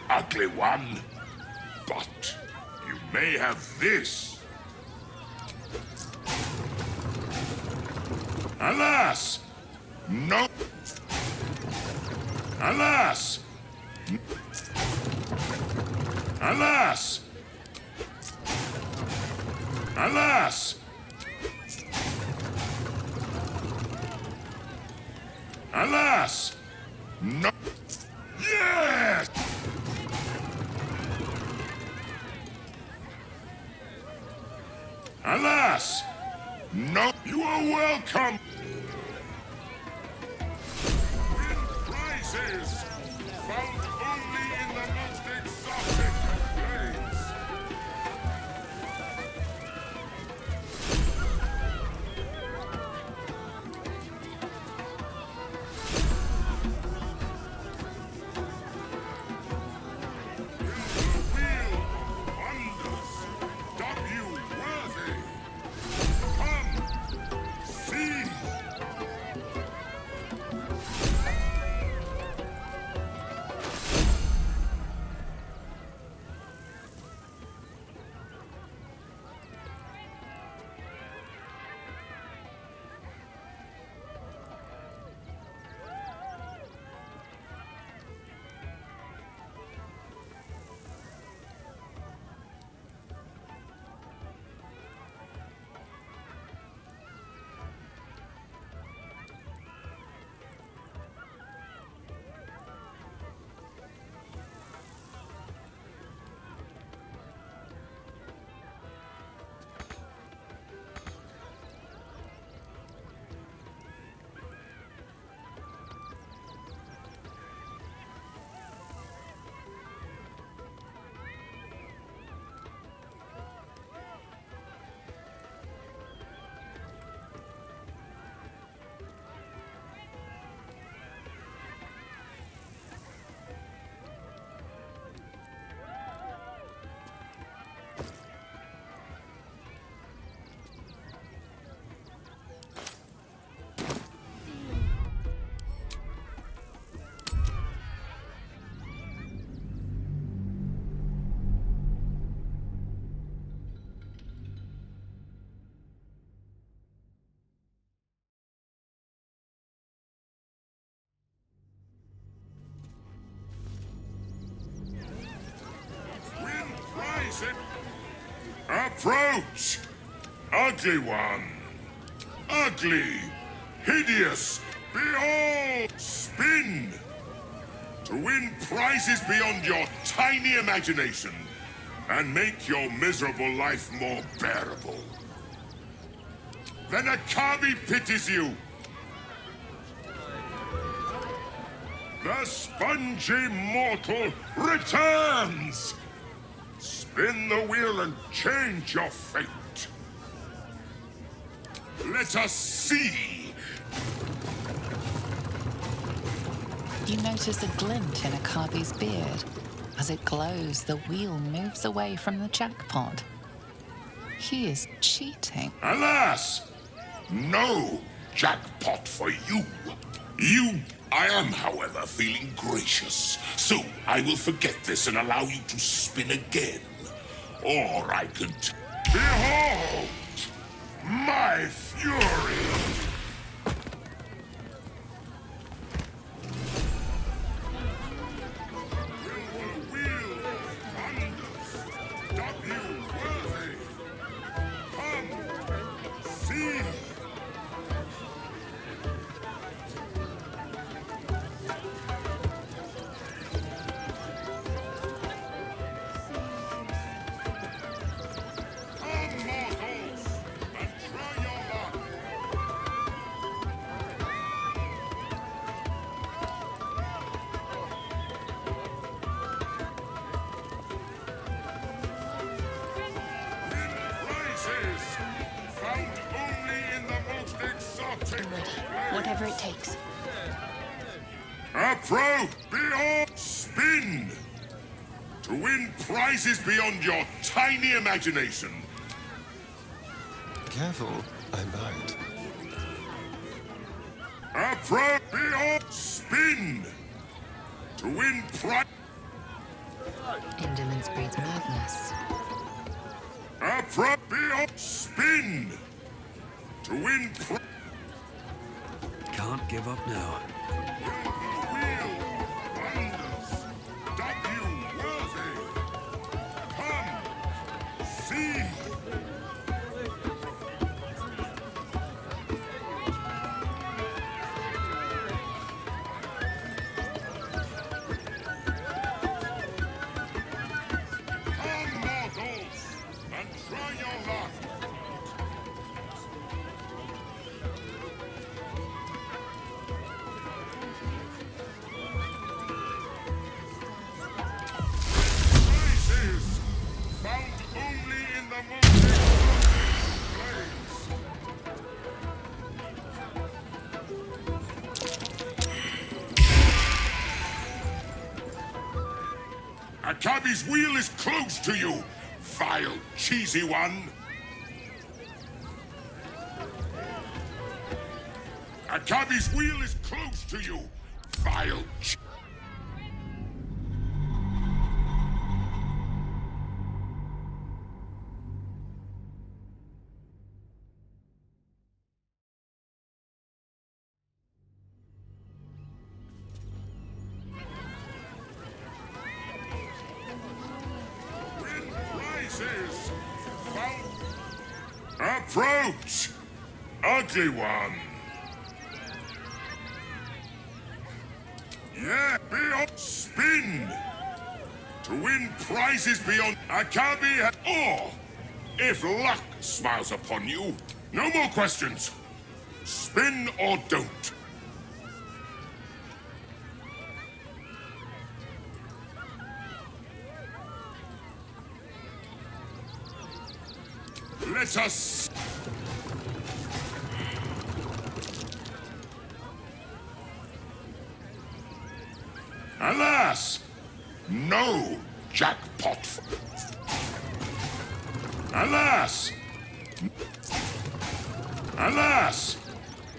F: ugly one. But you may have this. Alas! No. Alas! Alas! Alas! Alas! No. Yes! Alas! No. You are welcome. Win prizes found only in the most exotic place. Approach! Ugly one. Ugly. Hideous. Behold! Spin! To win prizes beyond your tiny imagination and make your miserable life more bearable. Then Akabi pities you. The spongy mortal returns! Spin the wheel and change your fate. Let us see.
D: You notice a glint in Akabi's beard. As it glows, the wheel moves away from the jackpot. He is cheating.
F: Alas! No jackpot for you. I am, however, feeling gracious. So I will forget this and allow you to spin again. Or I could... Behold! My fury!
A: Whatever it takes.
F: Approach! Behold! Spin! To win prizes beyond your tiny imagination.
G: Careful, I might.
F: Approach! Behold! Spin! To win prize...
A: Indolence breeds madness.
F: Approach! Behold! Spin! To win prize...
W: Can't give up now.
F: Akabi's wheel is close to you, vile, cheesy one. Akabi's wheel is close to you, vile, Approach! Ugly one! Yeah, beyond spin! To win prizes beyond Akabi or if luck smiles upon you, no more questions. Spin or don't. Let us... Alas! No jackpot. Alas! Alas!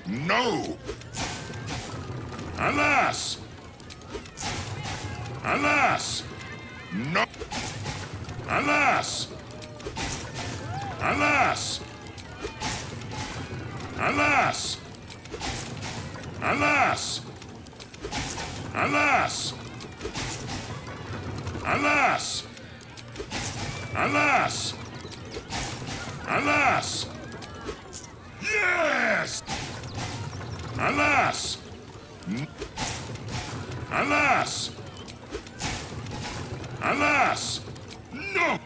F: No! Alas! Alas! No! Alas! Alas! Alas! Alas! Alas! Alas! Alas! Alas! Yes! Alas! Alas! Alas! No!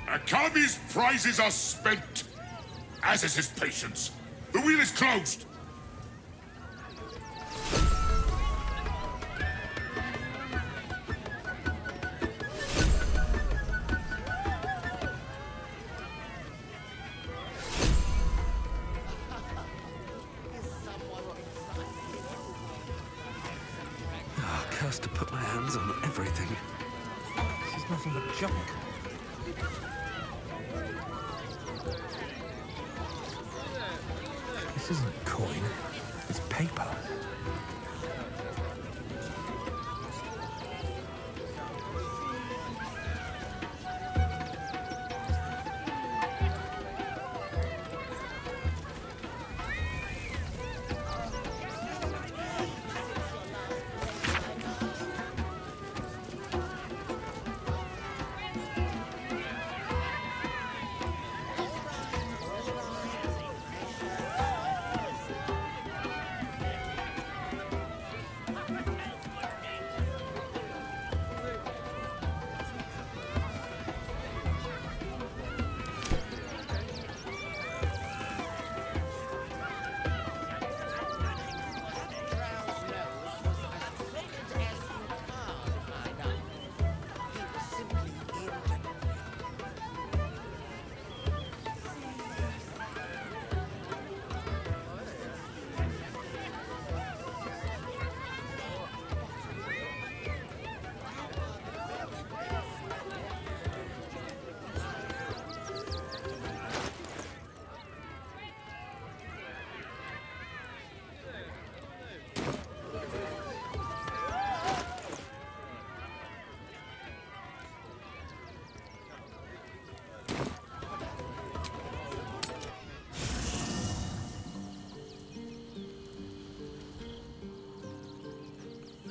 F: Akabi's prizes are spent, as is his patience. The wheel is closed.
I: Oh, cursed to put my hands on everything. This is nothing but junk. This isn't coin, it's paper.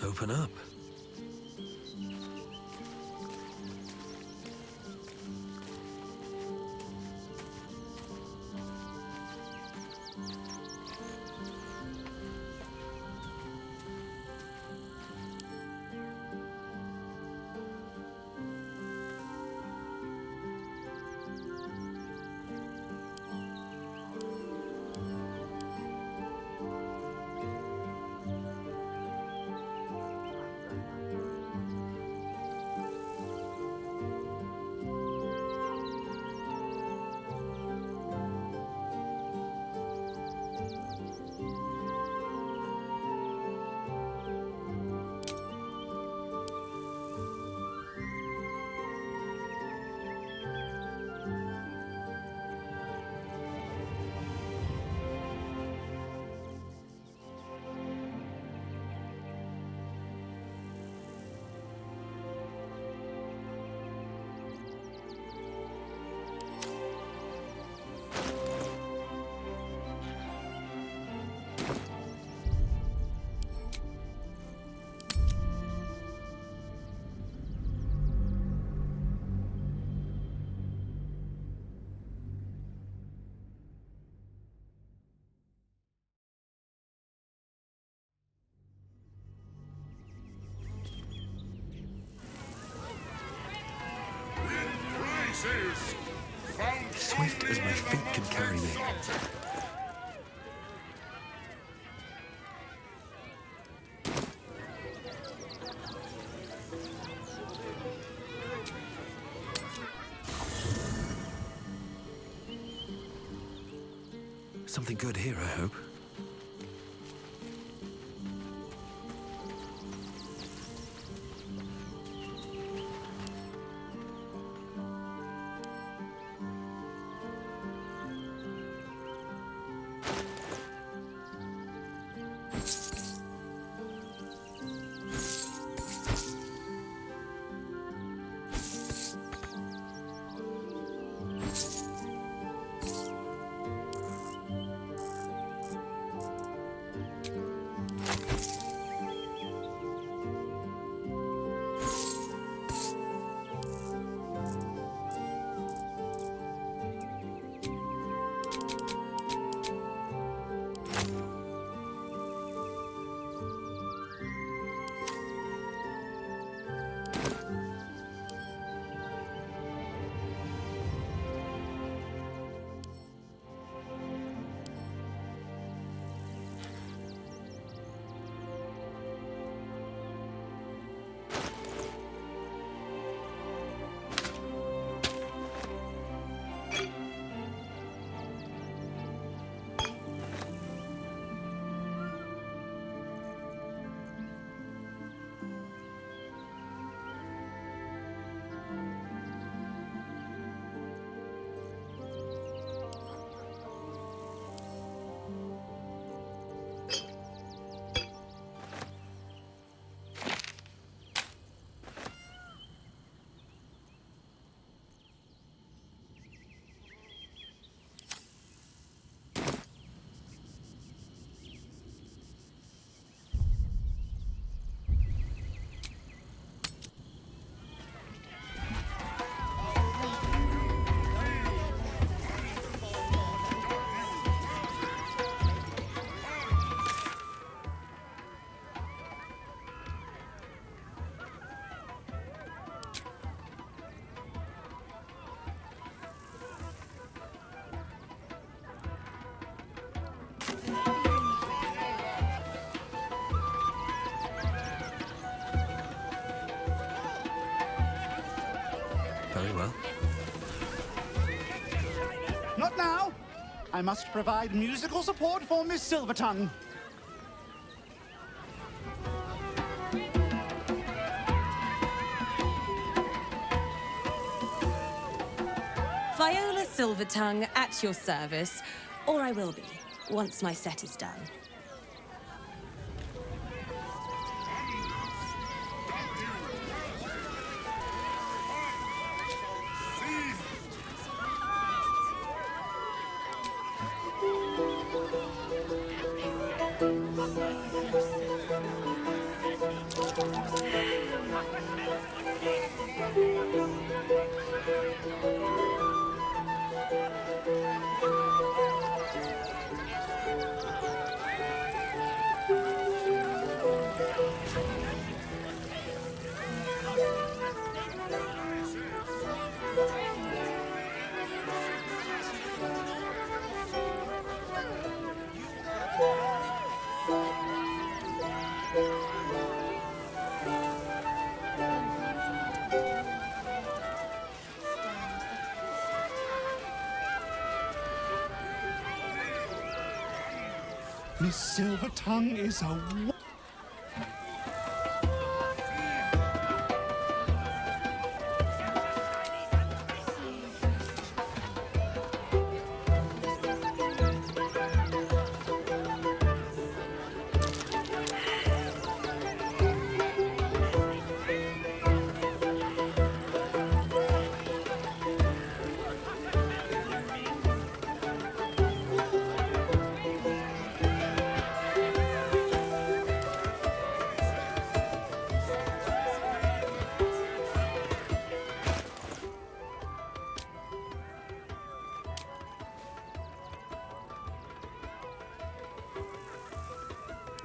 I: Open up.
F: Found
I: Swift as my feet can carry me. Something good here, I hope. Very well.
X: Not now! I must provide musical support for Miss Silvertongue.
E: Viola Silvertongue at your service, or I will be, once my set is done.
X: Miss Silvertongue is a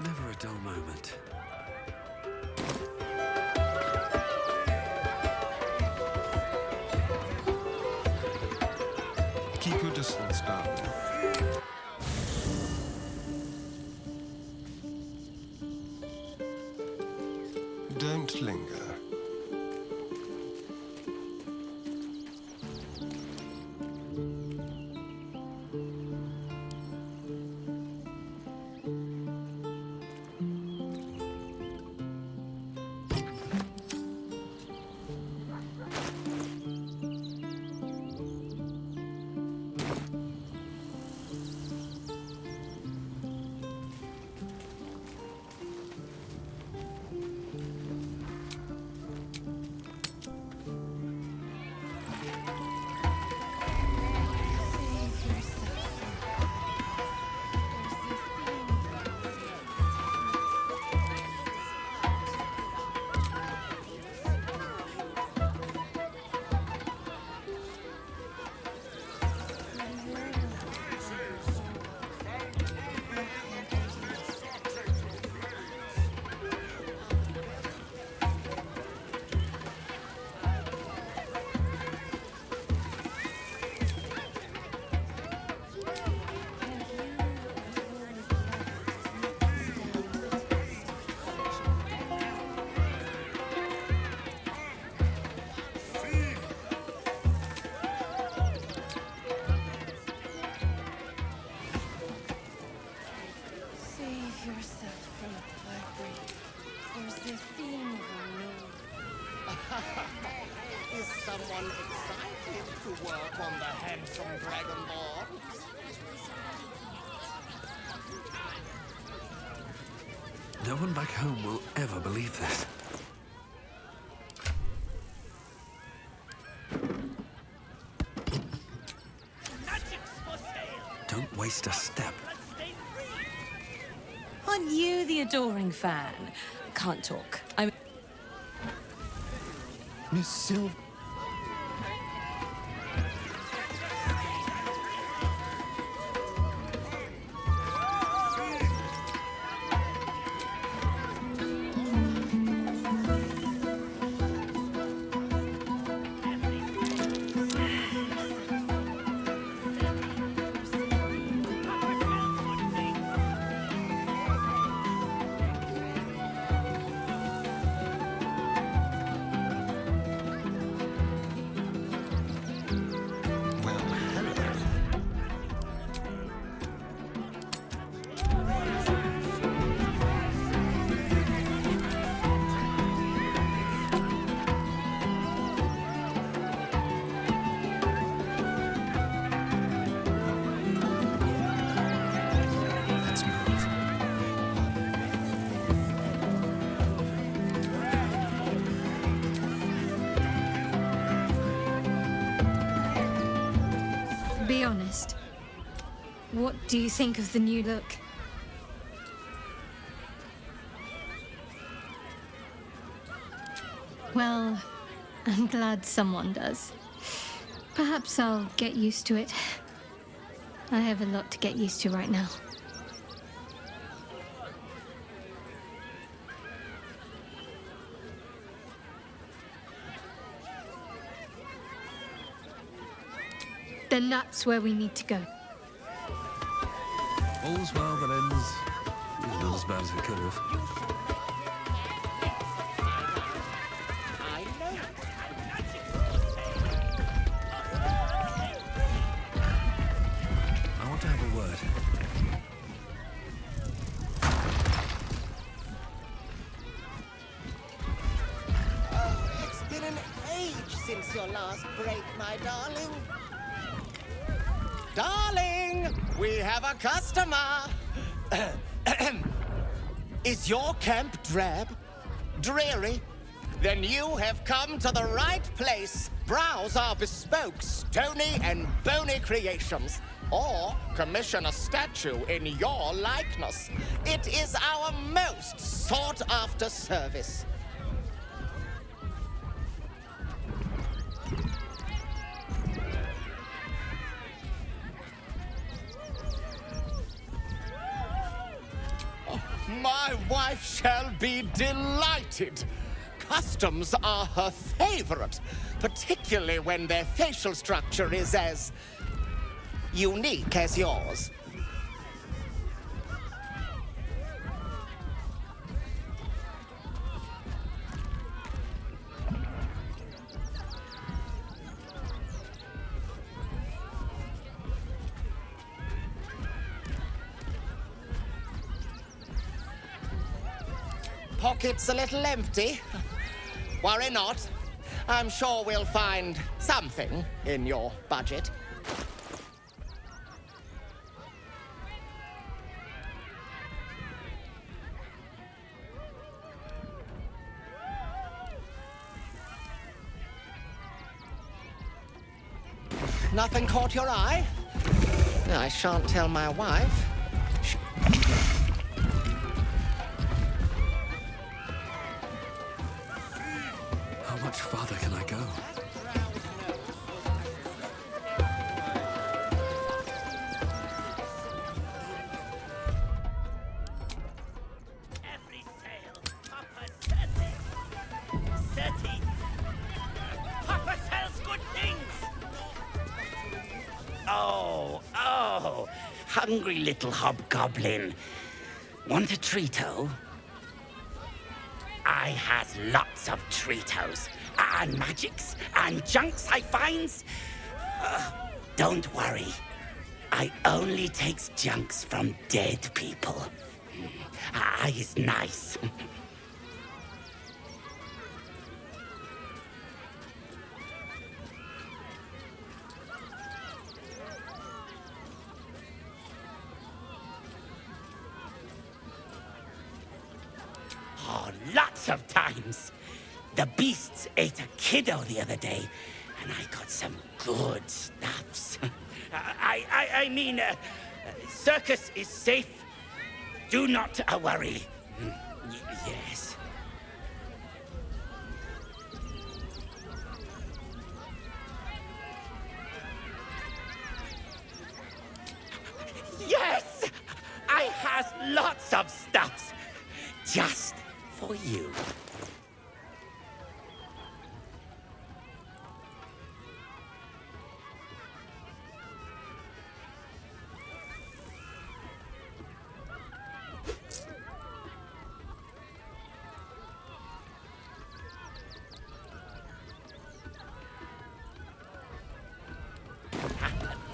I: Never a dull moment.
G: Keep your distance, darling. Don't linger.
J: someone excited to work on the handsome dragonborn?
I: No one back home will ever believe this. Don't waste a step.
E: Aren't you the adoring fan? Can't talk. I'm...
G: Miss Sylv...
N: Be honest. What do you think of the new look? Well, I'm glad someone does. Perhaps I'll get used to it. I have a lot to get used to right now. Then that's where we need to go.
I: All's well that ends not as bad as it could have. I want to have a word.
J: Oh, it's been an age since your last break, my darling. Darling, we have a customer. Is your camp drab? Dreary? Then you have come to the right place. Browse our bespoke, stony and bony creations. Or commission a statue in your likeness. It is our most sought-after service. My wife shall be delighted. Customs are her favorite, particularly when their facial structure is as unique as yours. Pockets a little empty? Worry not. I'm sure we'll find something in your budget. Nothing caught your eye? I shan't tell my wife.
I: How much farther can I go?
W: Seti! Papa sells good things! Oh, hungry little hobgoblin. Want a treato? I has lots of treatos, and magics, and junks I finds. Don't worry. I only takes junks from dead people. I is nice. Lots of times. The beasts ate a kiddo the other day, and I got some good stuffs. I mean, circus is safe. Do not worry. Yes. Yes! I has lots of stuffs. Just for you.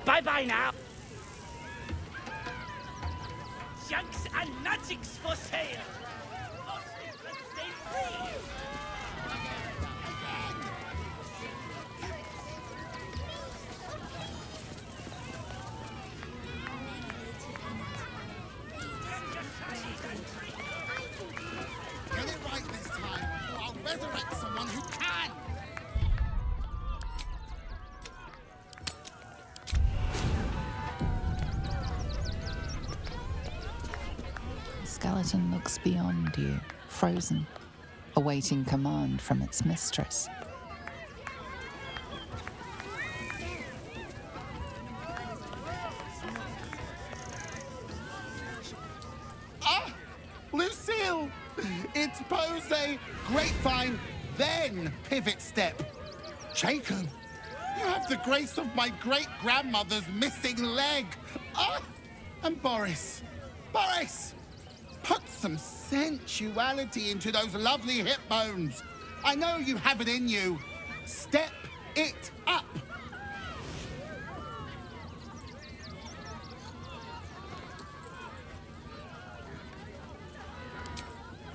W: Bye-bye now. Junks and magics for sale. Lost it, but stay free.
X: Get it right this time, or I'll resurrect someone who can!
D: The skeleton looks beyond you, frozen, awaiting command from its mistress.
X: Ah! Lucille! It's pose, grapevine, then pivot step. Jacob, you have the grace of my great-grandmother's missing leg. Ah! And Boris, put some sensuality into those lovely hip bones. I know you have it in you. Step it up.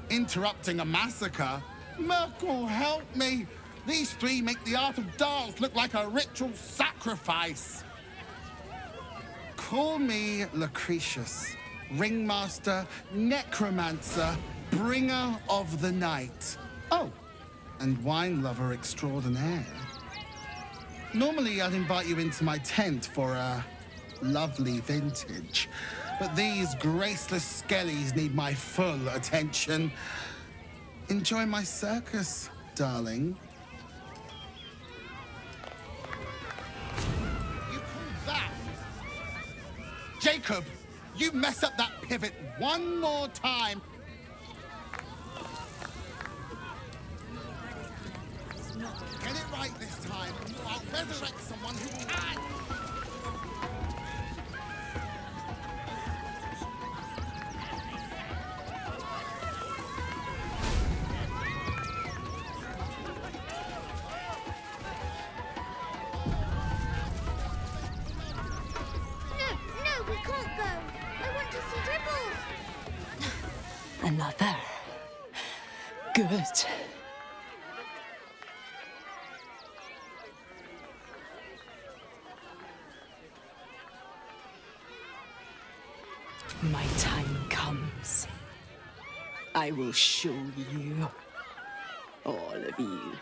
X: Interrupting a massacre? Merkel, help me. These three make the art of dance look like a ritual sacrifice. Call me Lucretius, ringmaster, necromancer, bringer of the night. Oh, and wine lover extraordinaire. Normally I'd invite you into my tent for a lovely vintage, but these graceless skellies need my full attention. Enjoy my circus, darling. You call that? Jacob, you mess up that pivot one more time. Get it right this time, or I'll resurrect someone who can.
K: No, we can't go. I want to see Dribbles.
A: Another. Good. My time comes. I will show you. All of you.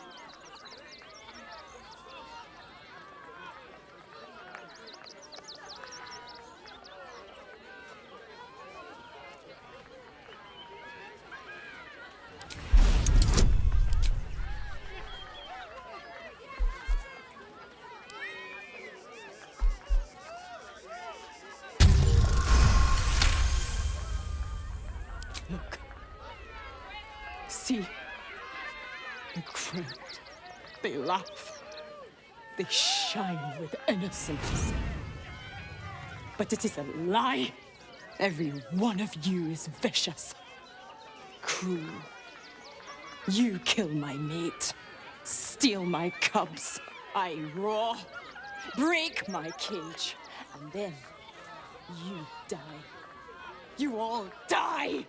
A: Look. See. The crowd. They laugh. They shine with innocence. But it is a lie. Every one of you is vicious. Cruel. You kill my mate. Steal my cubs. I roar. Break my cage. And then you die. You all die!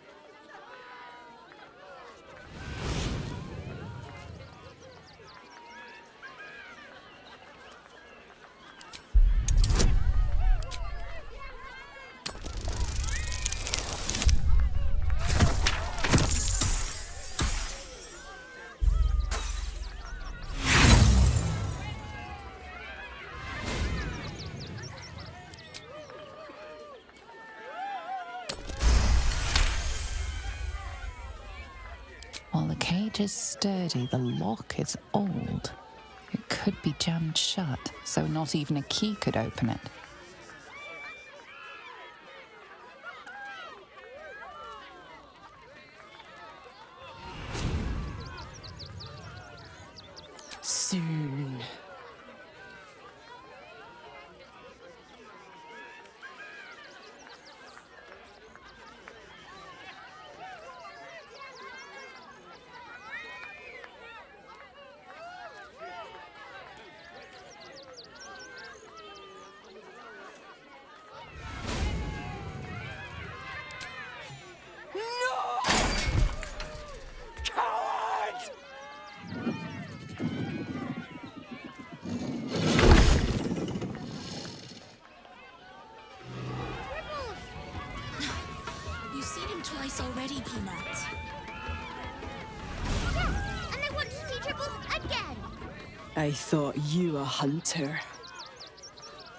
D: While the cage is sturdy, the lock is old. It could be jammed shut, so not even a key could open it.
A: Soon.
K: You've seen him twice already, Peanut. And I want to see Tribbles again.
A: I thought you a hunter.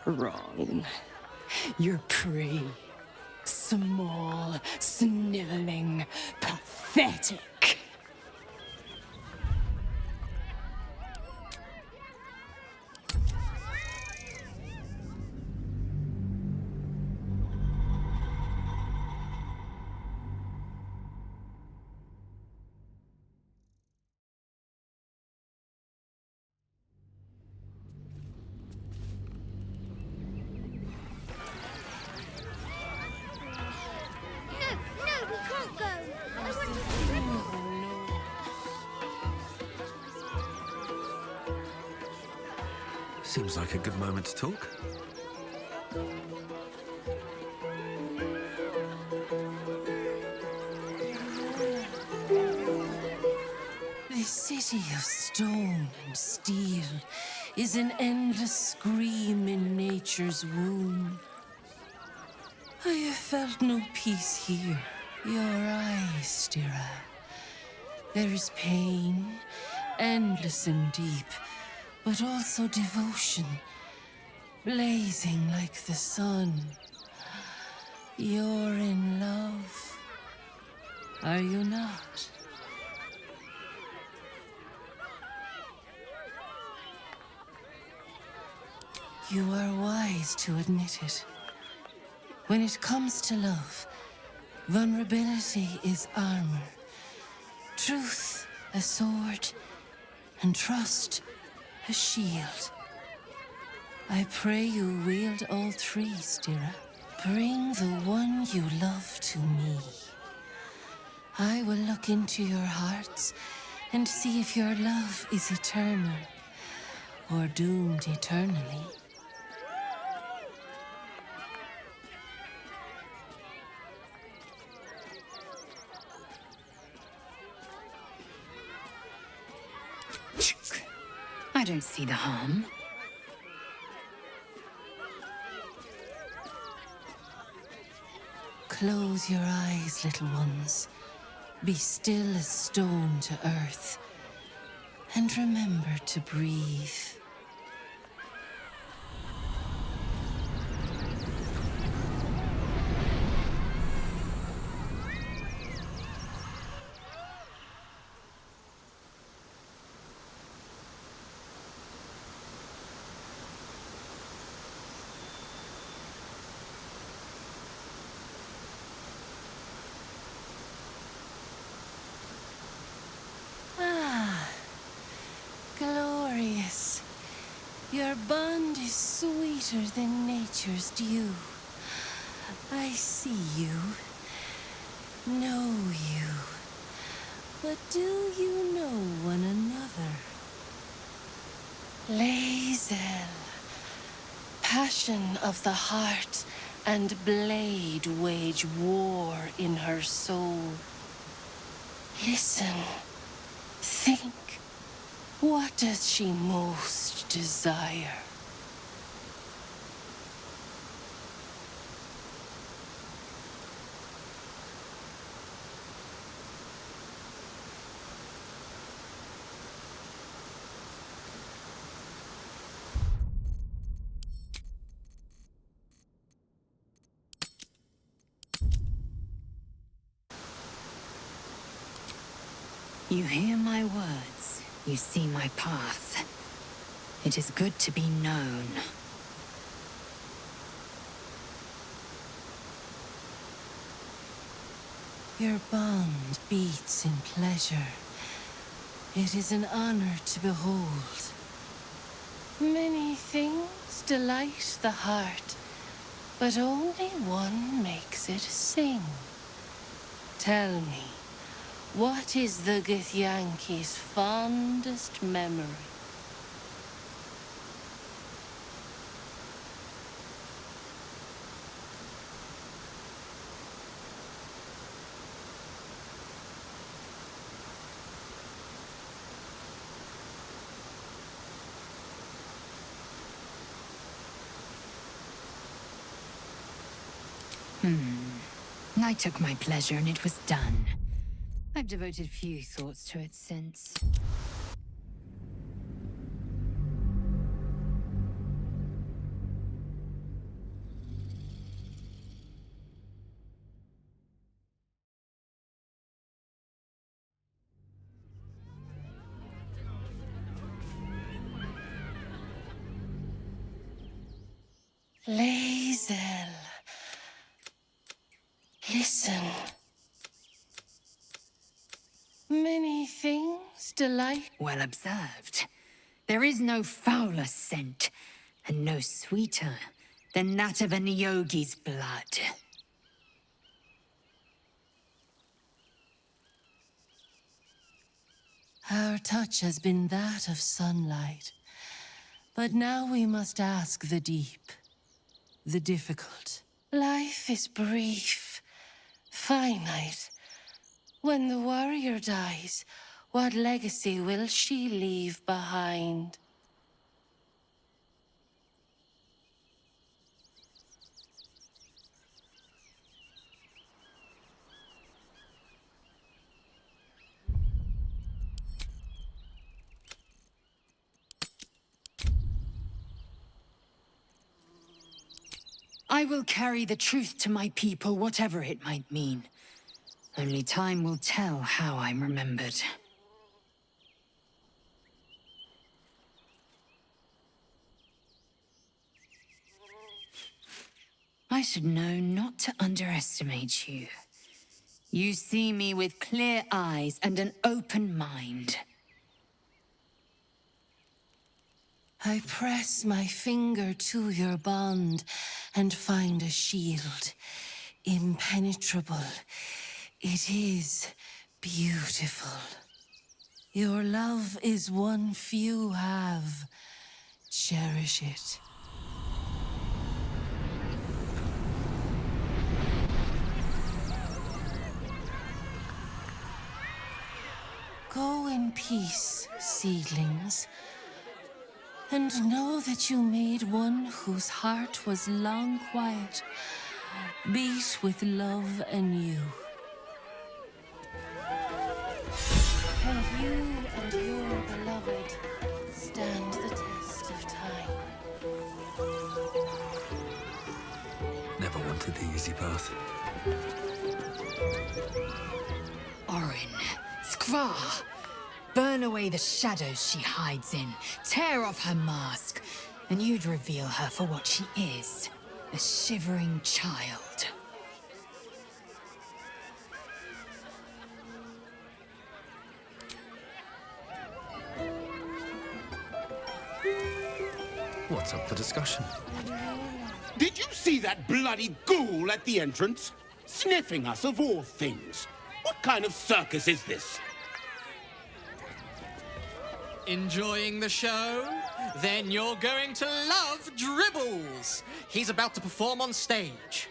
A: Wrong. You're prey. Small, sniveling, pathetic.
K: No, we can't go. I want to see Tribbles.
I: Seems like a good moment to talk.
L: This city of stone and steel is an endless scream in nature's womb. I have felt no peace here. Your eyes, Stira. There is pain, endless and deep, but also devotion, blazing like the sun. You're in love, are you not? You are wise to admit it. When it comes to love, vulnerability is armor, truth a sword, and trust a shield. I pray you wield all three, Stira. Bring the one you love to me. I will look into your hearts and see if your love is eternal or doomed eternally.
O: I don't see the harm.
L: Close your eyes, little ones. Be still as stone to earth. And remember to breathe. Glorious. Your bond is sweeter than nature's dew. I see you, know you, but do you know one another? Lae'zel, passion of the heart and blade wage war in her soul. Listen, think. What does she most desire?
O: You hear my words. You see my path. It is good to be known.
L: Your bond beats in pleasure. It is an honor to behold. Many things delight the heart, but only one makes it sing. Tell me, what is the Githyanki's fondest memory?
O: I took my pleasure and it was done. I've devoted few thoughts to it since.
L: Lae'zel. Listen. Many things delight.
O: Well observed. There is no fouler scent, and no sweeter than that of a Nyogi's blood.
L: Our touch has been that of sunlight. But now we must ask the deep, the difficult. Life is brief, finite. When the warrior dies, what legacy will she leave behind?
O: I will carry the truth to my people, whatever it might mean. Only time will tell how I'm remembered. I should know not to underestimate you. You see me with clear eyes and an open mind.
L: I press my finger to your bond and find a shield, impenetrable. It is beautiful. Your love is one few have. Cherish it. Go in peace, seedlings. And know that you made one whose heart was long quiet, beat with love anew. And you and your beloved stand the test of time.
I: Never wanted the easy path.
O: Orin, Skra! Burn away the shadows she hides in. Tear off her mask. And you'd reveal her for what she is. A shivering child.
I: What's up for discussion?
C: Did you see that bloody ghoul at the entrance? Sniffing us of all things. What kind of circus is this?
Q: Enjoying the show? Then you're going to love Dribbles. He's about to perform on stage.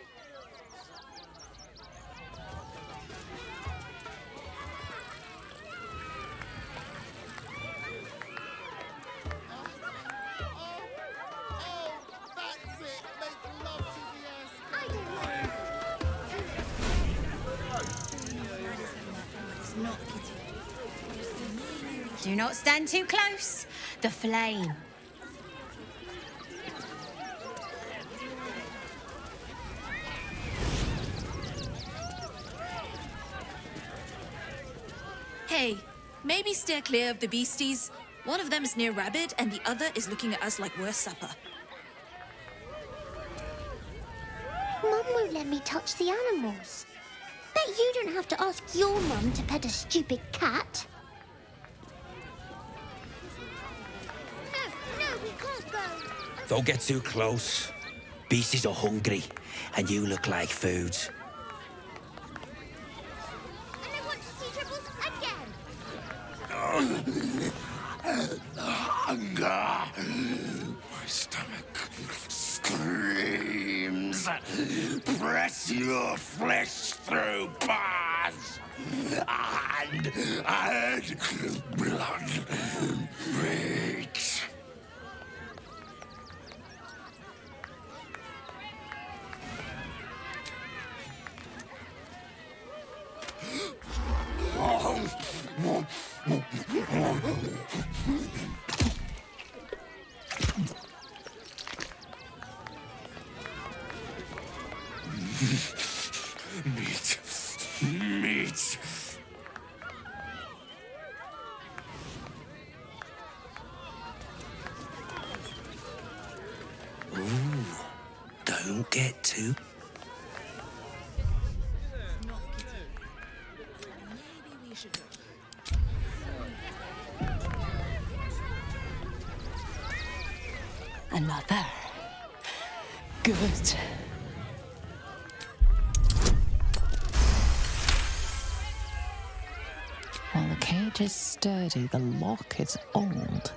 R: Do not stand too close. The flame.
K: Hey,
M: Maybe steer clear of the beasties. One of them is near Rabbit, and the other is looking at us like we're supper.
K: Mum won't let me touch the animals. Bet you don't have to ask your mum to pet a stupid cat. No, we can't go.
W: Don't get too close. Beasties are hungry, and you look like food.
K: And I want to see Dribbles again.
F: Hunger. My stomach screams. Press your flesh through bars. And add blood. Meat. Meat. Meat.
W: Ooh, don't get too...
D: Another. Good. While the cage is sturdy, the lock is old.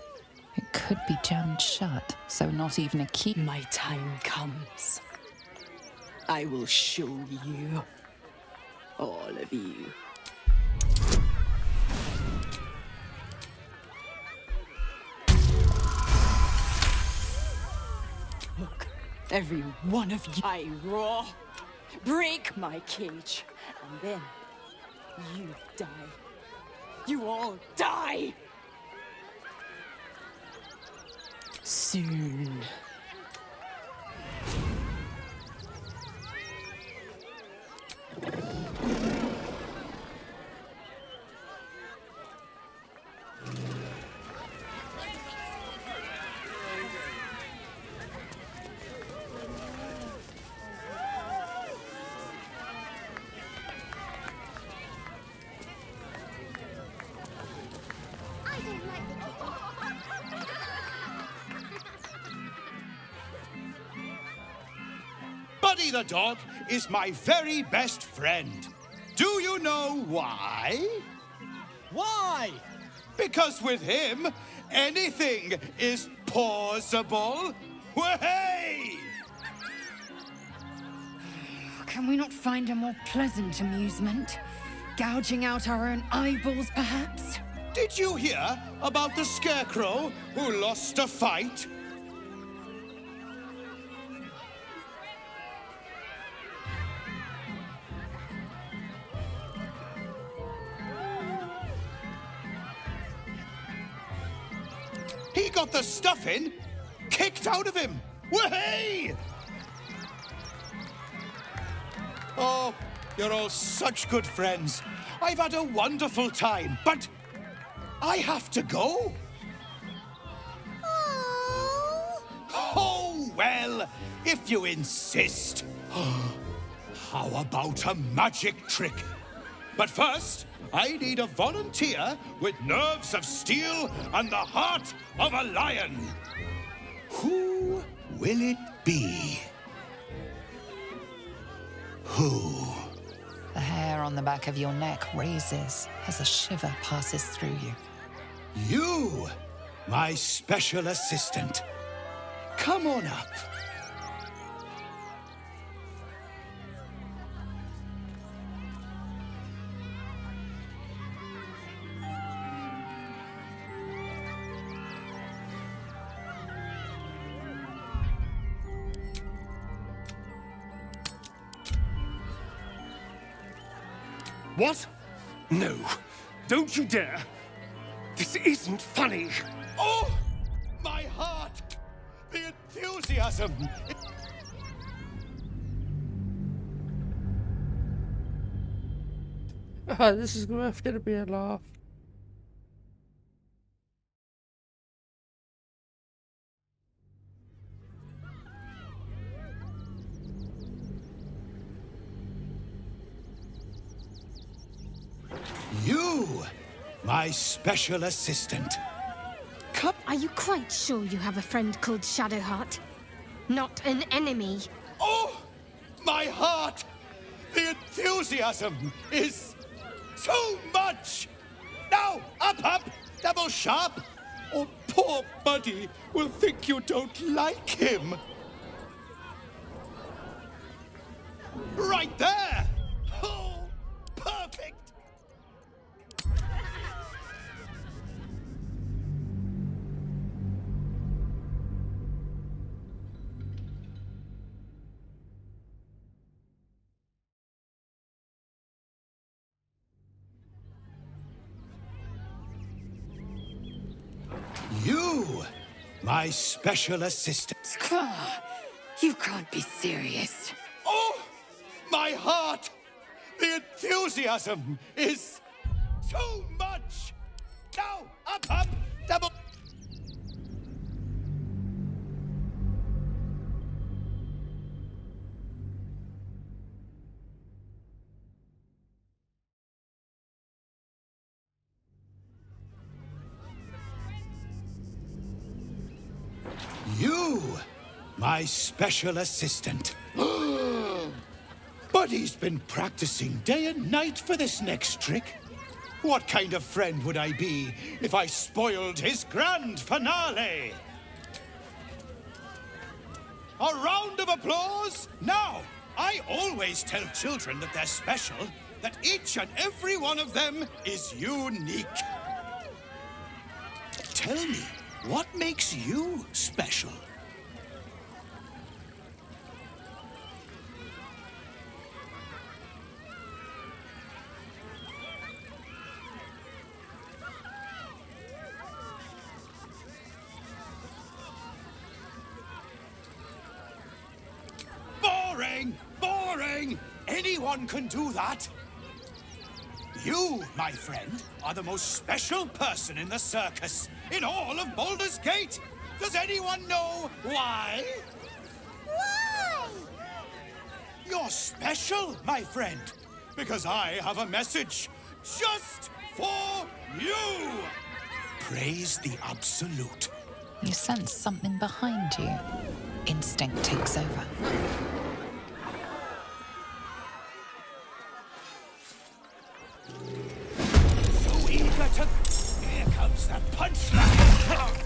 D: It could be jammed shut, so not even a key.
A: My time comes. I will show you. All of you. Look, every one of you. I roar, break my cage, and then you die. You all die! Soon.
C: Buddy the dog is my very best friend. Do you know why? Why? Because with him, anything is possible. Way!
O: Can we not find a more pleasant amusement? Gouging out our own eyeballs, perhaps?
C: Did you hear about the scarecrow who lost a fight? He got the stuffing kicked out of him. Way! Oh, you're all such good friends. I've had a wonderful time, but I have to go. Oh, well, if you insist. How about a magic trick? But first, I need a volunteer with nerves of steel and the heart of a lion. Who will it be? Who?
D: The hair on the back of your neck raises as a shiver passes through you.
C: You, my special assistant. Come on up.
G: What? No. Don't you dare. This isn't funny.
C: Oh, my heart! The enthusiasm!
H: This is gonna be a laugh.
C: You, my special assistant.
N: Are you quite sure you have a friend called Shadowheart? Not an enemy?
C: Oh, my heart! The enthusiasm is so much! Now, up, double sharp, or poor Buddy will think you don't like him. Right there! Oh, perfect! You, my special assistant.
O: Scraw, you can't be serious.
C: Oh, my heart! The enthusiasm is so much! Now, up, double... You, my special assistant. Buddy's been practicing day and night for this next trick. What kind of friend would I be if I spoiled his grand finale? A round of applause? Now, I always tell children that they're special, that each and every one of them is unique. Tell me, what makes you special? Boring! Boring! Anyone can do that. You, my friend, are the most special person in the circus, in all of Baldurs Gate. Does anyone know why?
K: Why?
C: You're special, my friend, because I have a message just for you. Praise the Absolute.
D: You sense something behind you. Instinct takes over.
C: So eager to... Here comes that punchline.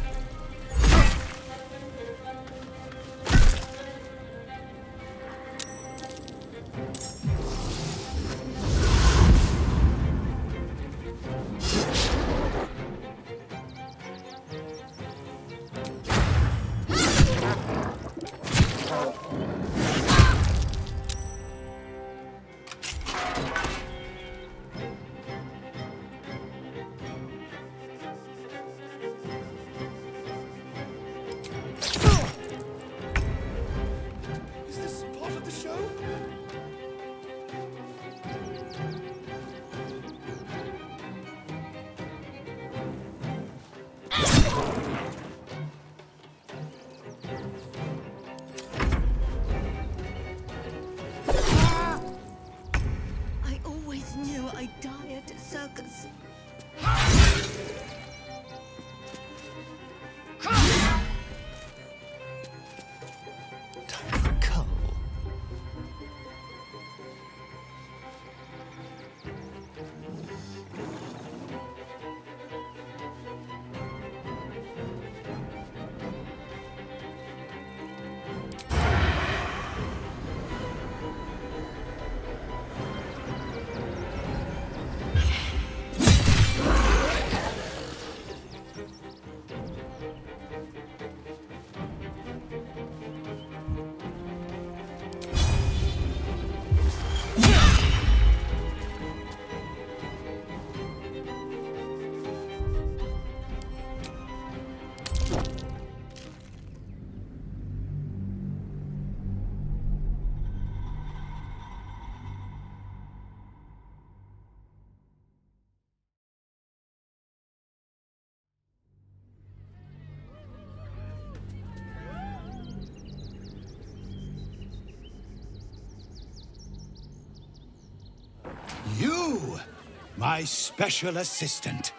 C: my special assistant.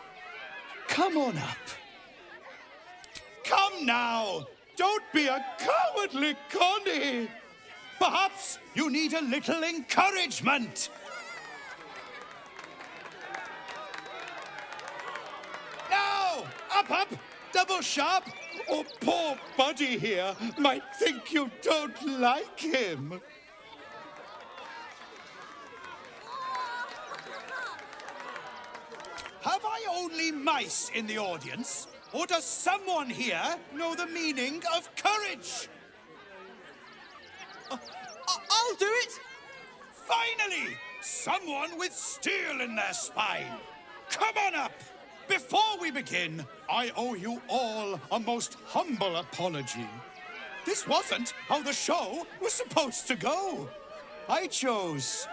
C: Come on up. Come now! Don't be a cowardly Connie! Perhaps you need a little encouragement. Now! Up! Double sharp! Or poor Buddy here might think you don't like him. Have I only mice in the audience? Or does someone here know the meaning of courage?
Q: I'll do it!
C: Finally! Someone with steel in their spine! Come on up! Before we begin, I owe you all a most humble apology. This wasn't how the show was supposed to go. I chose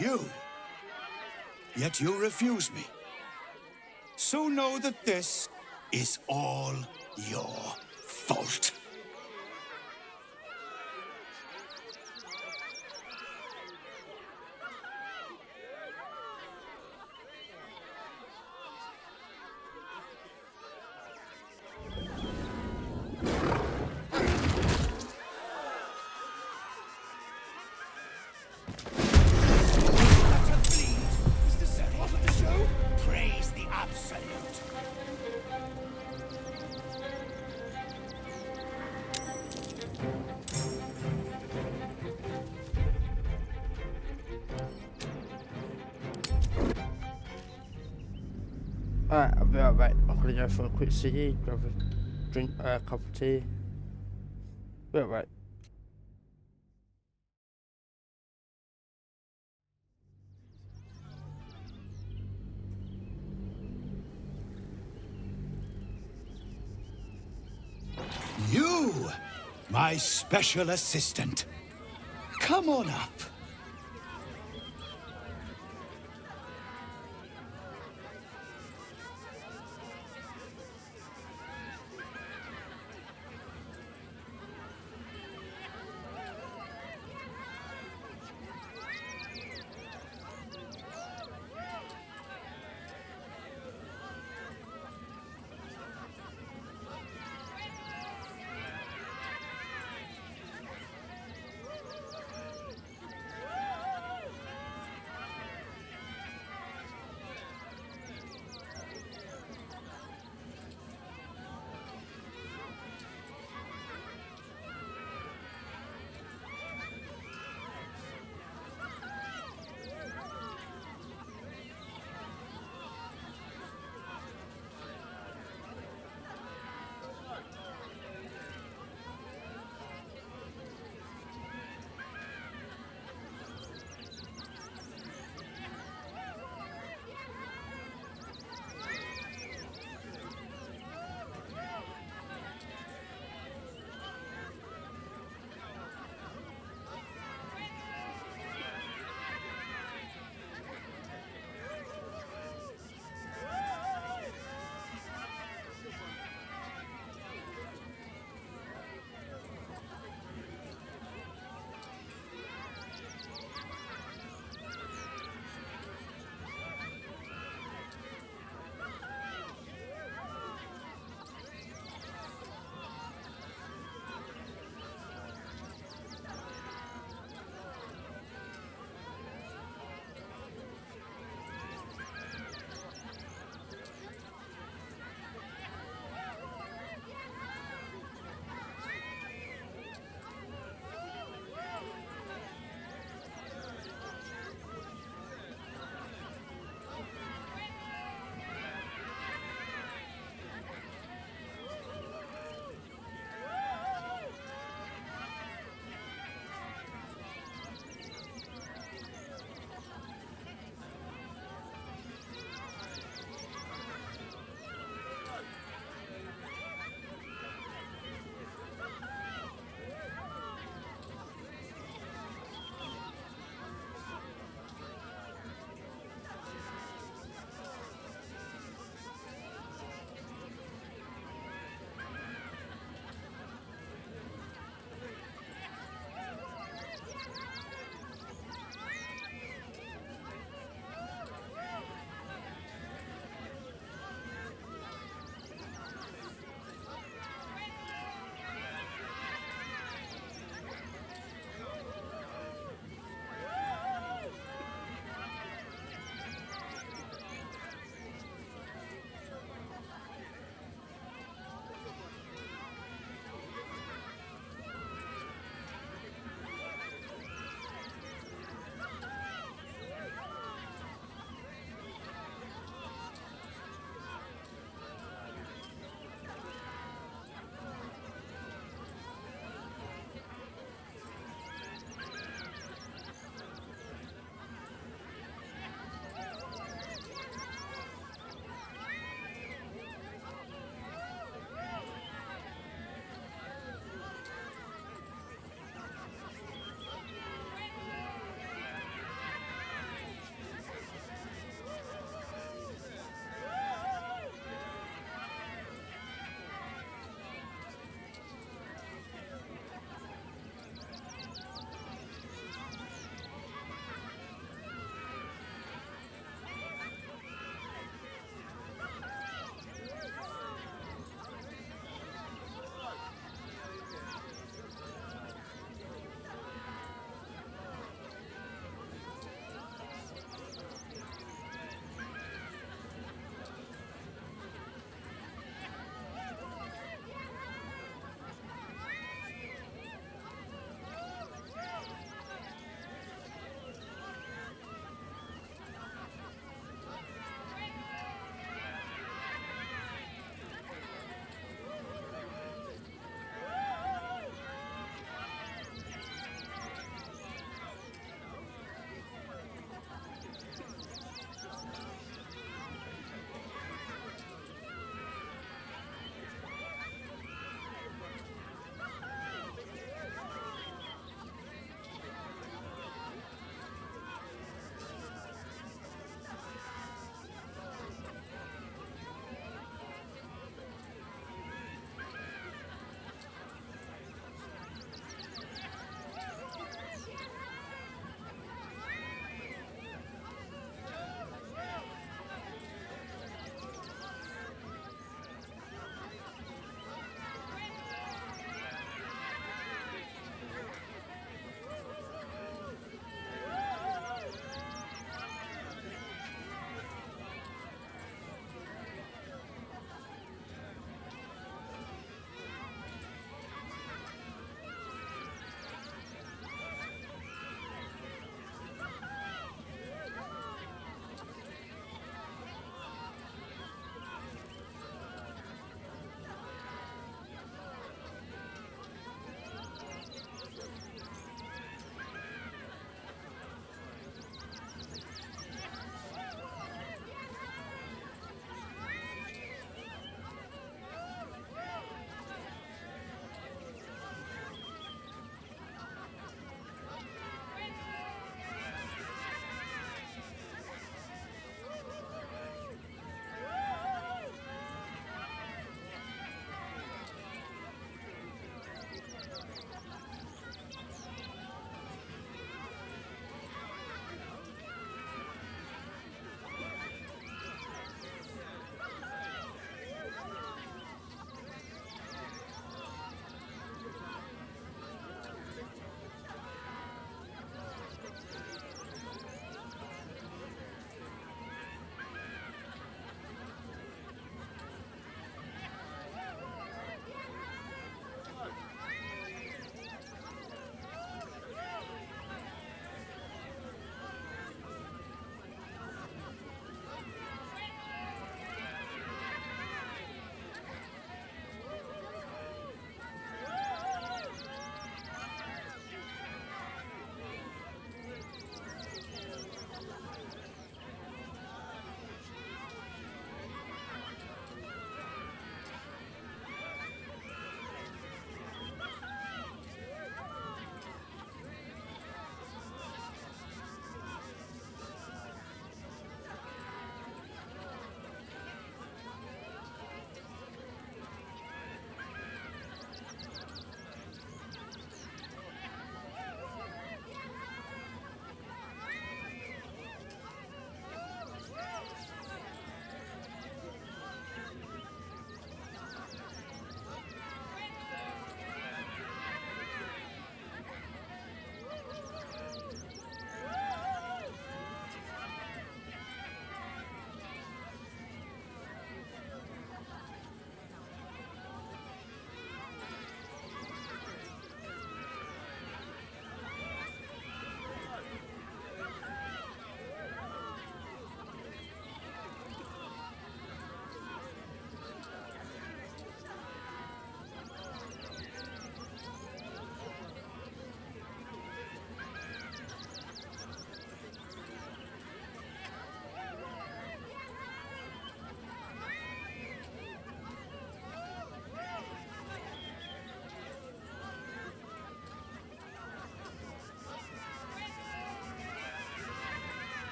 C: you. Yet you refuse me. So know that this is all your fault. Praise the absolute.
H: Alright, I'll be right back. I'm gonna go for a quick ciggy, grab a drink, a cup of tea. Be right back.
C: You, my special assistant. Come on up.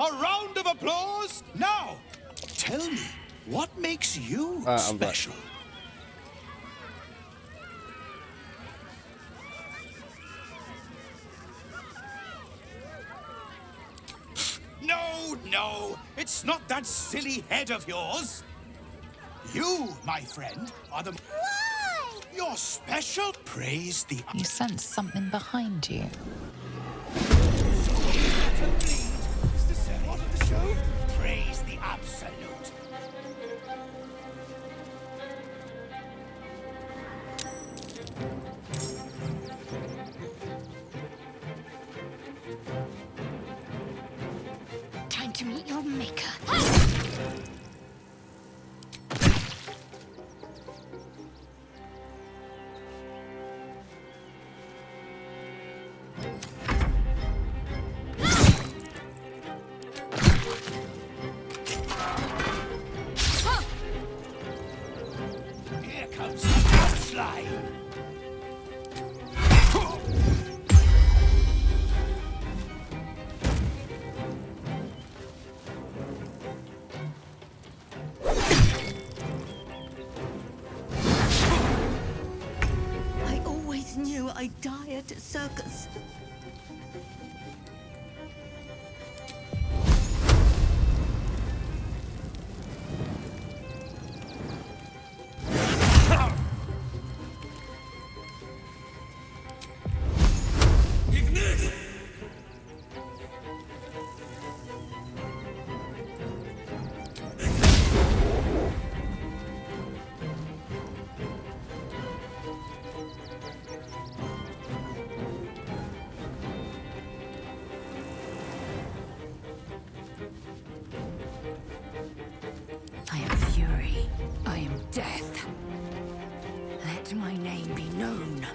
C: A round of applause. Now, tell me, what makes you special? No, it's not that silly head of yours. You, my friend, are the... Why? You're special. Praise the...
D: You sense something behind you.
C: Is this part of the show? Praise the absolute.
K: Time to meet your maker.
C: Here comes the outline.
S: I always knew I'd die at a circus. I am fury. I am death. Let my name be known.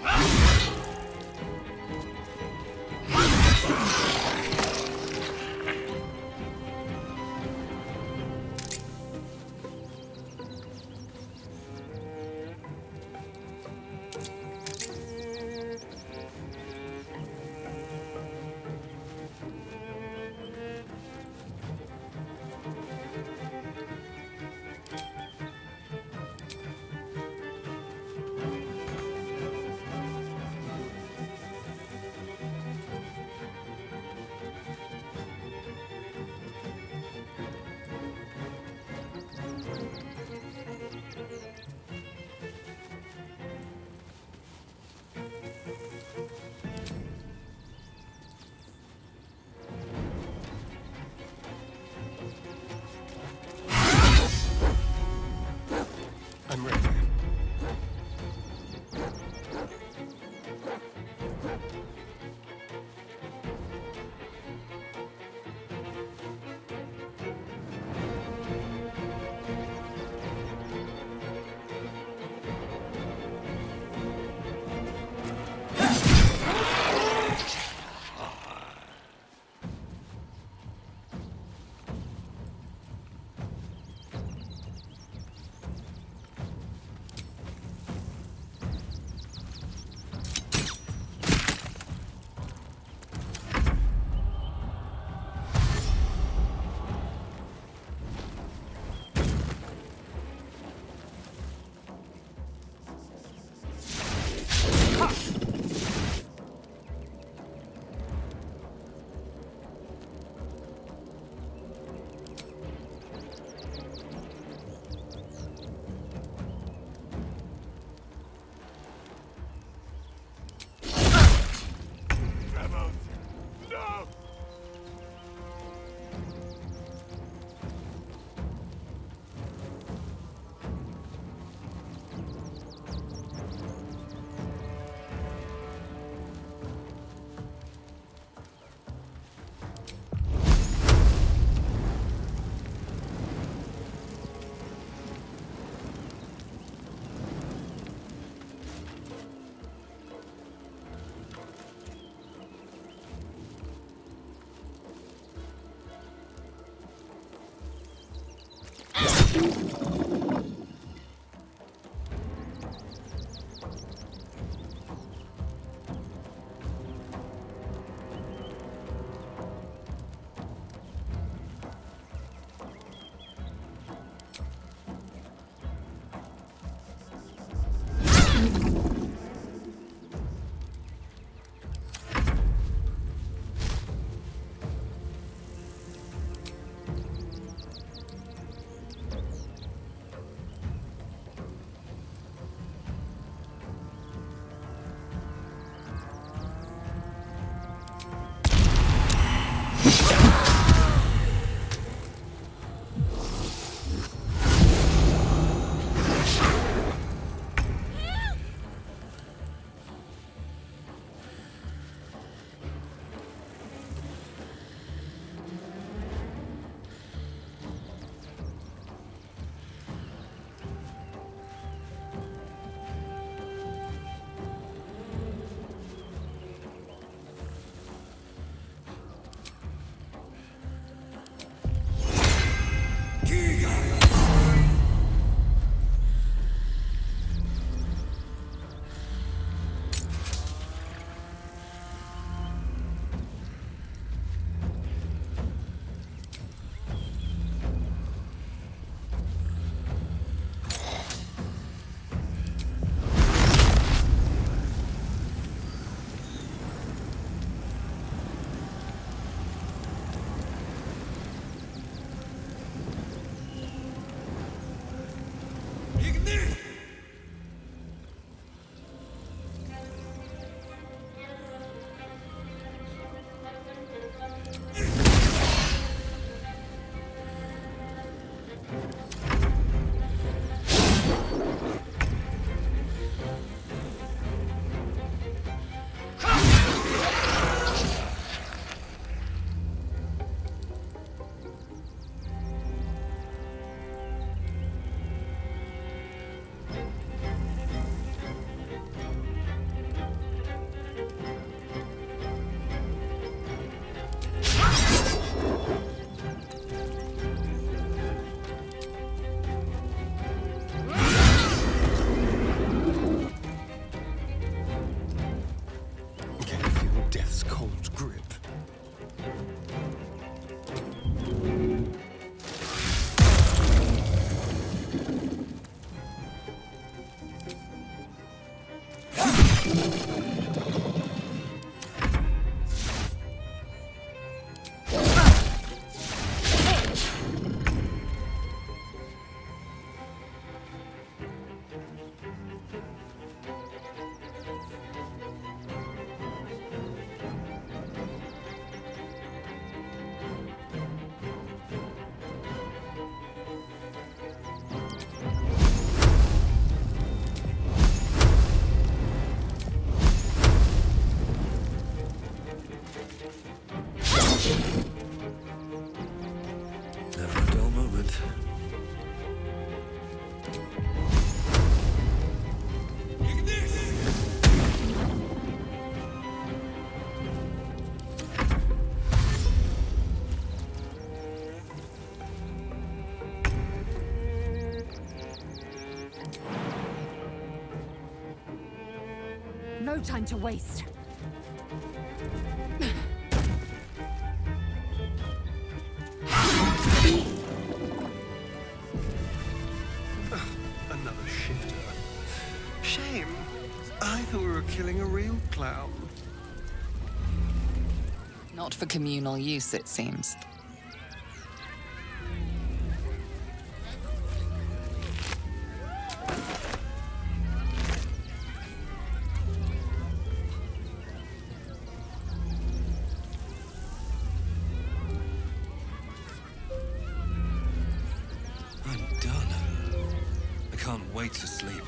O: no time to waste.
G: Another shifter. Shame. I thought we were killing a real clown.
D: Not for communal use, it seems.
I: I'm done. I can't wait to sleep.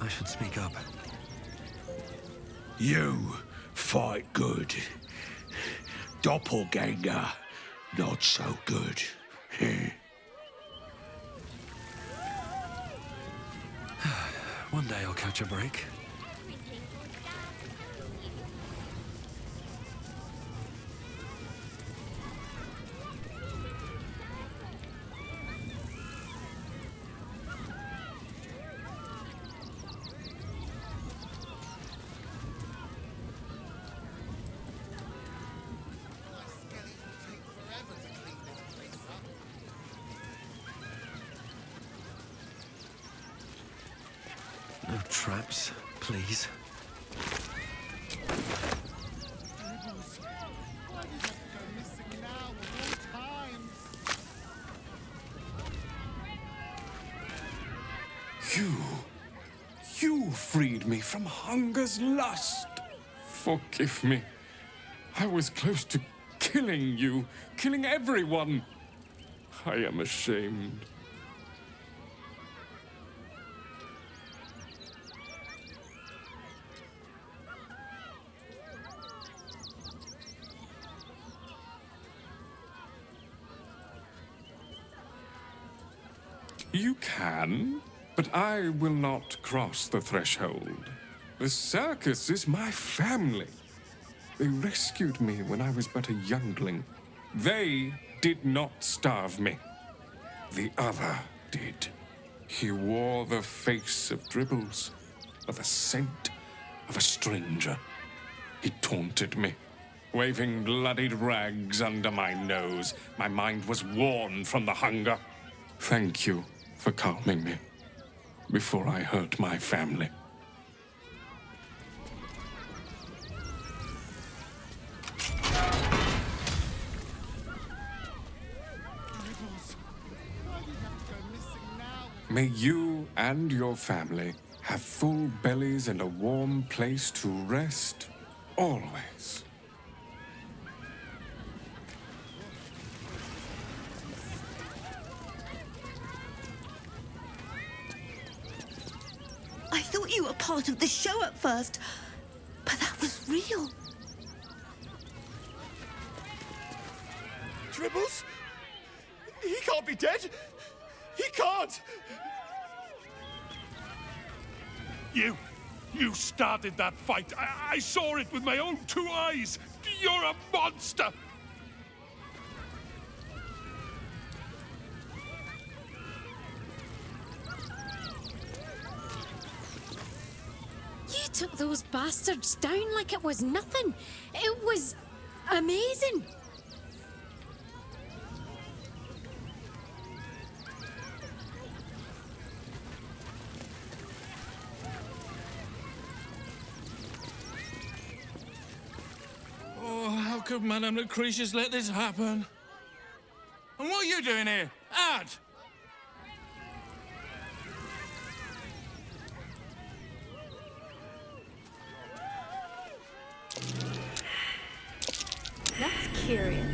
I: I should speak up.
C: You fight good. Doppelganger, not so good.
I: One day I'll catch a break. No traps, please.
B: You freed me from hunger's lust. Forgive me. I was close to killing you, killing everyone. I am ashamed. You can, but I will not cross the threshold. The circus is my family. They rescued me when I was but a youngling. They did not starve me. The other did. He wore the face of Dribbles, or the scent of a stranger. He taunted me, waving bloodied rags under my nose. My mind was worn from the hunger. Thank you for calming me before I hurt my family. May you and your family have full bellies and a warm place to rest, always.
T: I thought you were part of the show at first, but that was real.
C: Dribbles? He can't be dead! He can't! You started that fight. I saw it with my own 2 eyes. You're a monster!
K: You took those bastards down like it was nothing. It was amazing.
B: Oh, how could Madame Lucretius let this happen? And what are you doing here? Ad!
T: That's curious.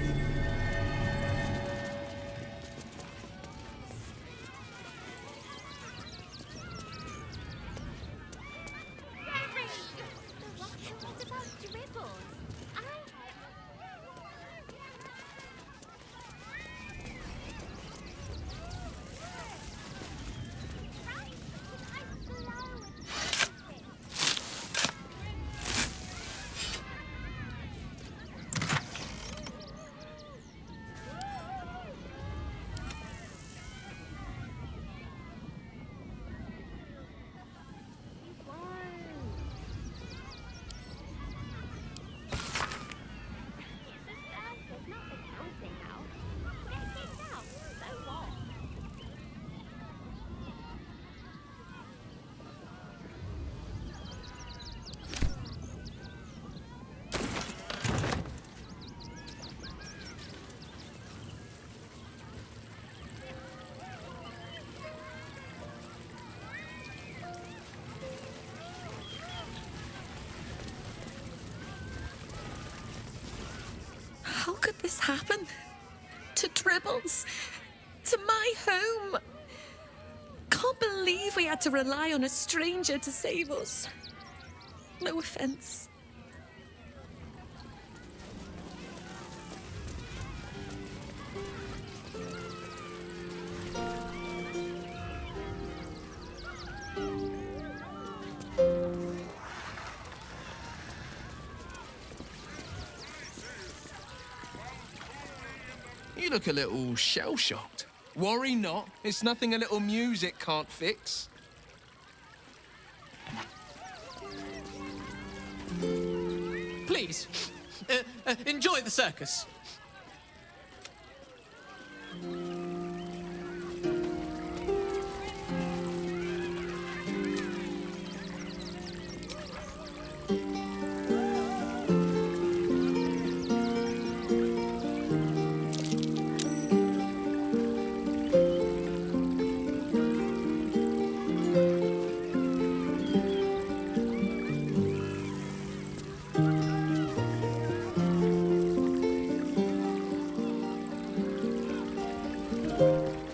E: this happen? To Dribbles? To my home? Can't believe we had to rely on a stranger to save us. No offense.
P: You look a little shell-shocked. Worry not. It's nothing a little music can't fix.
Q: Please, enjoy the circus.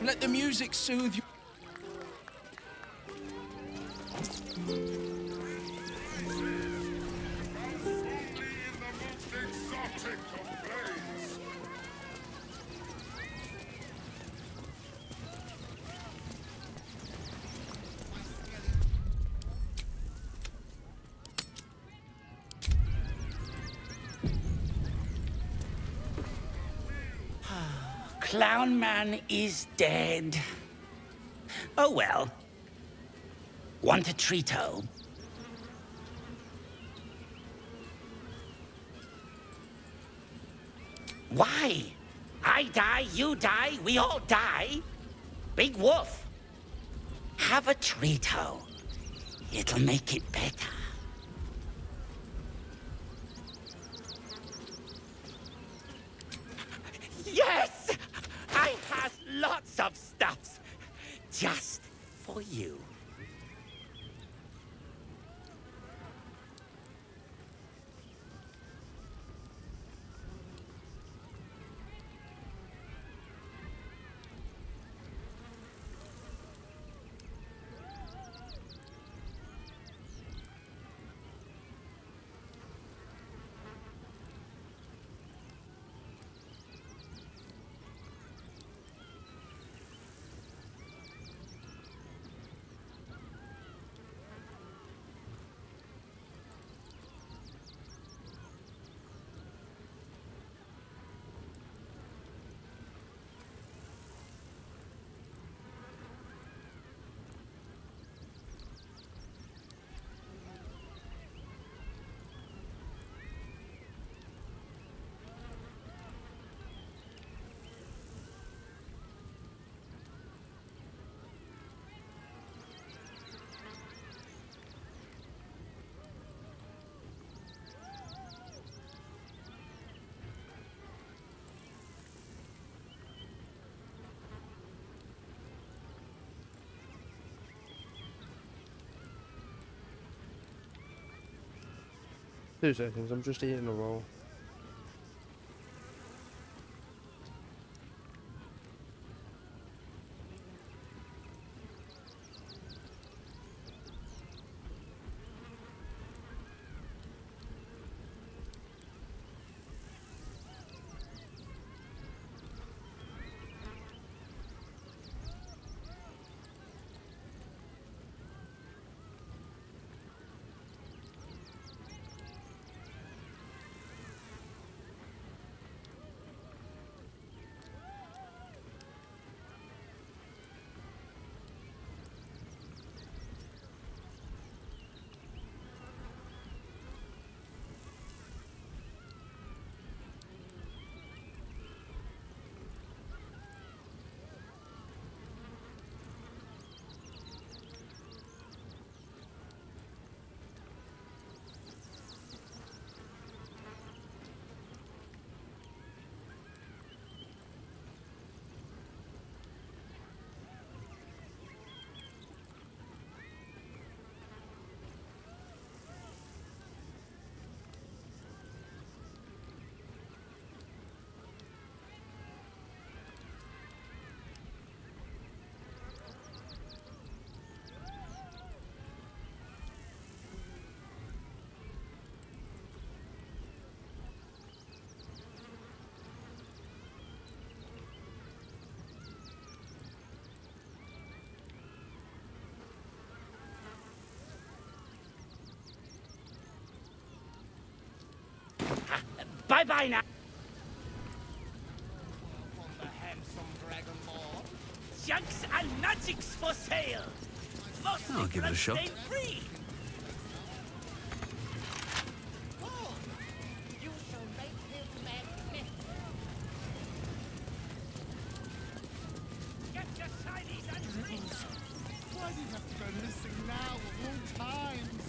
P: Let the music soothe you.
W: Clown Man is dead. Oh well. Want a treat-o? Why? I die, you die, we all die. Big Wolf. Have a treat-o. It'll make it better. Yes! I has lots of stuffs. Just for you.
H: Two seconds, I'm just eating a roll.
W: Bye-bye now. Junks and magics for sale. Mostly
I: I'll give it a shot.
W: free.
J: Why do you have to go missing now of all times?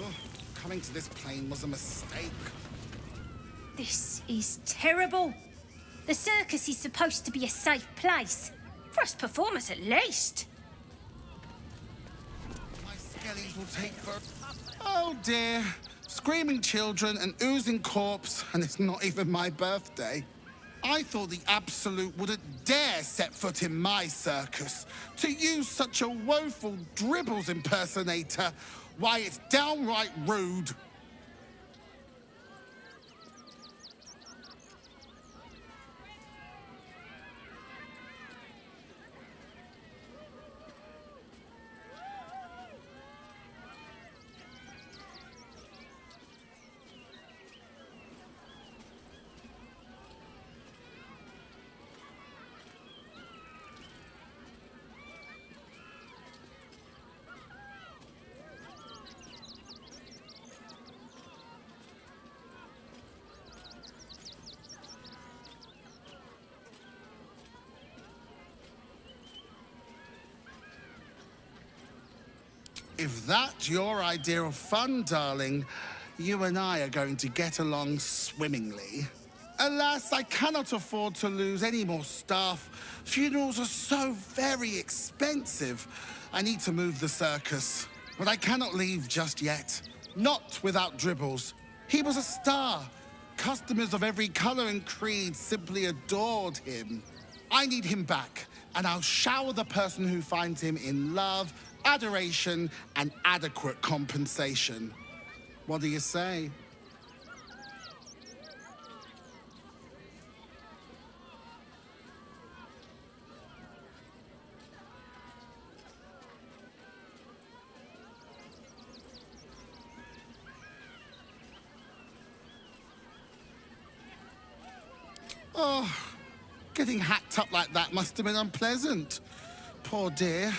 U: Oh, coming to this plane was a mistake.
R: This is terrible. The circus is supposed to be a safe place. For us performers, at least.
J: My skellies will take for... Oh dear. Screaming children, an oozing corpse, and it's not even my birthday. I thought the Absolute wouldn't dare set foot in my circus. To use such a woeful Dribbles impersonator, why, it's downright rude. If that's your idea of fun, darling, you and I are going to get along swimmingly. Alas, I cannot afford to lose any more staff. Funerals are so very expensive. I need to move the circus, but I cannot leave just yet. Not without Dribbles. He was a star. Customers of every color and creed simply adored him. I need him back, and I'll shower the person who finds him in love, adoration, and adequate compensation. What do you say? Oh, getting hacked up like that must have been unpleasant. Poor dear.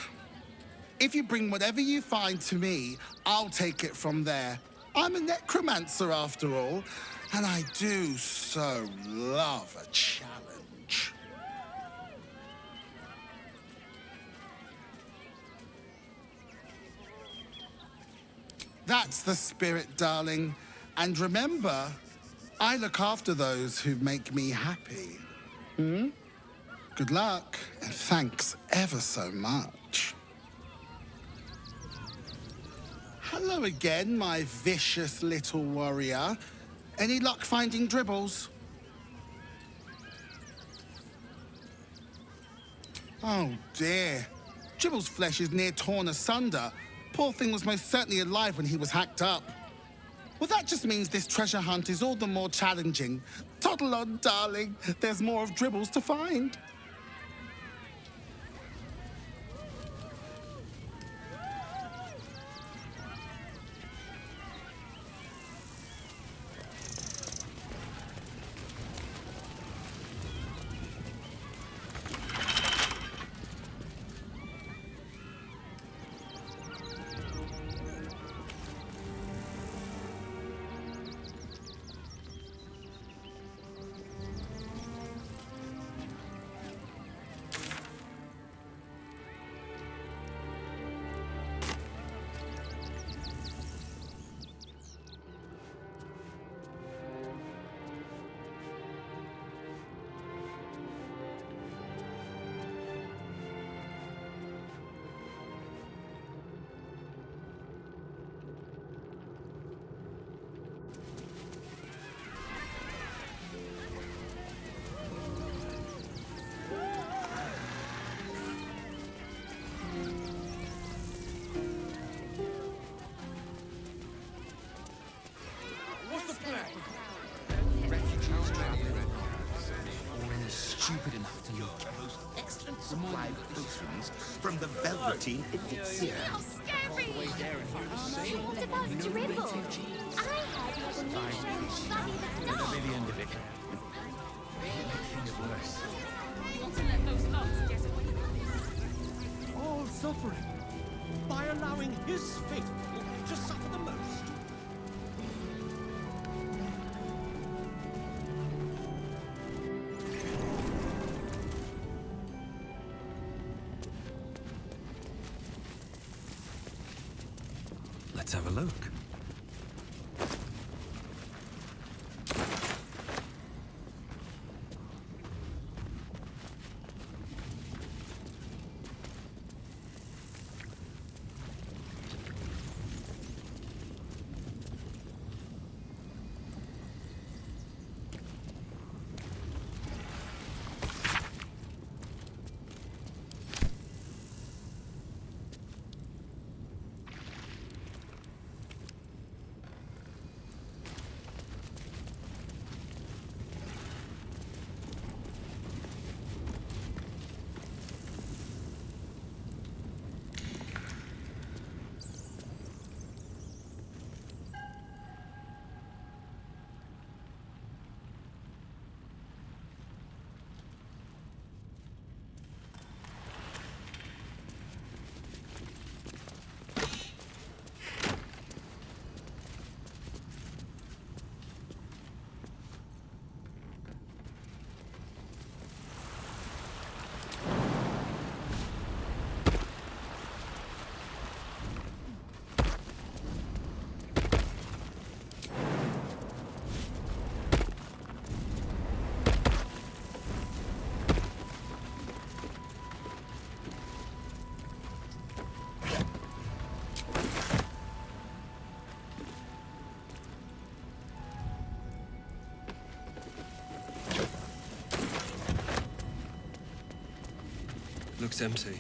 J: If you bring whatever you find to me, I'll take it from there. I'm a necromancer after all, and I do so love a challenge. That's the spirit, darling. And remember, I look after those who make me happy. Good luck, and thanks ever so much. Hello again, my vicious little warrior. Any luck finding Dribbles? Oh dear. Dribbles' flesh is near torn asunder. Poor thing was most certainly alive when he was hacked up. Well, that just means this treasure hunt is all the more challenging. Toddle on, darling. There's more of Dribbles to find.
L: potions from the velveteen elixir.
K: What about Dribble? I heard he has a new show, Buddy the Dog.
L: Maybe end of it.
K: You want to let those lots guess what
L: All suffering by allowing his faithful to suffer the most.
I: Let's have a look. Looks empty.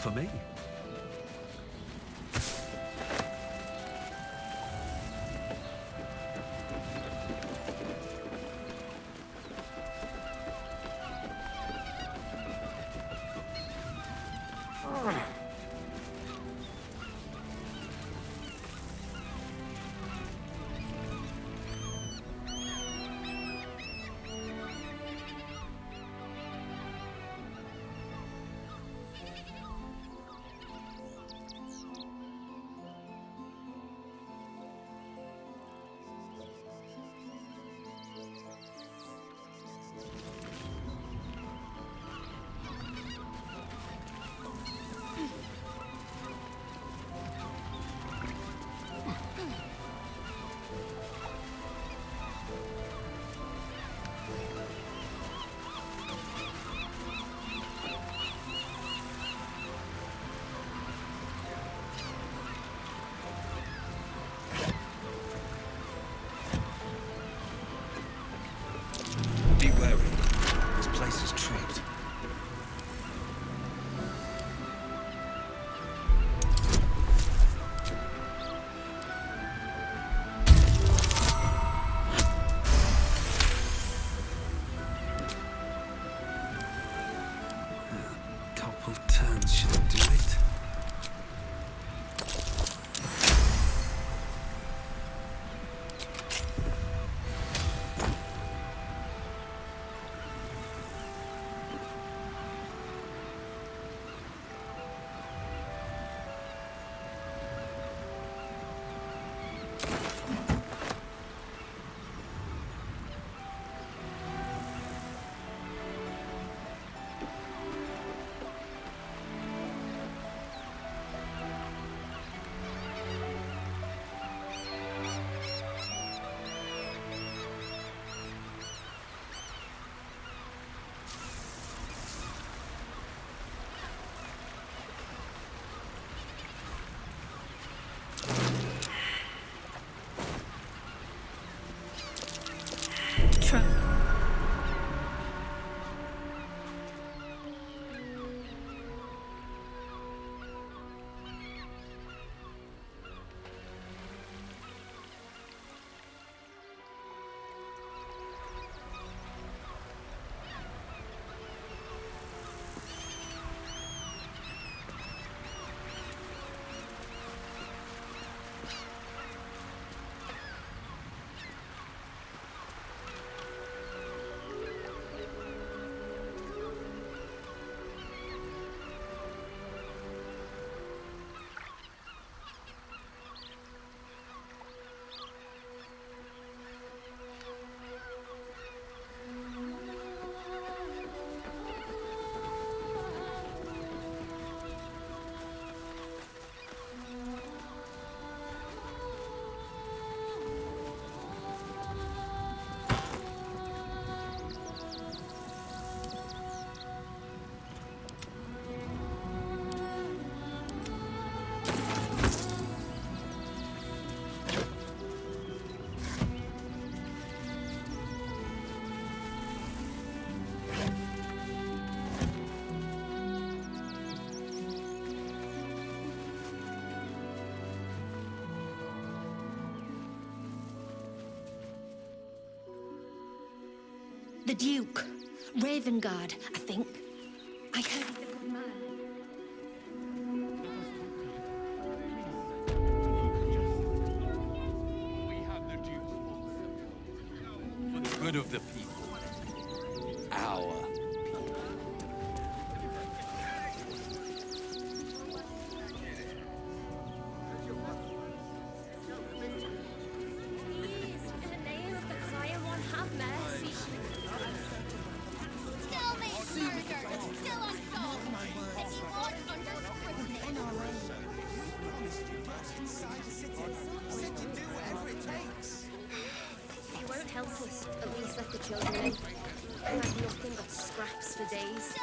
I: for me. Be wary. This place is tricked. A couple turns should do it.
R: The Duke. Ravengard, I think. I heard he's a good man.
L: We have the Duke's for the good of the people. Our
K: You won't help us. At least let the children in. I had nothing but scraps for days.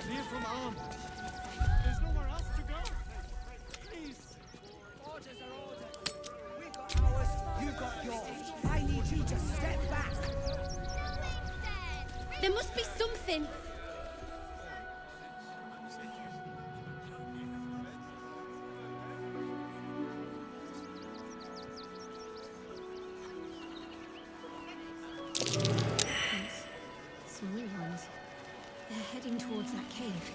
L: clear from arm. There's nowhere else to go. Please. Orders are orders. We've got ours, you've got yours. I need you to step back.
K: There must be something.
N: Small ones. They're heading towards that cave.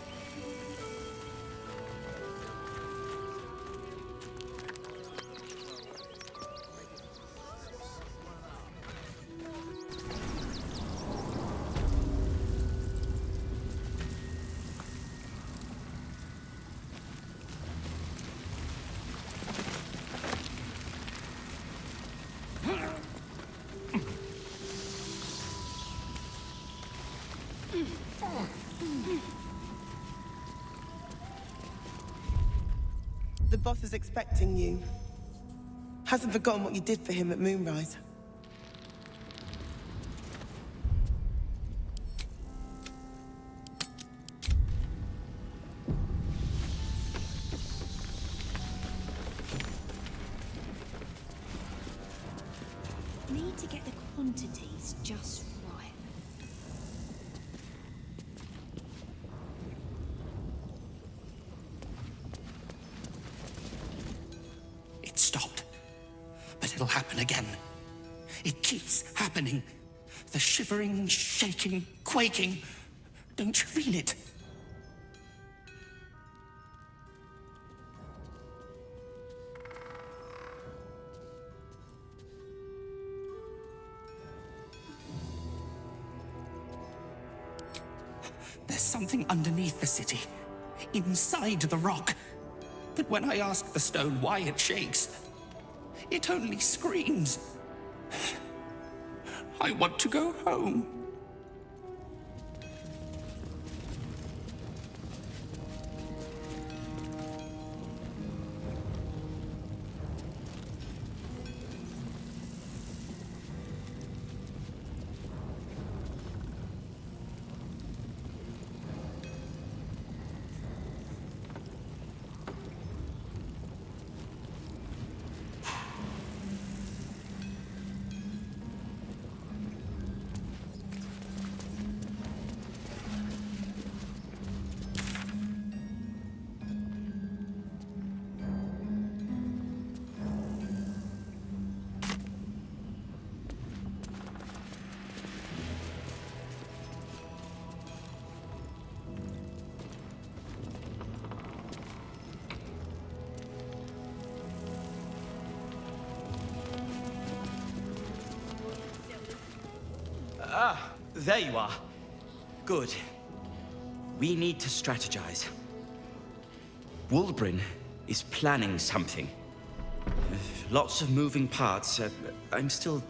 F: The boss is expecting you. Hasn't forgotten what you did for him at Moonrise.
R: Need to get the quantities just right.
W: It stopped. But it'll happen again. It keeps happening. The shivering, shaking, quaking. Don't you feel it? There's something underneath the city, inside the rock. But when I ask the stone why it shakes, it only screams. I want to go home. Ah, there you are. Good. We need to strategize. Wulbrin is planning something. Lots of moving parts. I'm still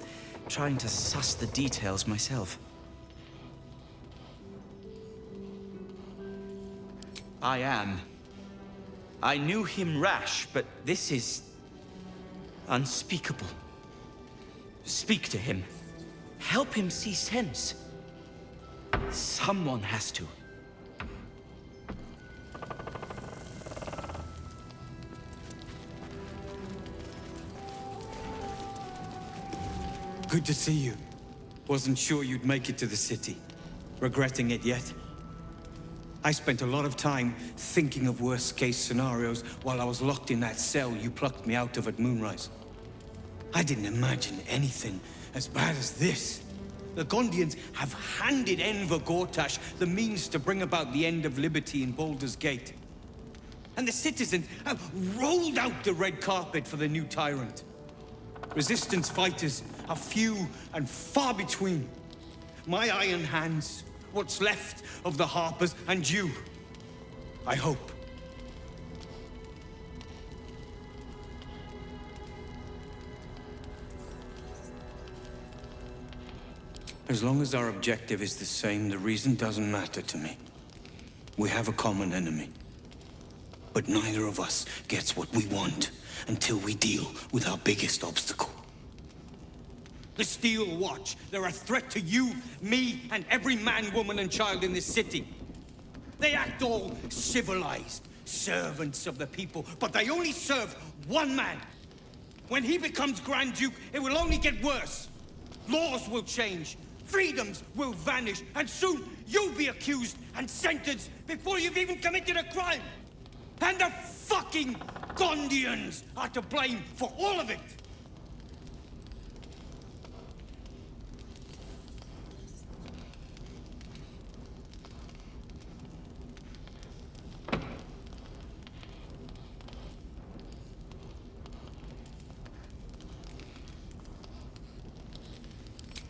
W: trying to suss the details myself. I am. I knew him rash, but this is unspeakable. Speak to him. Help him see sense. Someone has to.
M: Good to see you. Wasn't sure you'd make it to the city. Regretting it yet? I spent a lot of time thinking of worst-case scenarios while I was locked in that cell you plucked me out of at Moonrise. I didn't imagine anything as bad as this. The Gondians have handed Enver Gortash the means to bring about the end of liberty in Baldurs Gate. And the citizens have rolled out the red carpet for the new tyrant. Resistance fighters are few and far between. My iron hands, what's left of the Harpers, and you, I hope. As long as our objective is the same, the reason doesn't matter to me. We have a common enemy. But neither of us gets what we want until we deal with our biggest obstacle. The Steel Watch. They're a threat to you, me, and every man, woman, and child in this city. They act all civilized, servants of the people, but they only serve one man. When he becomes Grand Duke, it will only get worse. Laws will change. freedoms will vanish, and soon you'll be accused and sentenced before you've even committed a crime. And the fucking Gondians are to blame for all of it.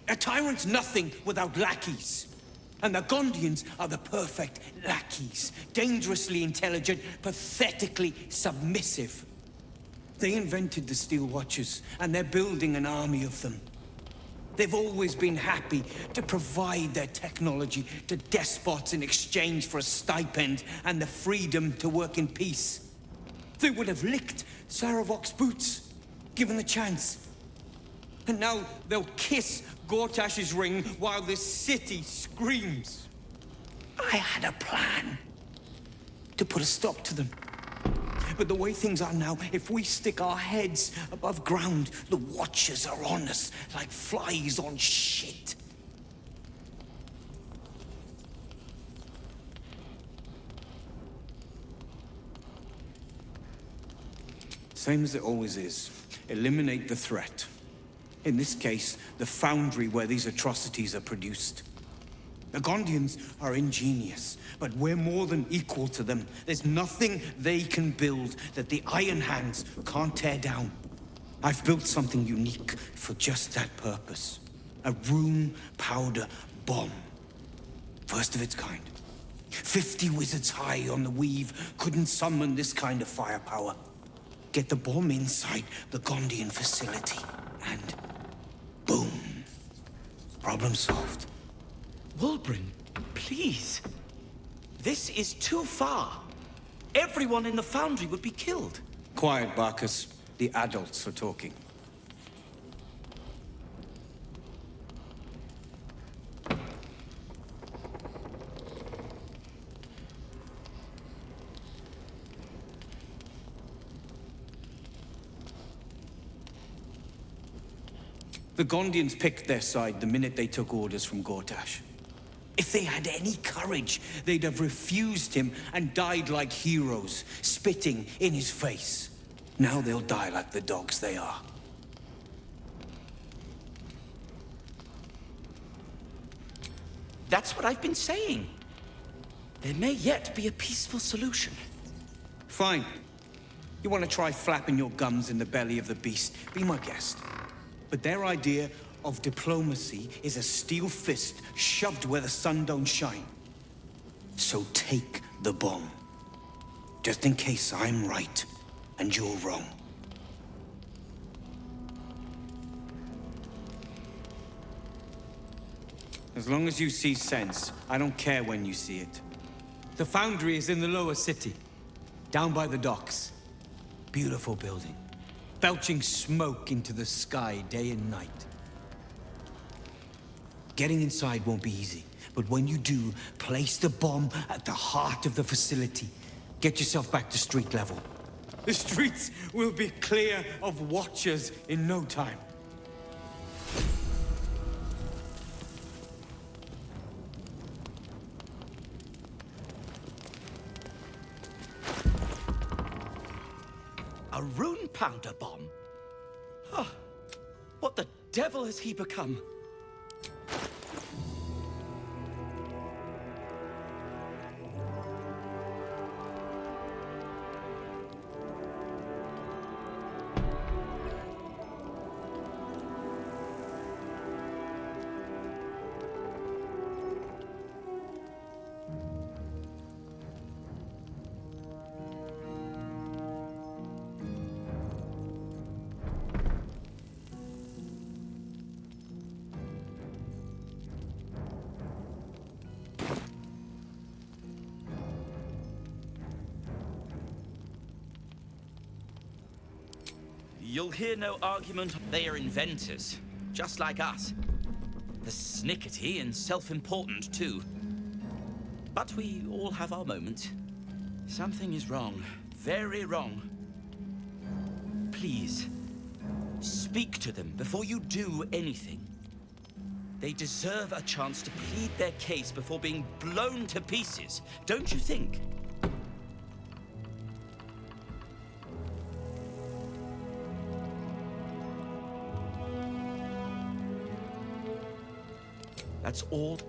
M: A tyrant's nothing without lackeys. And the Gondians are the perfect lackeys. Dangerously intelligent, pathetically submissive. They invented the Steel Watchers, and they're building an army of them. They've always been happy to provide their technology to despots in exchange for a stipend and the freedom to work in peace. They would have licked Saravok's boots, given the chance. And now they'll kiss Gortash's ring while this city screams. I had a plan to put a stop to them. But the way things are now, if we stick our heads above ground, the Watchers are on us like flies on shit. Same as it always is. Eliminate the threat. In this case, the foundry where these atrocities are produced. The Gondians are ingenious, but we're more than equal to them. There's nothing they can build that the Iron Hands can't tear down. I've built something unique for just that purpose. A rune powder bomb. First of its kind. 50 wizards high on the weave couldn't summon this kind of firepower. Get the bomb inside the Gondian facility, and boom. Problem solved.
W: Wulbren, please. This is too far. Everyone in the foundry would be killed.
M: Quiet, Barkus. The adults are talking. The Gondians picked their side the minute they took orders from Gortash. If they had any courage, they'd have refused him and died like heroes, spitting in his face. Now they'll die like the dogs they are.
W: That's what I've been saying. There may yet be a peaceful solution.
M: Fine. You want to try flapping your gums in the belly of the beast? Be my guest. But their idea of diplomacy is a steel fist shoved where the sun don't shine. So take the bomb. Just in case I'm right and you're wrong. As long as you see sense, I don't care when you see it. The foundry is in the lower city, down by the docks. Beautiful building. Belching smoke into the sky day and night. Getting inside won't be easy, but when you do, place the bomb at the heart of the facility. Get yourself back to street level. The streets will be clear of Watchers in no time.
W: A rune powder bomb? Huh. What the devil has he become? You'll hear no argument. They are inventors, just like us. They're snickety and self-important, too. But we all have our moment. Something is wrong. Very wrong. Please, speak to them before you do anything.
A: They deserve a chance to plead their case before being blown to pieces, don't you think? That's all.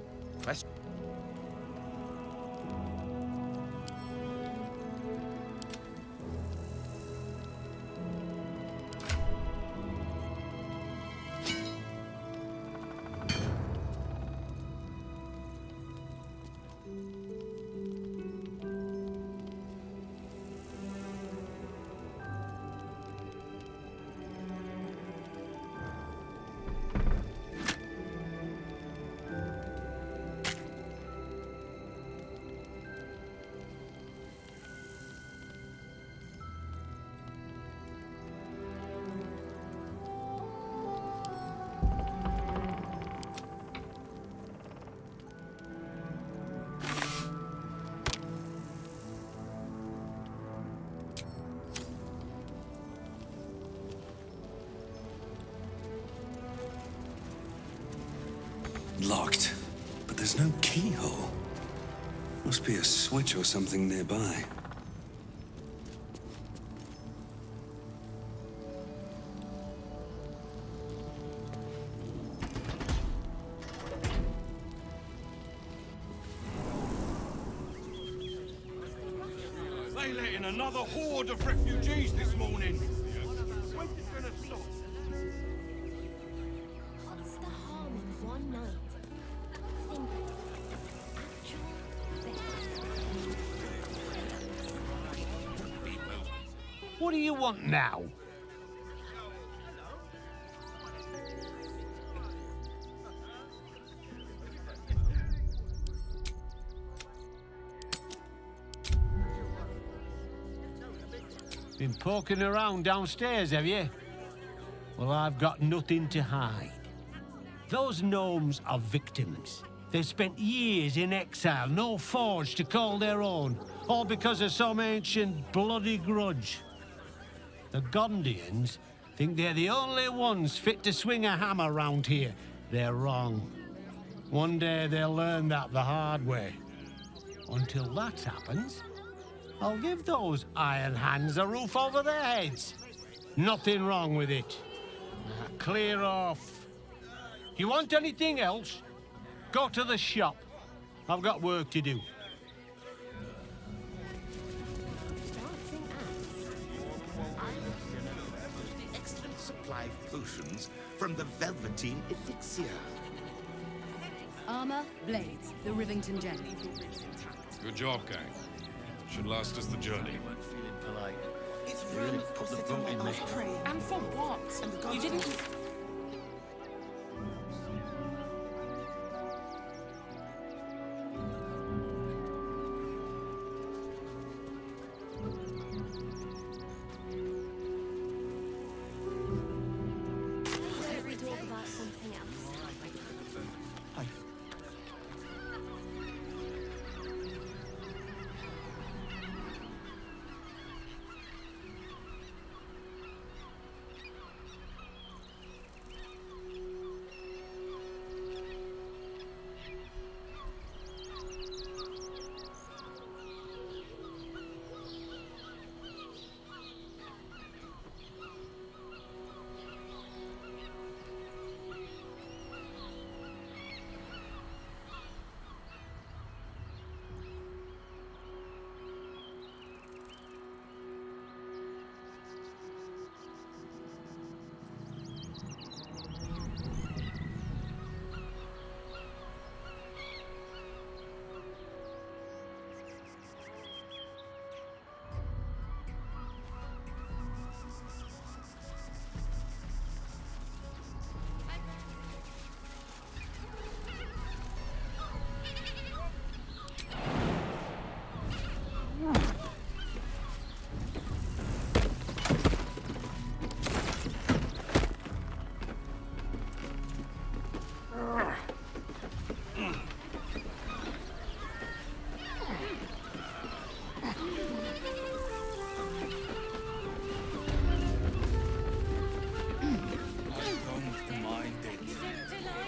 I: Locked, but there's no keyhole. Must be a switch or something nearby.
C: They let in another horde of refugees this morning. When's it gonna stop?
K: What's the harm in one night? Think
L: What do you want now? Been poking around downstairs, have you? Well, I've got nothing to hide. Those gnomes are victims. They've spent years in exile, no forge to call their own, all because of some ancient bloody grudge. The Gondians think they're the only ones fit to swing a hammer round here. They're wrong. One day they'll learn that the hard way. Until that happens, I'll give those iron hands a roof over their heads. Nothing wrong with it. Now, clear off. You want anything else? Go to the shop. I've got work to do.
S: Excellent supply of potions from the Velveteen Elixir.
V: Armor, blades, the Rivington gem.
B: Good job, gang. Should last us the journey.
S: Feeling polite. It's really put the boot in me.
V: And for what? You didn't...
K: Should we talk about something else?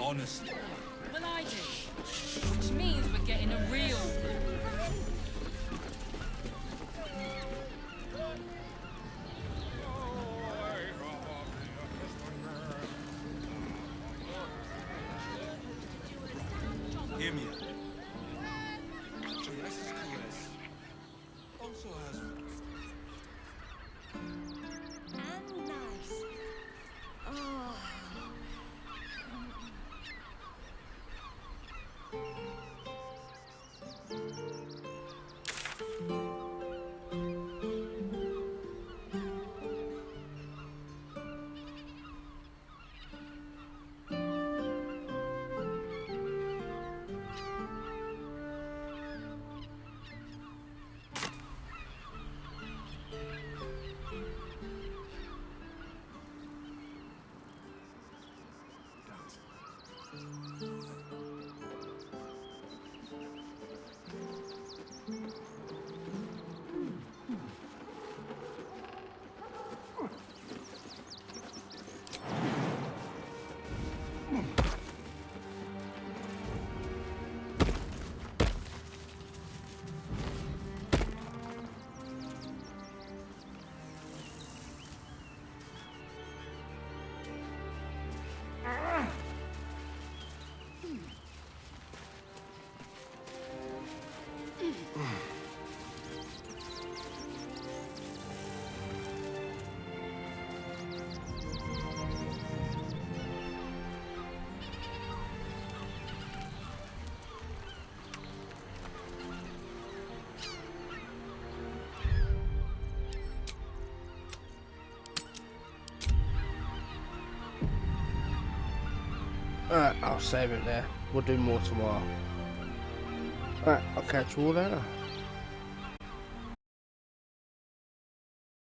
C: Honestly.
H: I'll save it there. We'll do more tomorrow. Alright, I'll catch you all later.